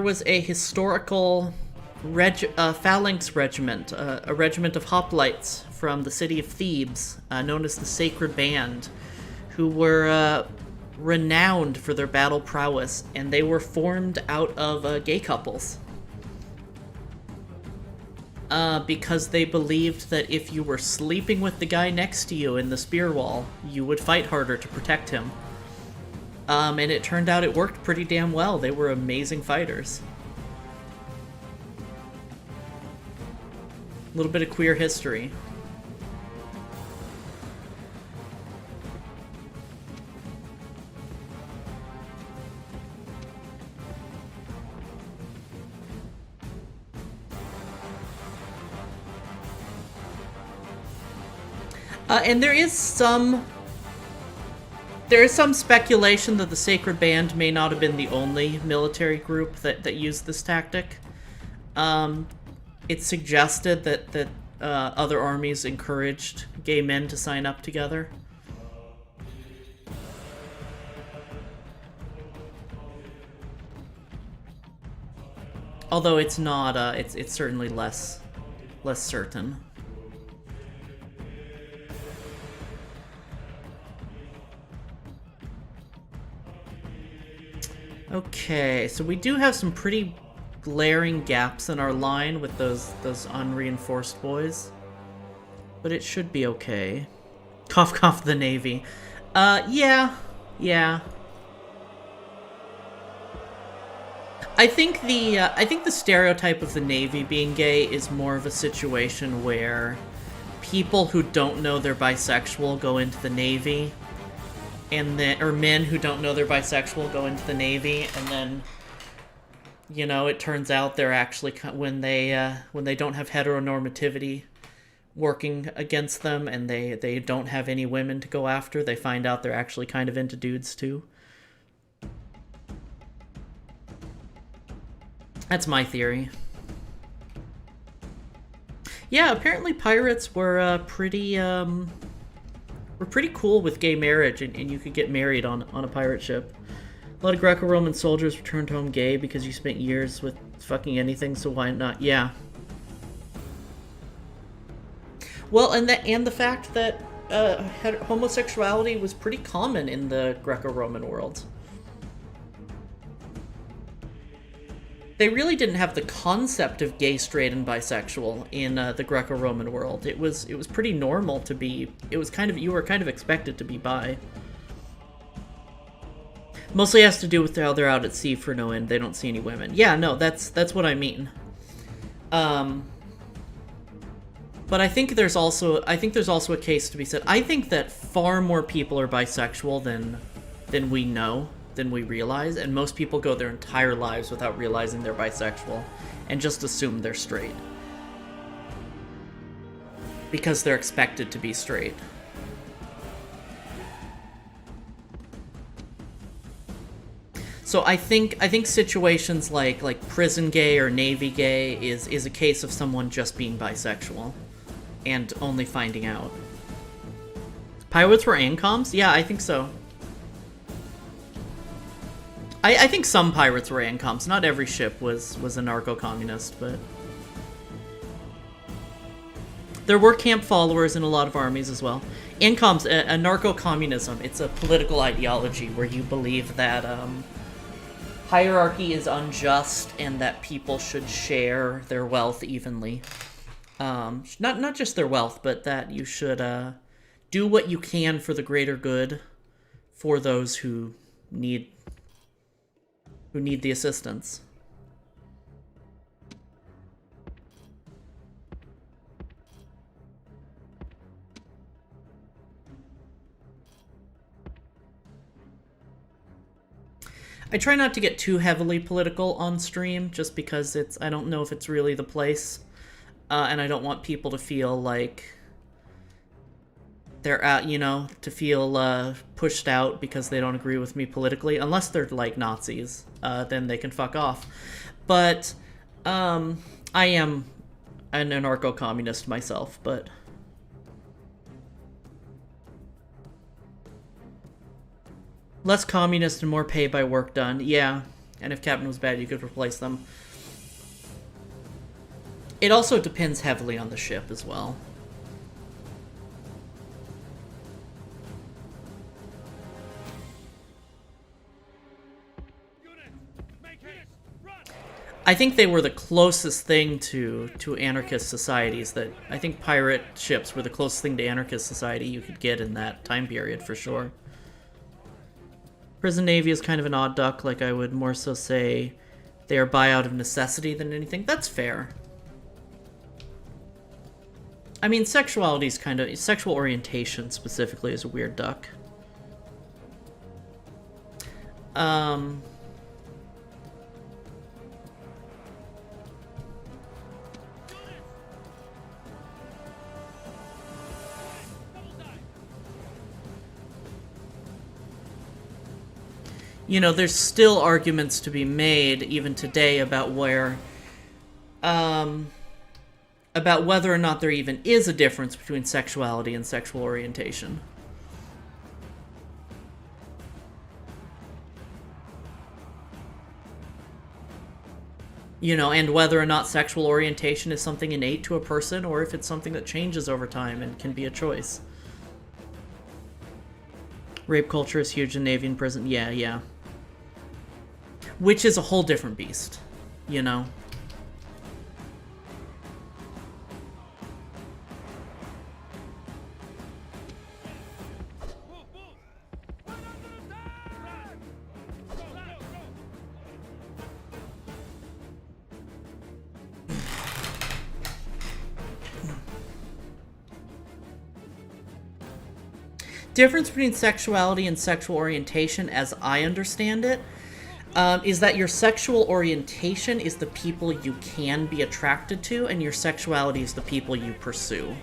was a historical phalanx regiment, a regiment of hoplites from the city of Thebes, known as the Sacred Band, who were renowned for their battle prowess, and they were formed out of gay couples. Because they believed that if you were sleeping with the guy next to you in the spear wall, you would fight harder to protect him. And it turned out it worked pretty damn well. They were amazing fighters. A little bit of queer history. And there is some speculation that the Sacred Band may not have been the only military group that used this tactic. It's suggested that other armies encouraged gay men to sign up together. Although it's not, it's certainly less certain. Okay, so we do have some pretty glaring gaps in our line with those unreinforced boys. But it should be okay. Cough cough the Navy. Yeah. I think the stereotype of the Navy being gay is more of a situation where people who don't know they're bisexual go into the Navy, and then, or men who don't know they're bisexual go into the Navy, and then, you know, it turns out they're actually, when they don't have heteronormativity working against them, and they don't have any women to go after, they find out they're actually kind of into dudes too. That's my theory. Yeah, apparently pirates were pretty cool with gay marriage, and you could get married on a pirate ship. A lot of Greco-Roman soldiers returned home gay because you spent years with fucking anything, so why not? Yeah. Well, and the fact that homosexuality was pretty common in the Greco-Roman world. They really didn't have the concept of gay, straight, and bisexual in the Greco-Roman world. It was pretty normal to be. It was kind of, you were kind of expected to be bi. Mostly has to do with how they're out at sea for no end. They don't see any women. Yeah, no, that's what I mean. But I think there's also a case to be said. I think that far more people are bisexual than we know. Than we realize, and most people go their entire lives without realizing they're bisexual and just assume they're straight because they're expected to be straight. So I think situations like prison gay or Navy gay is a case of someone just being bisexual and only finding out. Pirates were ANCOMs? Yeah, I think so. I think some pirates were ANCOMs. Not every ship was a narco-communist, but there were camp followers in a lot of armies as well. ANCOMs, a narco-communism, it's a political ideology where you believe that hierarchy is unjust and that people should share their wealth evenly. Not just their wealth, but that you should do what you can for the greater good for those who need the assistance. I try not to get too heavily political on stream, just because I don't know if it's really the place, and I don't want people to feel like they're out, to feel pushed out because they don't agree with me politically, unless they're like Nazis, then they can fuck off. But I am an anarcho-communist myself, but less communist and more pay by work done. Yeah, and if Captain was bad, you could replace them. It also depends heavily on the ship as well. I think they were the closest thing to anarchist societies. I think pirate ships were the closest thing to anarchist society you could get in that time period, for sure. Prison Navy is kind of an odd duck. Like, I would more so say they are bi out of necessity than anything. That's fair. I mean, sexuality is kind of... Sexual orientation, specifically, is a weird duck. You know, there's still arguments to be made, even today, about where... about whether or not there even is a difference between sexuality and sexual orientation. You know, and whether or not sexual orientation is something innate to a person, or if it's something that changes over time and can be a choice. Rape culture is huge in Navy and prison. Yeah. Which is a whole different beast, you know? difference between sexuality and sexual orientation, as I understand it, is that your sexual orientation is the people you can be attracted to, and your sexuality is the people you pursue.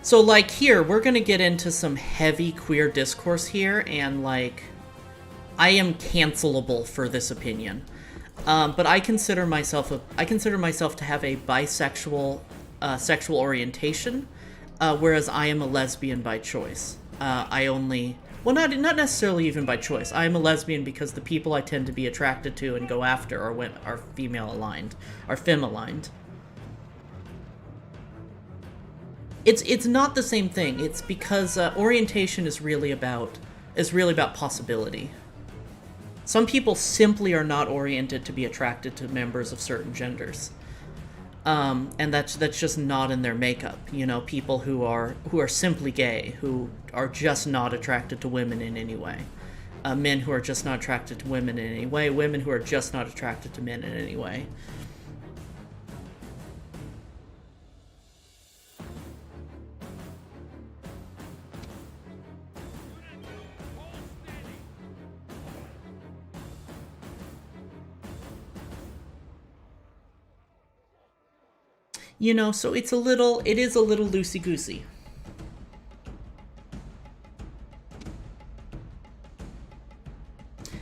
So, like, here, we're gonna get into some heavy queer discourse here, and, like, I am cancelable for this opinion. But I consider myself to have a bisexual sexual orientation, whereas I am a lesbian by choice. Well, not necessarily even by choice. I am a lesbian because the people I tend to be attracted to and go after are female aligned, are femme aligned. It's not the same thing. It's because orientation is really about possibility. Some people simply are not oriented to be attracted to members of certain genders. And that's just not in their makeup. You know, people who are simply gay, who are just not attracted to women in any way. Men who are just not attracted to women in any way. Women who are just not attracted to men in any way. You know, so it is a little loosey-goosey.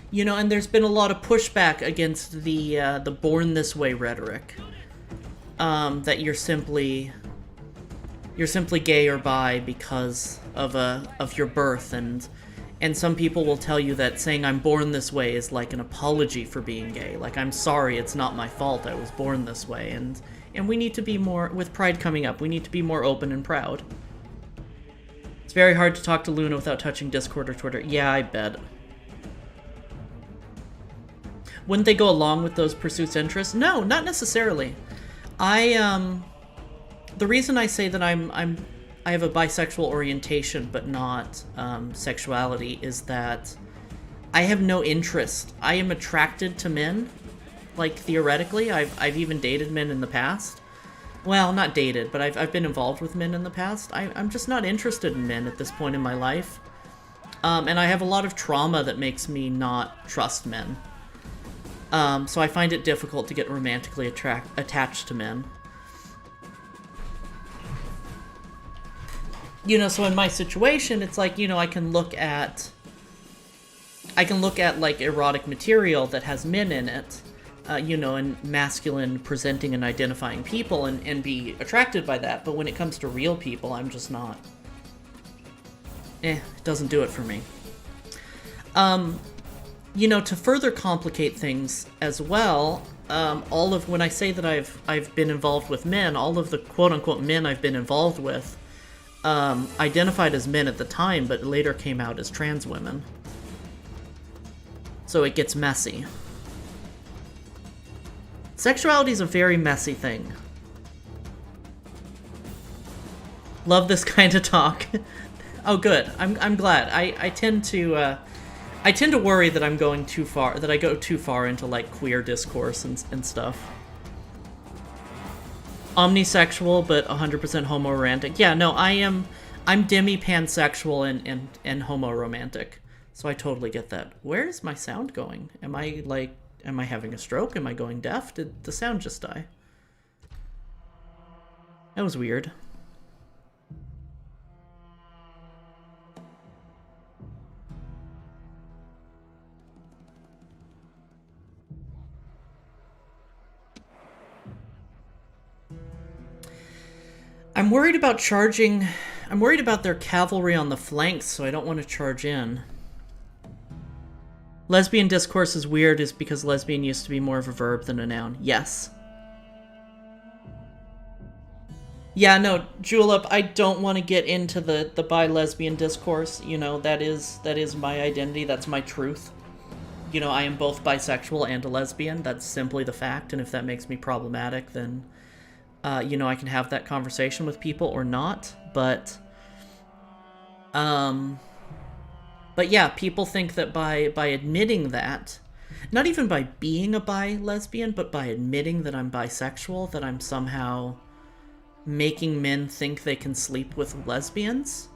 You know, and there's been a lot of pushback against the born this way rhetoric. That you're simply gay or bi because of your birth, and some people will tell you that saying I'm born this way is like an apology for being gay. Like, I'm sorry, it's not my fault, I was born this way, and we need to be more, with Pride coming up, we need to be more open and proud. It's very hard to talk to Luna without touching Discord or Twitter. Yeah, I bet. Wouldn't they go along with those pursuits' interests? No, not necessarily. The reason I say that I have a bisexual orientation but not sexuality is that I have no interest. I am attracted to men. Like, theoretically, I've even dated men in the past. Well, not dated, but I've been involved with men in the past. I'm just not interested in men at this point in my life. And I have a lot of trauma that makes me not trust men. So I find it difficult to get romantically attached to men. You know, so in my situation, it's like, you know, I can look at like erotic material that has men in it. You know, and masculine presenting and identifying people and be attracted by that. But when it comes to real people, I'm just not. It doesn't do it for me. You know, to further complicate things as well, when I say that I've been involved with men, all of the quote-unquote men I've been involved with identified as men at the time, but later came out as trans women. So it gets messy. Sexuality is a very messy thing. Love this kind of talk. Oh, good. I'm glad. I tend to worry that I'm going too far, that I go too far into like queer discourse and stuff. Omnisexual, but 100% homoromantic. Yeah, no, I'm demi-pansexual and homoromantic. So I totally get that. Where is my sound going? Am I having a stroke? Am I going deaf? Did the sound just die? That was weird. I'm worried about their cavalry on the flanks, so I don't want to charge in. Lesbian discourse is weird is because lesbian used to be more of a verb than a noun. Yes. Yeah, no, Julep, I don't want to get into the bi-lesbian discourse. You know, that is my identity, that's my truth. You know, I am both bisexual and a lesbian. That's simply the fact, and if that makes me problematic, then, you know, I can have that conversation with people or not, but yeah, people think that by admitting that, not even by being a bi-lesbian, but by admitting that I'm bisexual, that I'm somehow making men think they can sleep with lesbians,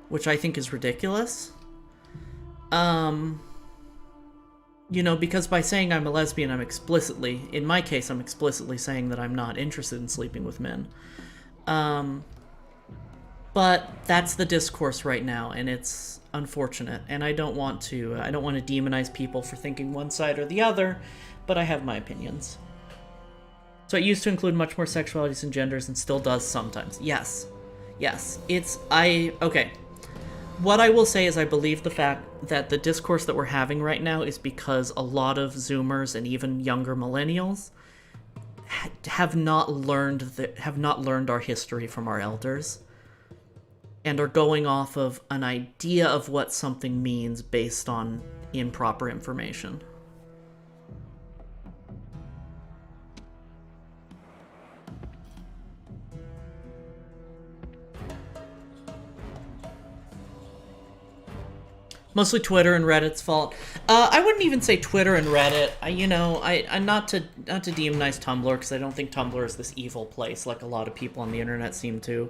which I think is ridiculous. You know, because by saying I'm a lesbian, in my case, I'm explicitly saying that I'm not interested in sleeping with men. But that's the discourse right now, and it's unfortunate. And I don't want to demonize people for thinking one side or the other, but I have my opinions. So it used to include much more sexualities and genders, and still does sometimes. Yes. Okay. What I will say is I believe the fact that the discourse that we're having right now is because a lot of Zoomers and even younger millennials have not learned our history from our elders, and are going off of an idea of what something means based on improper information. Mostly Twitter and Reddit's fault. I wouldn't even say Twitter and Reddit. I'm not to demonize Tumblr, because I don't think Tumblr is this evil place like a lot of people on the internet seem to.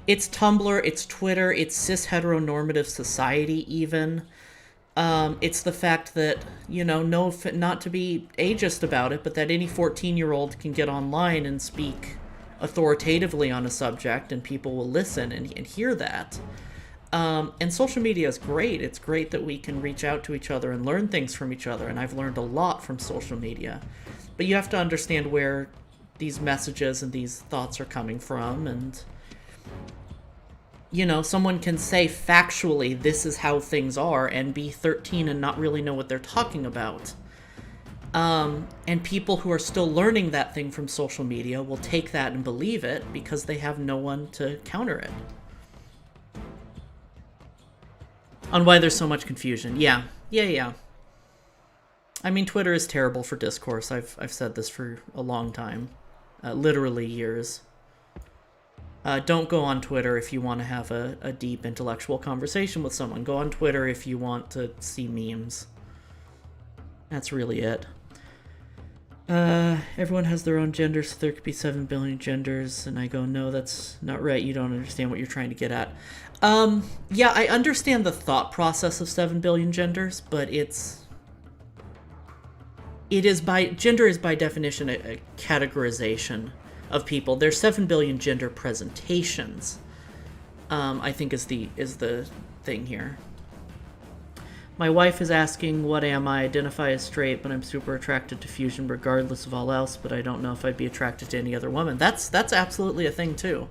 It's Tumblr, it's Twitter, it's cis-heteronormative society even. It's the fact that, not to be ageist about it, but that any 14-year-old can get online and speak authoritatively on a subject, and people will listen and hear that. And social media is great. It's great that we can reach out to each other and learn things from each other, and I've learned a lot from social media. But you have to understand where these messages and these thoughts are coming from, and, someone can say factually, this is how things are, and be 13 and not really know what they're talking about. And people who are still learning that thing from social media will take that and believe it because they have no one to counter it. On why there's so much confusion. Yeah. I mean, Twitter is terrible for discourse. I've said this for a long time. Literally years. Don't go on Twitter if you want to have a deep intellectual conversation with someone. Go on Twitter if you want to see memes. That's really it. Everyone has their own gender, so there could be 7 billion genders. And I go, no, that's not right. You don't understand what you're trying to get at. Yeah, I understand the thought process of 7 billion genders, but gender is by definition a categorization of people. There's 7 billion gender presentations, I think is the thing here. My wife is asking, what am I? Identify as straight, but I'm super attracted to fusion regardless of all else, but I don't know if I'd be attracted to any other woman. That's absolutely a thing too.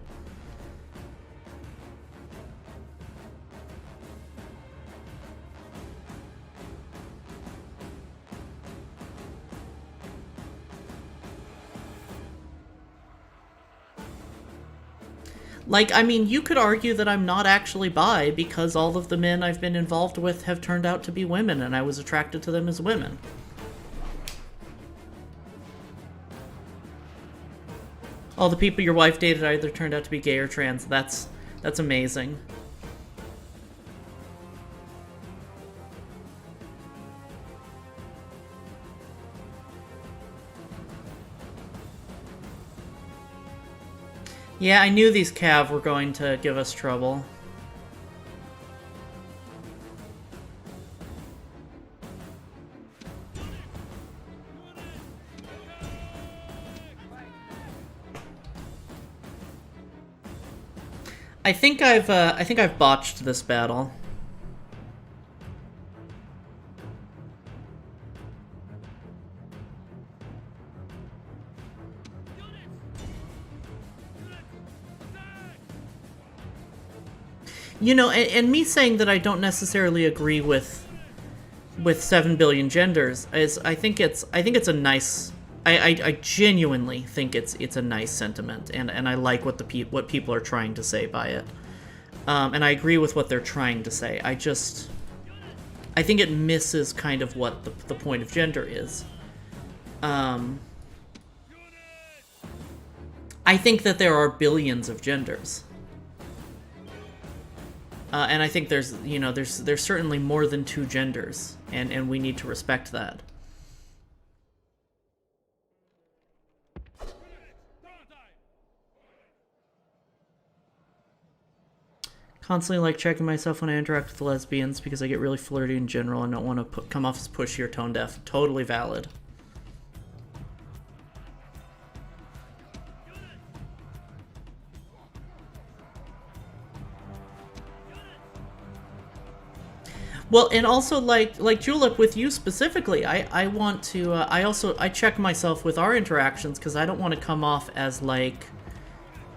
Like, I mean, you could argue that I'm not actually bi because all of the men I've been involved with have turned out to be women, and I was attracted to them as women. All the people your wife dated either turned out to be gay or trans. That's amazing. Yeah, I knew these Cav were going to give us trouble. I think I've botched this battle. And me saying that I don't necessarily agree with 7 billion genders is I think it's a nice. I genuinely think it's a nice sentiment, and I like what people are trying to say by it, and I agree with what they're trying to say. I think it misses kind of what the point of gender is. I think that there are billions of genders. And I think there's certainly more than 2 genders, and we need to respect that. Constantly like checking myself when I interact with lesbians because I get really flirty in general and don't want to come off as pushy or tone deaf. Totally valid. Well, and also like Julep, with you specifically, I want to I check myself with our interactions because I don't want to come off as like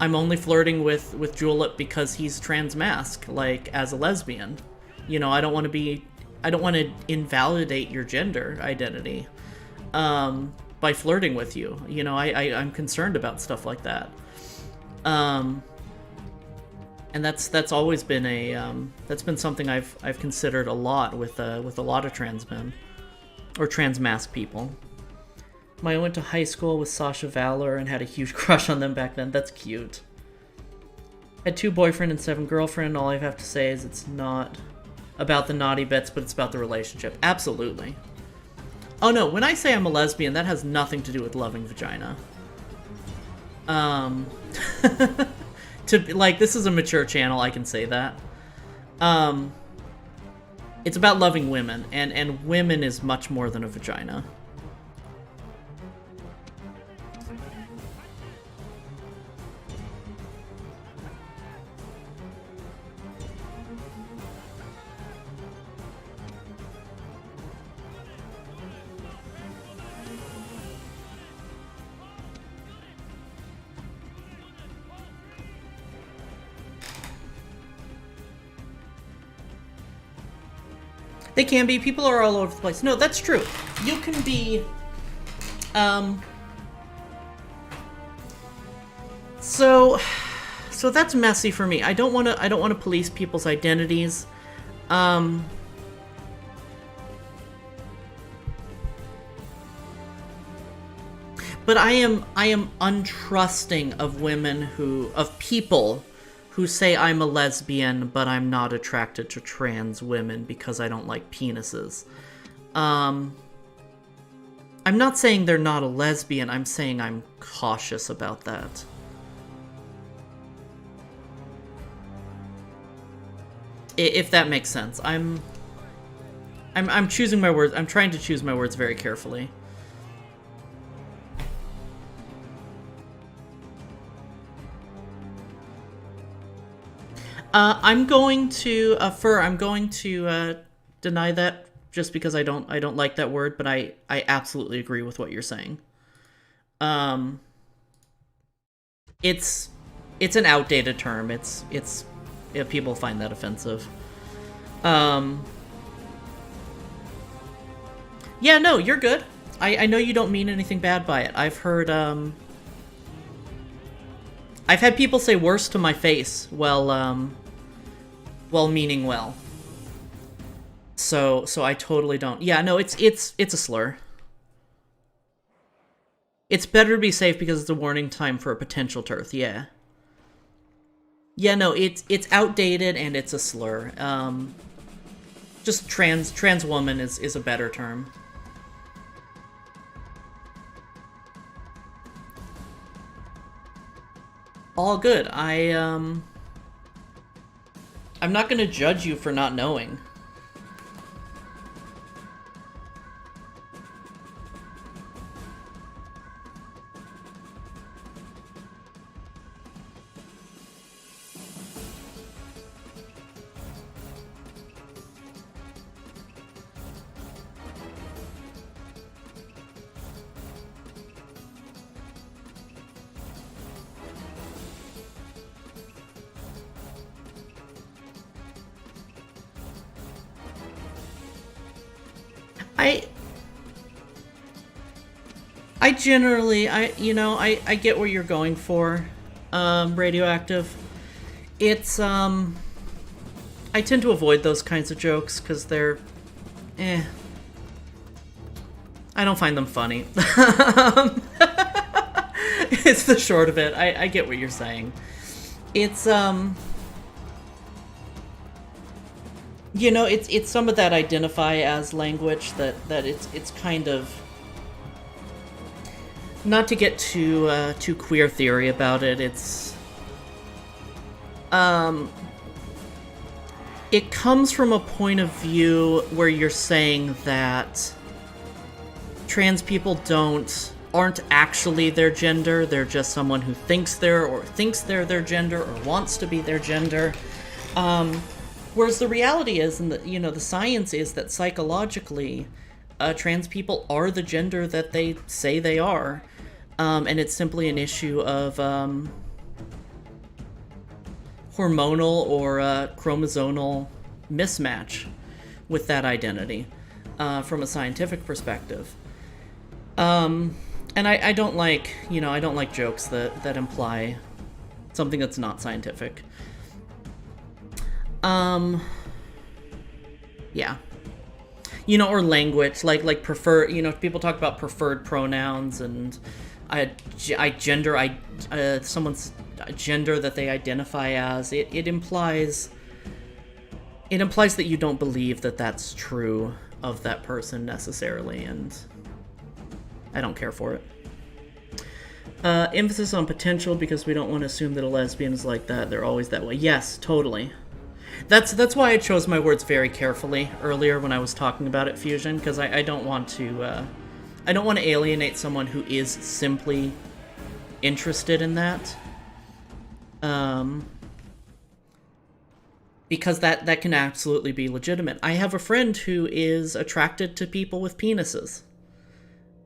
I'm only flirting with Julep because he's transmasc, like as a lesbian. You know, I don't want to invalidate your gender identity by flirting with you. You know, I'm concerned about stuff like that. And that's always been that's been something I've considered a lot with a lot of trans men or transmasc people. I went to high school with Sasha Valor and had a huge crush on them back then. That's cute. Had 2 boyfriend and 7 girlfriend. All I have to say is it's not about the naughty bits, but it's about the relationship. Absolutely. Oh no, when I say I'm a lesbian, that has nothing to do with loving vagina. Like, this is a mature channel, I can say that. It's about loving women, and women is much more than a vagina. They can be. People are all over the place. No, that's true. You can be, So that's messy for me. I don't want to police people's identities. But I am untrusting of people who say I'm a lesbian, but I'm not attracted to trans women because I don't like penises. I'm not saying they're not a lesbian, I'm saying I'm cautious about that. If that makes sense. I'm choosing my words. I'm trying to choose my words very carefully. I'm going to deny that just because I don't like that word, but I absolutely agree with what you're saying. It's an outdated term. Yeah, people find that offensive. Yeah, no, you're good. I know you don't mean anything bad by it. I've heard I've had people say worse to my face while meaning well. So I totally don't. Yeah, no, it's a slur. It's better to be safe because it's a warning time for a potential turf, yeah. Yeah, no, it's outdated and it's a slur. Just trans woman is a better term. All good. I'm not gonna judge you for not knowing. I generally, I get what you're going for, Radioactive. It's, I tend to avoid those kinds of jokes, because they're, I don't find them funny. It's the short of it. I get what you're saying. It's, it's some of that identify as language that it's kind of, not to get too queer theory about it, it's it comes from a point of view where you're saying that trans people aren't actually their gender. They're just someone who thinks they're their gender or wants to be their gender. Whereas the reality is, and the science is that psychologically, trans people are the gender that they say they are, and it's simply an issue of hormonal or chromosomal mismatch with that identity from a scientific perspective. And I don't like, I don't like jokes that imply something that's not scientific. Yeah. Or language, like prefer, people talk about preferred pronouns and someone's gender that they identify as. It implies that you don't believe that that's true of that person necessarily, and I don't care for it. Emphasis on potential, because we don't want to assume that a lesbian is like that. They're always that way. Yes, totally. That's why I chose my words very carefully earlier when I was talking about it, Fusion, because I don't want to alienate someone who is simply interested in that. Because that can absolutely be legitimate. I have a friend who is attracted to people with penises.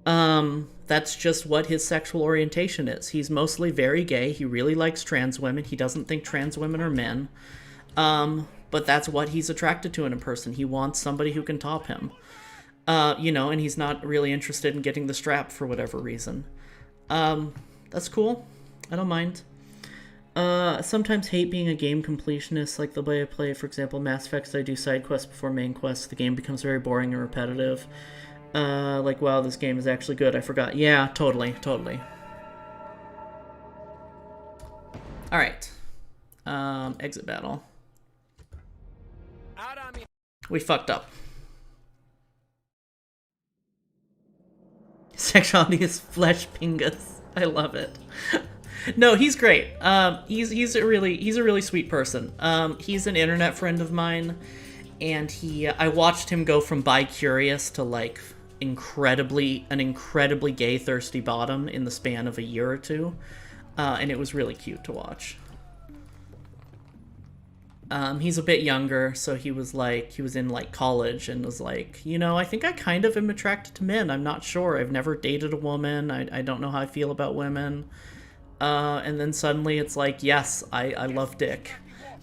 That's just what his sexual orientation is. He's mostly very gay. He really likes trans women. He doesn't think trans women are men. But that's what he's attracted to in a person. He wants somebody who can top him. And he's not really interested in getting the strap for whatever reason. That's cool. I don't mind. Sometimes hate being a game completionist, like the way I play, for example, Mass Effect. I do side quests before main quests. The game becomes very boring and repetitive. Like, wow, this game is actually good. I forgot. Yeah, totally. Alright. Exit battle. We fucked up. Sexuality is flesh pingus. I love it. No, he's great. He's a really sweet person. He's an internet friend of mine, and I watched him go from bi-curious to like an incredibly gay thirsty bottom in the span of a year or two, and it was really cute to watch. He's a bit younger, so he was in like college and was like, I think I kind of am attracted to men. I'm not sure. I've never dated a woman. I don't know how I feel about women. And then suddenly it's like, yes, I love dick.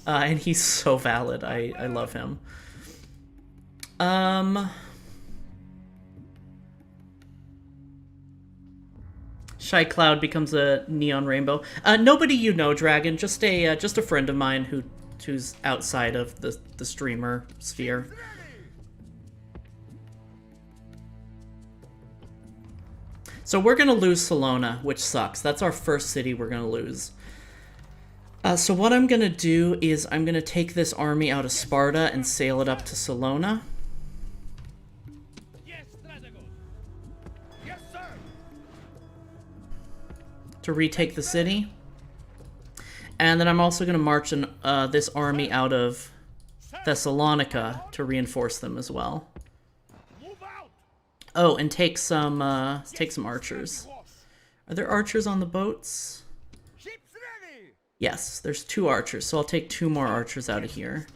And he's so valid. I love him. Shy Cloud becomes a neon rainbow. Nobody Dragon. Just a friend of mine who's outside of the streamer sphere. So we're gonna lose Salona, which sucks. That's our first city we're gonna lose. So what I'm gonna do is I'm gonna take this army out of Sparta and sail it up to Salona. Yes, yes, sir. To retake the city. And then I'm also going to march this army out of Thessalonica to reinforce them as well. Oh, and take some archers. Are there archers on the boats? Yes, there's 2 archers, so I'll take 2 more archers out of here.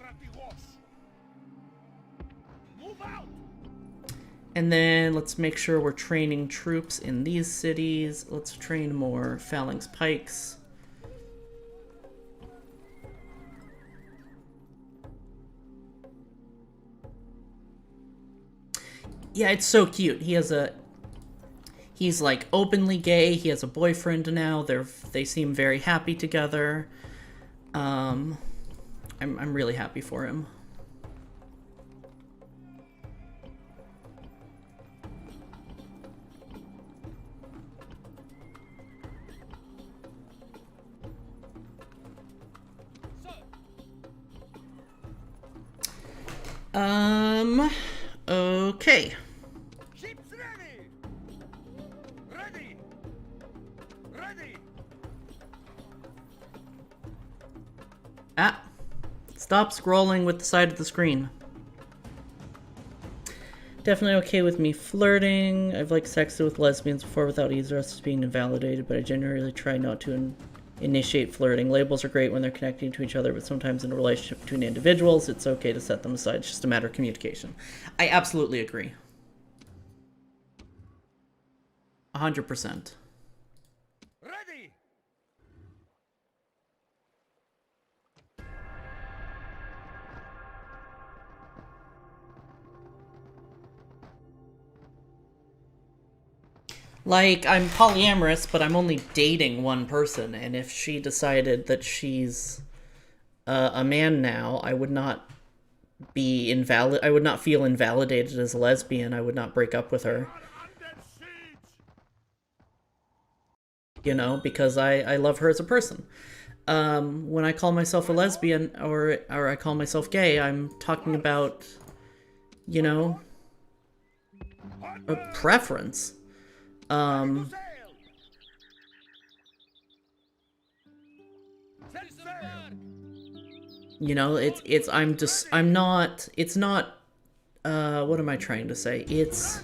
And then let's make sure we're training troops in these cities. Let's train more Phalanx pikes. Yeah, it's so cute. He's like openly gay. He has a boyfriend now. They seem very happy together. I'm really happy for him. Okay. Ships ready. Ready. Ah, Stop scrolling with the side of the screen. Definitely okay with me flirting. I've like sexted with lesbians before without either of us being invalidated, but I generally try not to initiate flirting. Labels are great when they're connecting to each other, but sometimes in a relationship between individuals, it's okay to set them aside. It's just a matter of communication. I absolutely agree. 100%. Ready! Like, I'm polyamorous, but I'm only dating one person, and if she decided that she's a man now, I would not be I would not feel invalidated as a lesbian. I would not break up with her. You know, because I love her as a person. When I call myself a lesbian or I call myself gay, I'm talking about, you know, a preference. You know, I'm not, it's not, what am I trying to say? It's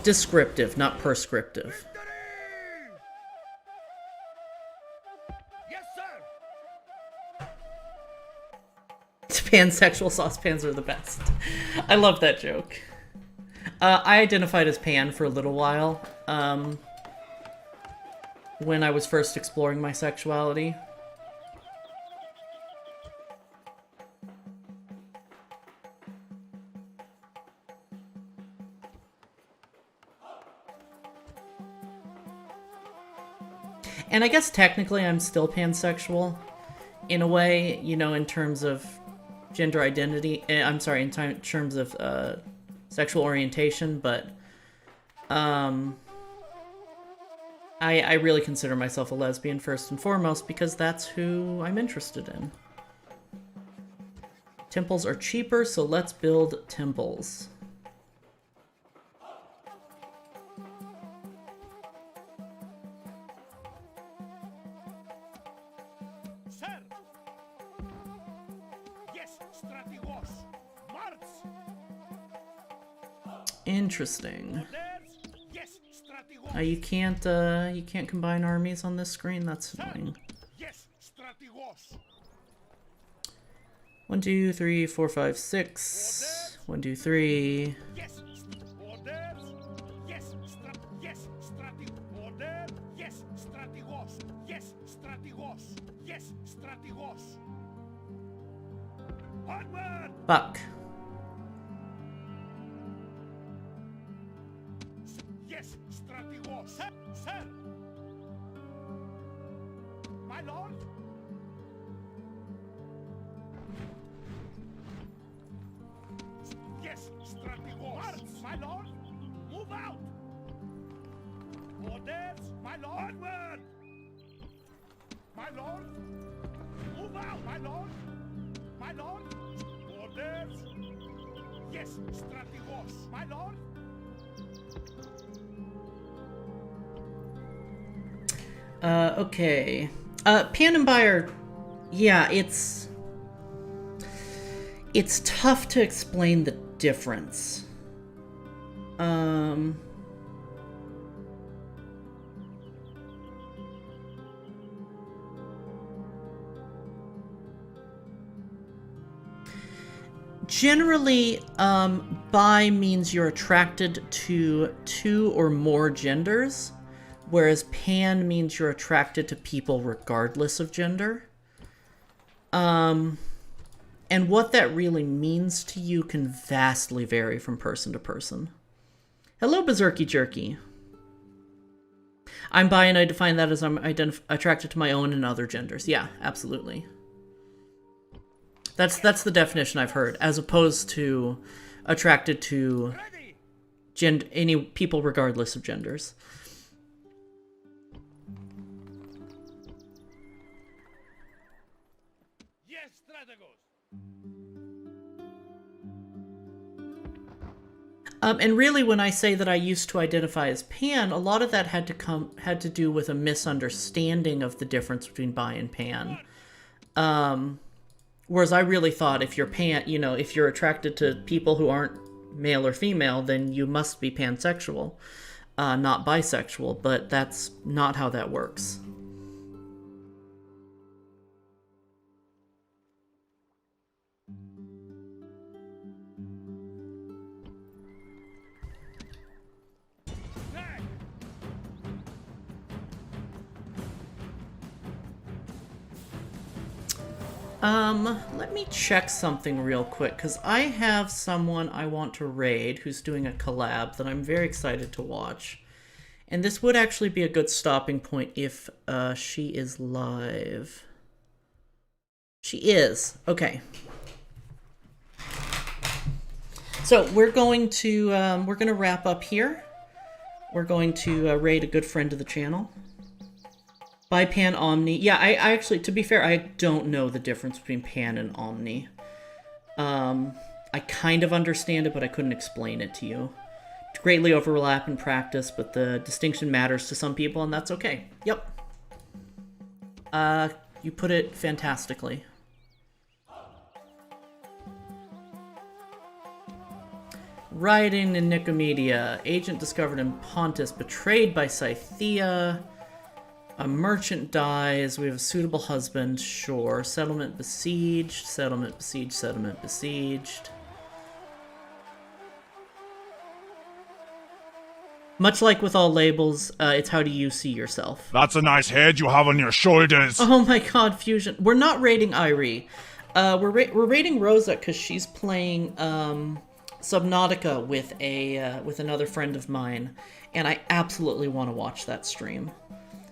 descriptive, not prescriptive. Yes, sir! Pansexual saucepans are the best. I love that joke. I identified as pan for a little while, when I was first exploring my sexuality. And I guess technically I'm still pansexual, in a way, you know, in terms of gender identity. I'm sorry, in terms of sexual orientation, but I really consider myself a lesbian first and foremost because that's who I'm interested in. Temples are cheaper, so let's build temples. Sir! Yes, strategos! March! Interesting. Yes, strategos! You can't combine armies on this screen. That's annoying. Yes, strategos! 1, 2, 3, 4, 5, 6. 1, 2, 3. Yes, orders! Yes, yes, order! Yes, strategos! Yes, strategos! Yes, strategos! Onward! Fuck. Yes, strategos! Sir, sir! My lord? Yes, strategos! March, my lord! Move out! Orders, my lord! Onward! My lord! Move out, my lord! My lord! Orders! Yes, strategos! My lord! Okay. Pan and Buyer, yeah, it's tough to explain the difference. Generally, bi means you're attracted to 2 or more genders, whereas pan means you're attracted to people regardless of gender. And what that really means to you can vastly vary from person to person. Hello, Berserky Jerky. I'm bi and I define that as I'm attracted to my own and other genders. Yeah, absolutely. That's the definition I've heard, as opposed to attracted to any people regardless of genders. Yes, strategos! And really, when I say that I used to identify as pan, a lot of that had to do with a misunderstanding of the difference between bi and pan. Whereas I really thought if you're if you're attracted to people who aren't male or female, then you must be pansexual, not bisexual. But that's not how that works. Let me check something real quick, because I have someone I want to raid who's doing a collab that I'm very excited to watch. And this would actually be a good stopping point if she is live. She is. Okay. So we're going to wrap up here. We're going to raid a good friend of the channel. By Pan Omni. Yeah, I actually, to be fair, I don't know the difference between Pan and Omni. I kind of understand it, but I couldn't explain it to you. It greatly overlap in practice, but the distinction matters to some people, and that's okay. Yep. You put it fantastically. Rioting in Nicomedia. Agent discovered in Pontus, betrayed by Scythia. A merchant dies. We have a suitable husband. Sure. Settlement besieged. Settlement besieged. Settlement besieged. Much like with all labels, it's how do you see yourself. That's a nice head you have on your shoulders. Oh my god, Fusion. We're not raiding Irie. We're raiding Rosa because she's playing Subnautica with another friend of mine, and I absolutely want to watch that stream.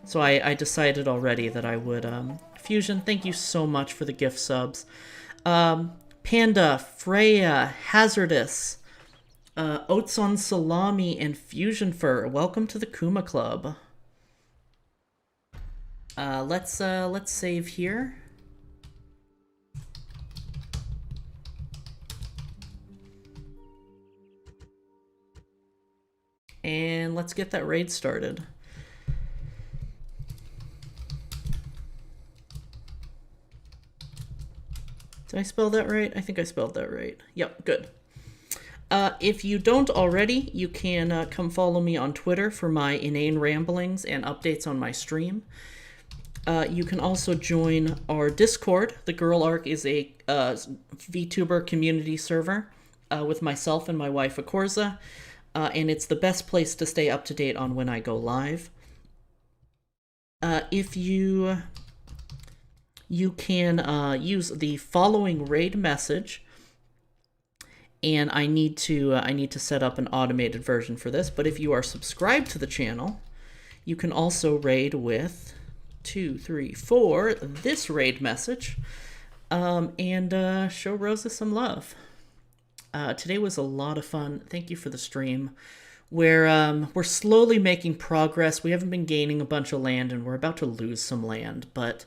So I decided already that I would. Fusion, thank you so much for the gift subs. Panda, Freya, Hazardous, Oats on Salami, and Fusion Fur. Welcome to the Kuma Club. Let's save here. And let's get that raid started. Did I spell that right? I think I spelled that right. Yep, good. If you don't already, you can come follow me on Twitter for my inane ramblings and updates on my stream. You can also join our Discord. The Girl Arc is a VTuber community server with myself and my wife, Akorza, and it's the best place to stay up to date on when I go live. If you can use the following raid message, and I need to set up an automated version for this, but if you are subscribed to the channel, you can also raid with 2, 3, 4 this raid message, and show Rosa some love. Today was a lot of fun. Thank you for the stream. We're slowly making progress. We haven't been gaining a bunch of land, and we're about to lose some land, but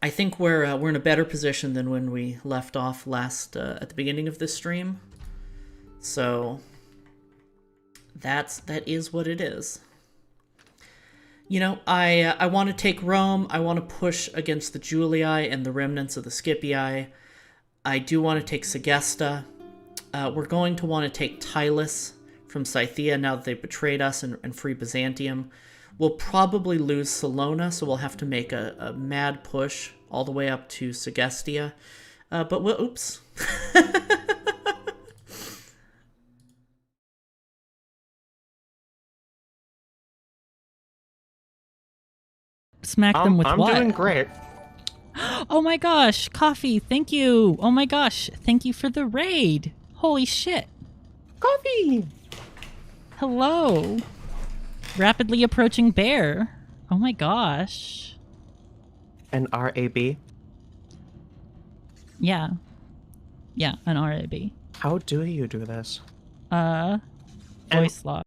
I think we're in a better position than when we left off last at the beginning of this stream. So that is what it is. You know, I want to take Rome. I want to push against the Julii and the remnants of the Scipii. I do want to take Segesta. We're going to want to take Tylus from Scythia now that they betrayed us and free Byzantium. We'll probably lose Salona, so we'll have to make a mad push all the way up to Segestia. But we'll... Oops. Smack them with what? I'm doing great. Oh my gosh, Coffee, thank you. Oh my gosh, thank you for the raid. Holy shit. Coffee! Hello. Rapidly approaching bear. Oh my gosh. An RAB? Yeah. Yeah, an RAB. How do you do this? Voice lock.